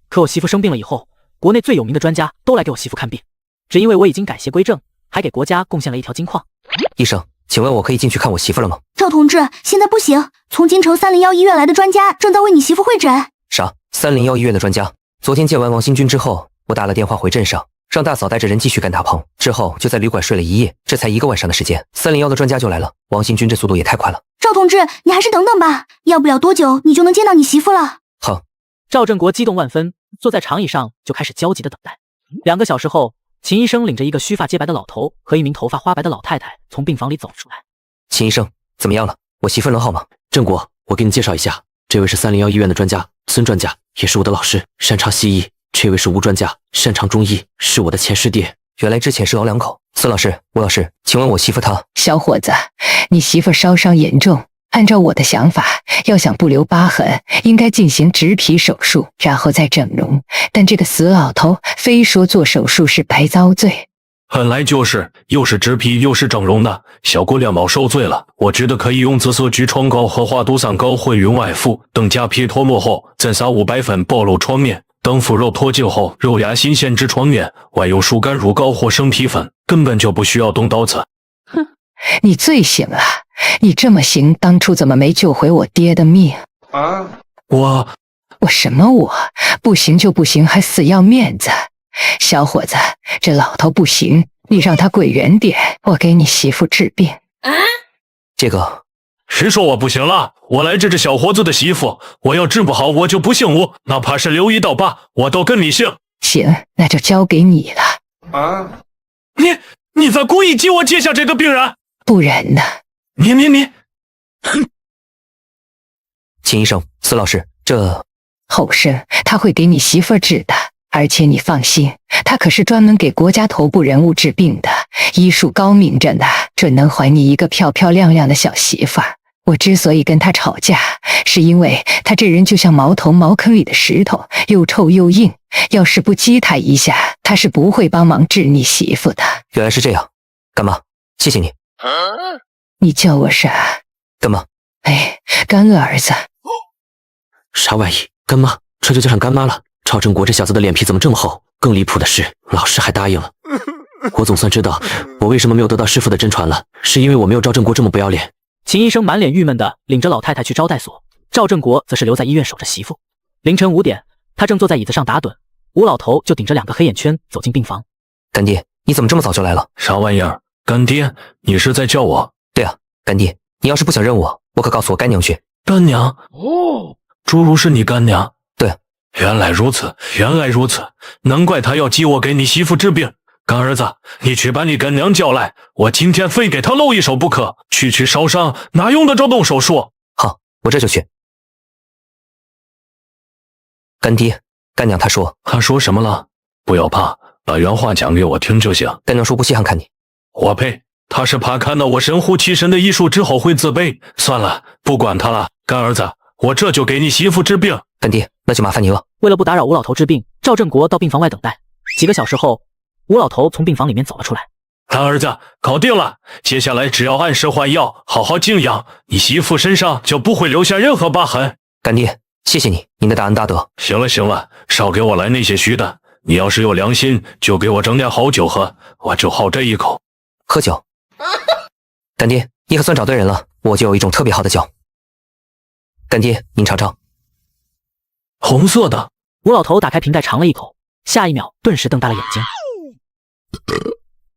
可我媳妇生病了以后，国内最有名的专家都来给我媳妇看病，只因为我已经改邪归正，还给国家贡献了一条金矿。医生，请问我可以进去看我媳妇了吗？赵同志，现在不行，从京城301医院来的专家正在为你媳妇会诊。啥？301医院的专家？昨天见完王新军之后，我打了电话回镇上，让大嫂带着人继续赶大棚，之后就在旅馆睡了一夜，这才1个晚上的时间，301的专家就来了。王新军这速度也太快了。赵同志，你还是等等吧，要不了多久你就能见到你媳妇了。好。赵振国激动万分，坐在长椅上就开始焦急的等待。2个小时后，秦医生领着一个须发皆白的老头和一名头发花白的老太太从病房里走出来。秦医生，怎么样了？我媳妇能好吗？振国，我给你介绍一下，这位是301医院的专家，孙专家，也是我的老师，擅长西医。这位是吴专家，擅长中医，是我的前师弟。原来之前是老两口。孙老师，吴老师，请问我媳妇她……小伙子，你媳妇烧伤严重，按照我的想法，要想不留疤痕，应该进行植皮手术，然后再整容。但这个死老头非说做手术是白遭罪。本来就是，又是植皮又是整容的，小姑娘毛受罪了。我觉得可以用紫色疽疮膏和华毒散膏混匀外敷，等加皮脱落后，再撒5白粉暴露创面。等腐肉脱净后，肉芽新鲜至创面，外用疏肝乳膏或生皮粉，根本就不需要动刀子。哼，你最行了，你这么行，当初怎么没救回我爹的命？啊，我什么我？不行就不行，还死要面子。小伙子，这老头不行，你让他跪远点，我给你媳妇治病。这个谁说我不行了？我来治这小伙子的媳妇，我要治不好我就不姓吴，哪怕是留1道疤，我都跟你姓。行，那就交给你了。啊，你在故意激我接下这个病人？不然呢？你，哼！秦医生，孙老师，这后生他会给你媳妇治的。而且你放心，他可是专门给国家头部人物治病的，医术高明着呢，准能还你一个漂漂亮亮的小媳妇儿。我之所以跟他吵架，是因为他这人就像茅坑里的石头，又臭又硬，要是不激他一下，他是不会帮忙治你媳妇的。原来是这样，干妈，谢谢你。你叫我啥？干妈。哎，干儿子。啥玩意？干妈，这就叫上干妈了。赵振国这小子的脸皮怎么这么厚？更离谱的是，老师还答应了。我总算知道我为什么没有得到师傅的真传了，是因为我没有赵振国这么不要脸。秦医生满脸郁闷的领着老太太去招待所，赵振国则是留在医院守着媳妇。凌晨5点，他正坐在椅子上打盹，吴老头就顶着2个黑眼圈走进病房。干爹，你怎么这么早就来了？啥玩意儿？干爹，你是在叫我？对啊，干爹，你要是不想认我可告诉我干娘去。干娘？哦，侏儒是你干娘？对啊。原来如此，原来如此，难怪他要激我给你媳妇治病。干儿子，你去把你干娘叫来，我今天非给她露一手不可。区区烧伤哪用得着动手术？好，我这就去。干爹，干娘她说什么了？不要怕，把原话讲给我听就行。干娘说不稀罕看你。我呸，她是怕看到我神乎其神的艺术之后会自卑。算了，不管她了。干儿子，我这就给你媳妇治病。干爹，那就麻烦您了。为了不打扰吴老头治病，赵振国到病房外等待。几个小时后，吴老头从病房里面走了出来。干儿子，搞定了，接下来只要按时换药，好好静养，你媳妇身上就不会留下任何疤痕。干爹，谢谢你，您的大恩大德。行了行了，少给我来那些虚的。你要是有良心，就给我整点好酒喝，我就好这一口。喝酒？干爹，你可算找对人了，我就有一种特别好的酒。干爹，您尝尝。红色的。吴老头打开瓶盖尝了一口，下一秒顿时瞪大了眼睛。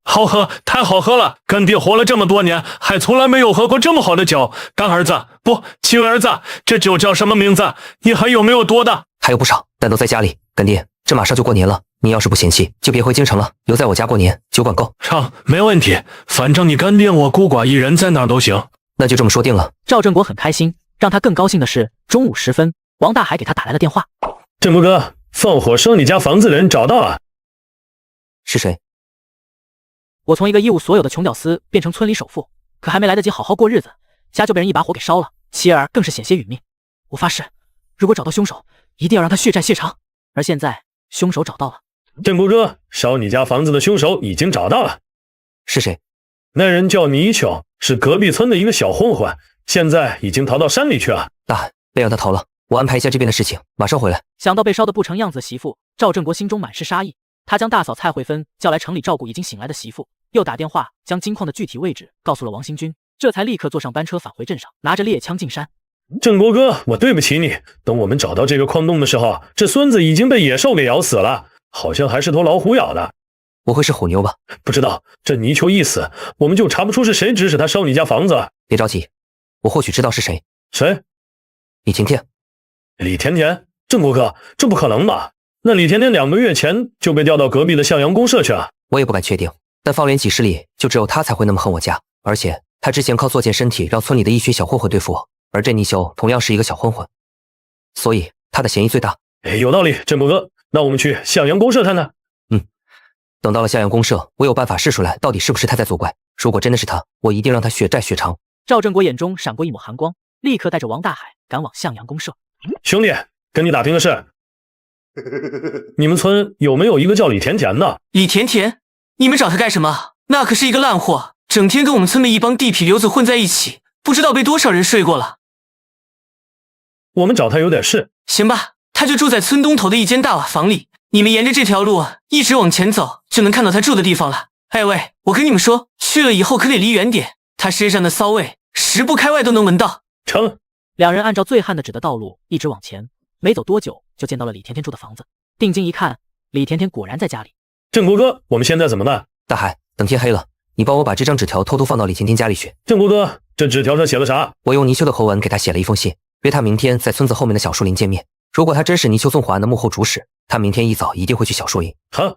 好喝，太好喝了！干爹活了这么多年，还从来没有喝过这么好的酒。干儿子，不，亲儿子，这酒叫什么名字？你还有没有多的？还有不少，但都在家里。干爹，这马上就过年了，你要是不嫌弃，就别回京城了，留在我家过年，酒管够。成，没问题，反正你干爹我孤寡一人在哪都行。那就这么说定了。赵振国很开心，让他更高兴的是，中午时分，王大海给他打来了电话。振国哥，放火烧你家房子的人找到了。是谁？我从一个一无所有的穷屌丝变成村里首富，可还没来得及好好过日子，家就被人一把火给烧了，妻儿更是险些殒命。我发誓，如果找到凶手，一定要让他血债血偿。而现在，凶手找到了。振国哥，烧你家房子的凶手已经找到了。是谁？那人叫泥鳅，是隔壁村的一个小混混，现在已经逃到山里去了。大海，别让他逃了，我安排一下这边的事情，马上回来。想到被烧得不成样子的媳妇，赵振国心中满是杀意。他将大嫂蔡慧芬叫来城里照顾已经醒来的媳妇，又打电话将金矿的具体位置告诉了王新军，这才立刻坐上班车返回镇上，拿着猎枪进山。振国哥，我对不起你，等我们找到这个矿洞的时候，这孙子已经被野兽给咬死了，好像还是头老虎咬的。不会是虎妞吧？不知道，这泥鳅一死，我们就查不出是谁指使他烧你家房子了。别着急，我或许知道是谁。谁？李甜甜。李甜甜？振国哥，这不可能吧？那李甜甜2个月前就被调到隔壁的向阳公社去了。我也不敢确定，但方圆几十里就只有他才会那么恨我家，而且他之前靠作践身体让村里的一群小混混对付我，而这泥鳅同样是一个小混混，所以他的嫌疑最大。有道理，振国哥，那我们去向阳公社探探。等到了向阳公社，我有办法试出来到底是不是他在作怪。如果真的是他，我一定让他血债血偿。赵振国眼中闪过一抹寒光，立刻带着王大海赶往向阳公社。兄弟，跟你打听个事，你们村有没有一个叫李甜甜的？李甜甜？你们找他干什么？那可是一个烂货，整天跟我们村的一帮地痞流子混在一起，不知道被多少人睡过了。我们找他有点事。行吧，他就住在村东头的一间大瓦房里，你们沿着这条路一直往前走，就能看到他住的地方了。哎喂，我跟你们说，去了以后可得离远点，他身上的骚味10步开外都能闻到。成。两人按照醉汉的指的道路一直往前，没走多久就见到了李甜甜住的房子。定睛一看，李甜甜果然在家里。振国哥，我们现在怎么办？大海，等天黑了，你帮我把这张纸条偷偷放到李甜甜家里去。振国哥，这纸条上写了啥？我用泥鳅的口吻给他写了一封信，约他明天在村子后面的小树林见面。如果他真是泥鳅纵火案的幕后主使，他明天一早一定会去小树林。好，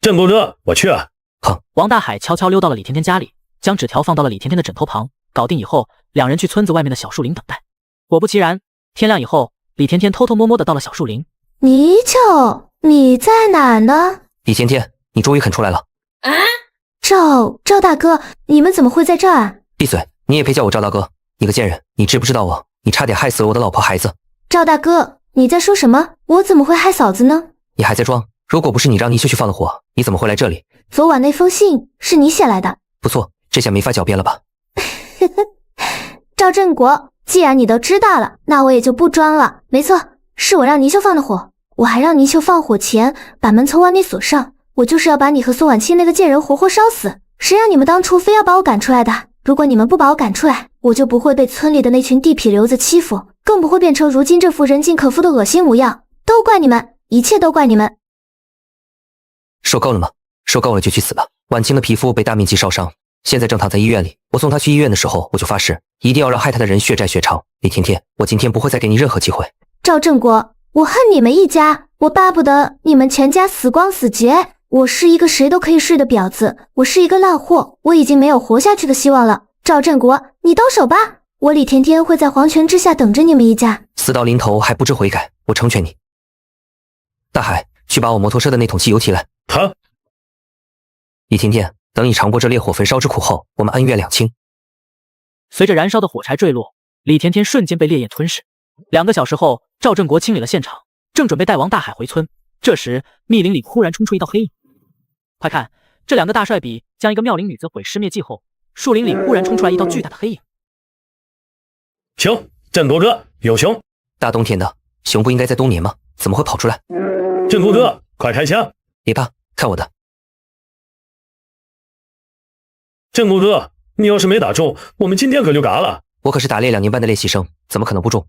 振国哥，我去啊。好。王大海悄悄溜到了李甜甜家里，将纸条放到了李甜甜的枕头旁。搞定以后，两人去村子外面的小树林等待。果不其然，天亮以后，李甜甜偷偷摸摸的到了小树林。泥鳅，你在哪呢？李甜甜，你终于肯出来了。啊！赵大哥，你们怎么会在这儿？闭嘴！你也配叫我赵大哥？你个贱人，你知不知道我？你差点害死了我的老婆孩子。赵大哥，你在说什么？我怎么会害嫂子呢？你还在装？如果不是你让泥鳅去放的火，你怎么会来这里？昨晚那封信是你写来的。不错，这下没法狡辩了吧？赵振国，既然你都知道了，那我也就不装了。没错，是我让泥鳅放的火，我还让泥鳅放火前把门从外面锁上。我就是要把你和宋婉清那个贱人活活烧死。谁让你们当初非要把我赶出来的？如果你们不把我赶出来，我就不会被村里的那群地痞流子欺负，更不会变成如今这副人尽可夫的恶心模样。都怪你们，一切都怪你们。受够了吗？受够了就去死吧！婉清的皮肤被大面积烧伤，现在正躺在医院里。我送她去医院的时候，我就发誓，一定要让害她的人血债血偿。李甜甜，我今天不会再给你任何机会。赵振国，我恨你们一家，我巴不得你们全家死光死绝。我是一个谁都可以睡的婊子，我是一个烂货，我已经没有活下去的希望了。赵振国，你动手吧，我李甜甜会在黄泉之下等着你们一家。死到临头还不知悔改，我成全你。大海，去把我摩托车的那桶汽油提来。好。李甜甜，等你尝过这烈火焚烧之苦后，我们恩怨两清。随着燃烧的火柴坠落，李甜甜瞬间被烈焰吞噬。2个小时后，赵振国清理了现场，正准备带王大海回村，这时密林里忽然冲出一道黑影。快看，这2个大帅比将一个妙龄女子毁尸灭迹后，树林里忽然冲出来一道巨大的黑影。熊，振国哥，有熊！大冬天的，熊不应该在冬眠吗？怎么会跑出来？振国哥，快开枪！别怕，看我的。振国哥，你要是没打中，我们今天可就嘎了。我可是打猎2年半的猎习生，怎么可能不中？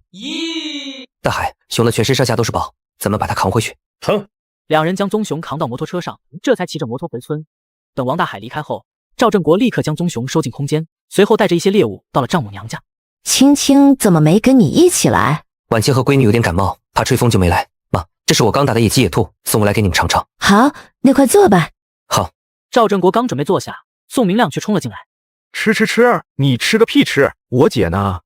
大海，熊的全身上下都是宝，咱们把它扛回去。疼。2人将棕熊扛到摩托车上，这才骑着摩托回村。等王大海离开后，赵振国立刻将棕熊收进空间，随后带着一些猎物到了丈母娘家。青青怎么没跟你一起来？婉清和闺女有点感冒，怕吹风就没来。妈，这是我刚打的野鸡野兔，送过来给你们尝尝。好，那快坐吧。好。赵振国刚准备坐下，宋明亮却冲了进来。吃，你吃个屁吃！我姐呢？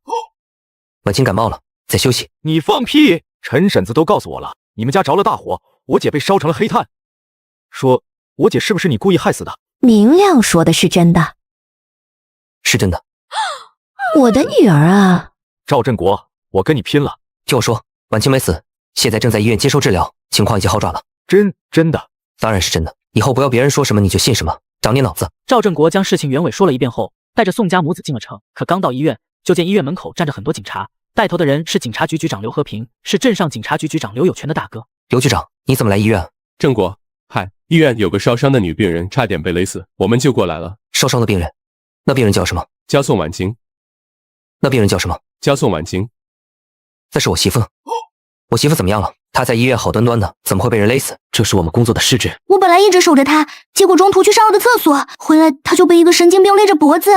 婉清感冒了，在休息。你放屁！陈婶子都告诉我了，你们家着了大火，我姐被烧成了黑炭。说我姐是不是你故意害死的？明亮说的是真的。是真的。我的女儿啊！赵振国，我跟你拼了！听我说，婉清没死，现在正在医院接受治疗，情况已经好转了。真的？当然是真的。以后不要别人说什么你就信什么，长点脑子。赵振国将事情原委说了一遍后，带着宋家母子进了城。可刚到医院，就见医院门口站着很多警察，带头的人是警察局局长刘和平，是镇上警察局局长刘有权的大哥。刘局长，你怎么来医院？振国，嗨，医院有个烧伤的女病人，差点被勒死，我们就过来了。烧伤的病人？那病人叫什么？叫宋婉清。那病人叫什么？叫宋婉清。那是我媳妇。我媳妇怎么样了？她在医院好端端的，怎么会被人勒死？这是我们工作的失职。我本来一直守着她，结果中途去上了个厕所，回来她就被一个神经病勒着脖子。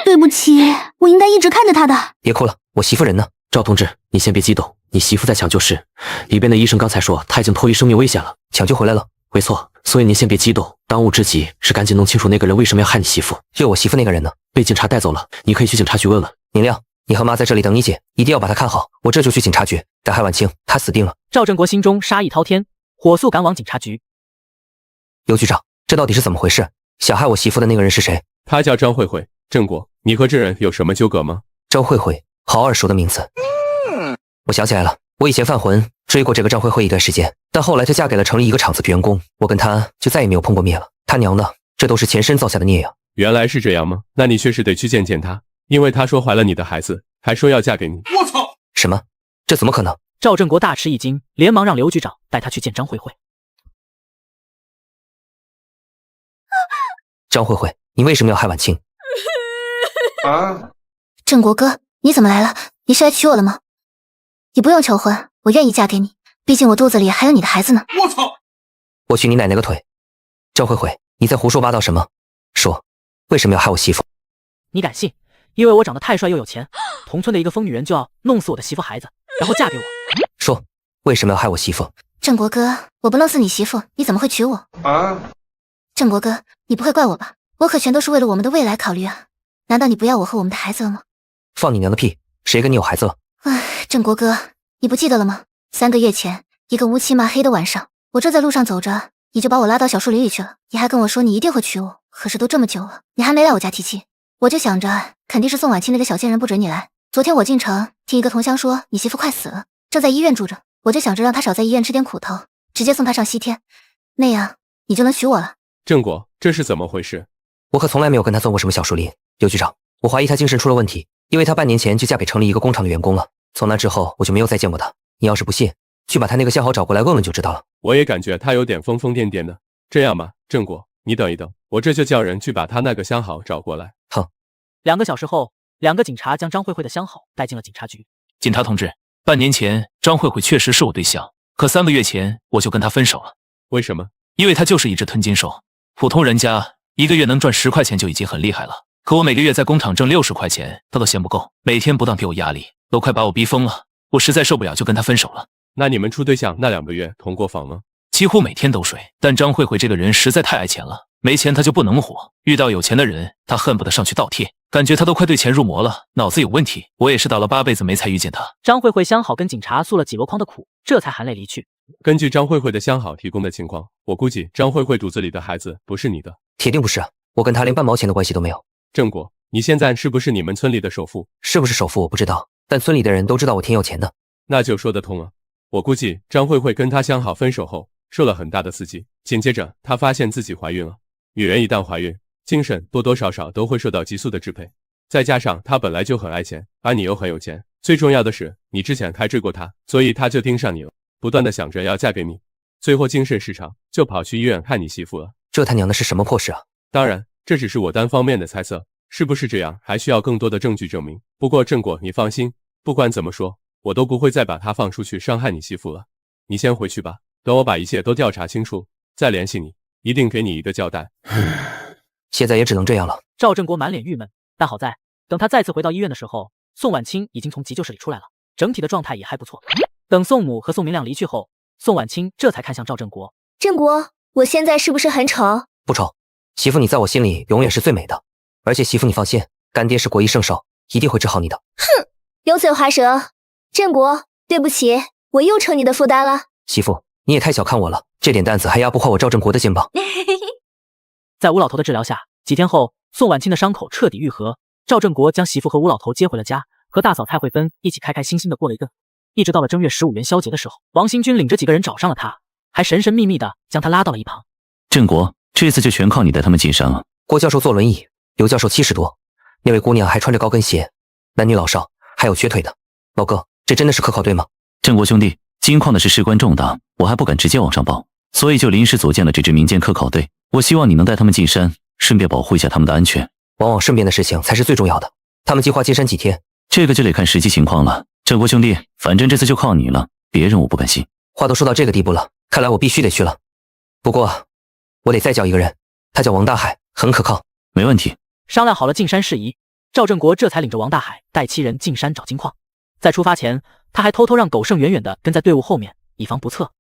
对不起，我应该一直看着她的。别哭了，我媳妇人呢？赵同志，你先别激动，你媳妇在抢救室，里边的医生刚才说她已经脱离生命危险了，抢救回来了。没错，所以您先别激动，当务之急是赶紧弄清楚那个人为什么要害你媳妇。就我媳妇那个人呢？被警察带走了，你可以去警察局问问。明亮，你和妈在这里等你姐，一定要把她看好。我这就去警察局，敢害婉清，她死定了。赵振国心中杀意滔天，火速赶往警察局。刘局长，这到底是怎么回事？想害我媳妇的那个人是谁？她叫张慧慧。振国，你和这人有什么纠葛吗？张慧慧，好耳熟的名字。我想起来了，我以前犯浑追过这个张慧慧一段时间，但后来她嫁给了城里一个厂子员工，我跟她就再也没有碰过面了。他娘的，这都是前身造下的孽呀！原来是这样吗？那你确实得去见见她，因为她说怀了你的孩子，还说要嫁给你。我操！什么？这怎么可能？赵振国大吃一惊，连忙让刘局长带他去见张慧慧。张慧慧，你为什么要害婉清？振国哥，你怎么来了？你是来娶我了吗？你不用求婚，我愿意嫁给你，毕竟我肚子里还有你的孩子呢。我操！我娶你奶奶个腿！张慧慧，你在胡说八道什么？说，为什么要害我媳妇？你敢信？因为我长得太帅又有钱，同村的一个疯女人就要弄死我的媳妇孩子，然后嫁给我。说，为什么要害我媳妇？振国哥，我不弄死你媳妇，你怎么会娶我？振国哥，你不会怪我吧？我可全都是为了我们的未来考虑啊！难道你不要我和我们的孩子了吗？放你娘的屁！谁跟你有孩子了？振国哥，你不记得了吗？3个月前，一个乌漆嘛黑的晚上，我正在路上走着，你就把我拉到小树林里去了。你还跟我说你一定会娶我，可是都这么久了，你还没来我家提亲。我就想着，肯定是宋婉清那个小贱人不准你来。昨天我进城，听一个同乡说你媳妇快死了，正在医院住着，我就想着让她少在医院吃点苦头，直接送她上西天，那样你就能娶我了。振国，这是怎么回事？我可从来没有跟她钻过什么小树林。刘局长，我怀疑她精神出了问题，因为她半年前就嫁给城里一个工厂的员工了。从那之后我就没有再见过她。你要是不信，去把她那个相好找过来问问就知道了。我也感觉她有点疯疯癫癫的。这样吧，振国，你等一等，我这就叫人去把她那个相好找过来。好。2个小时后，2个警察将张慧慧的相好带进了警察局。警察同志，半年前张慧慧确实是我对象，可3个月前我就跟她分手了。为什么？因为他就是一只吞金兽。普通人家一个月能赚10块钱就已经很厉害了，可我每个月在工厂挣60块钱，他都嫌不够，每天不当给我压力，都快把我逼疯了。我实在受不了，就跟他分手了。那你们处对象那2个月同过房吗？几乎每天都睡，但张慧慧这个人实在太爱钱了，没钱她就不能活。遇到有钱的人，她恨不得上去倒贴，感觉她都快对钱入魔了，脑子有问题。我也是倒了8辈子霉才遇见她。张慧慧相好跟警察诉了几箩筐的苦，这才含泪离去。根据张慧慧的相好提供的情况，我估计张慧慧肚子里的孩子不是你的。铁定不是，我跟她连半毛钱的关系都没有。郑国，你现在是不是你们村里的首富？是不是首富我不知道，但村里的人都知道我挺有钱的。那就说得通了。我估计张慧慧跟她相好分手后，受了很大的刺激，紧接着她发现自己怀孕了。女人一旦怀孕，精神多多少少都会受到激素的支配，再加上她本来就很爱钱，而你又很有钱，最重要的是你之前还追过她，所以她就盯上你了，不断的想着要嫁给你，最后精神失常，就跑去医院看你媳妇了。这他娘的是什么破事啊？当然，这只是我单方面的猜测，是不是这样还需要更多的证据证明。不过郑果，你放心，不管怎么说，我都不会再把她放出去伤害你媳妇了。你先回去吧，等我把一切都调查清楚，再联系你，一定给你一个交代。现在也只能这样了。赵振国满脸郁闷，但好在等他再次回到医院的时候，宋婉清已经从急救室里出来了，整体的状态也还不错。等宋母和宋明亮离去后，宋婉清这才看向赵振国。振国，我现在是不是很丑？不丑，媳妇你在我心里永远是最美的，而且媳妇你放心，干爹是国医圣手，一定会治好你的。哼，油嘴滑舌。振国，对不起，我又成你的负担了。媳妇，你也太小看我了，这点担子还压不坏我赵振国的肩膀。在吴老头的治疗下，几天后，宋婉清的伤口彻底愈合。赵振国将媳妇和吴老头接回了家，和大嫂蔡慧芬一起开开心心的过了一顿。一直到了正月15元宵节的时候，王新军领着几个人找上了他，还神神秘秘的将他拉到了一旁。振国，这次就全靠你带他们进山了。郭教授坐轮椅，刘教授70多，那位姑娘还穿着高跟鞋，男女老少，还有瘸腿的。老哥，这真的是科考队吗？振国兄弟，金矿的事关重大，我还不敢直接往上报，所以就临时组建了这支民间科考队。我希望你能带他们进山，顺便保护一下他们的安全。往往顺便的事情才是最重要的。他们计划进山几天？这个就得看实际情况了。振国兄弟，反正这次就靠你了，别人我不敢信。话都说到这个地步了，看来我必须得去了。不过，我得再叫一个人，他叫王大海，很可靠。没问题。商量好了进山事宜，赵振国这才领着王大海带7人进山找金矿。在出发前，他还偷偷让苟胜远远的跟在队伍后面，以防不测。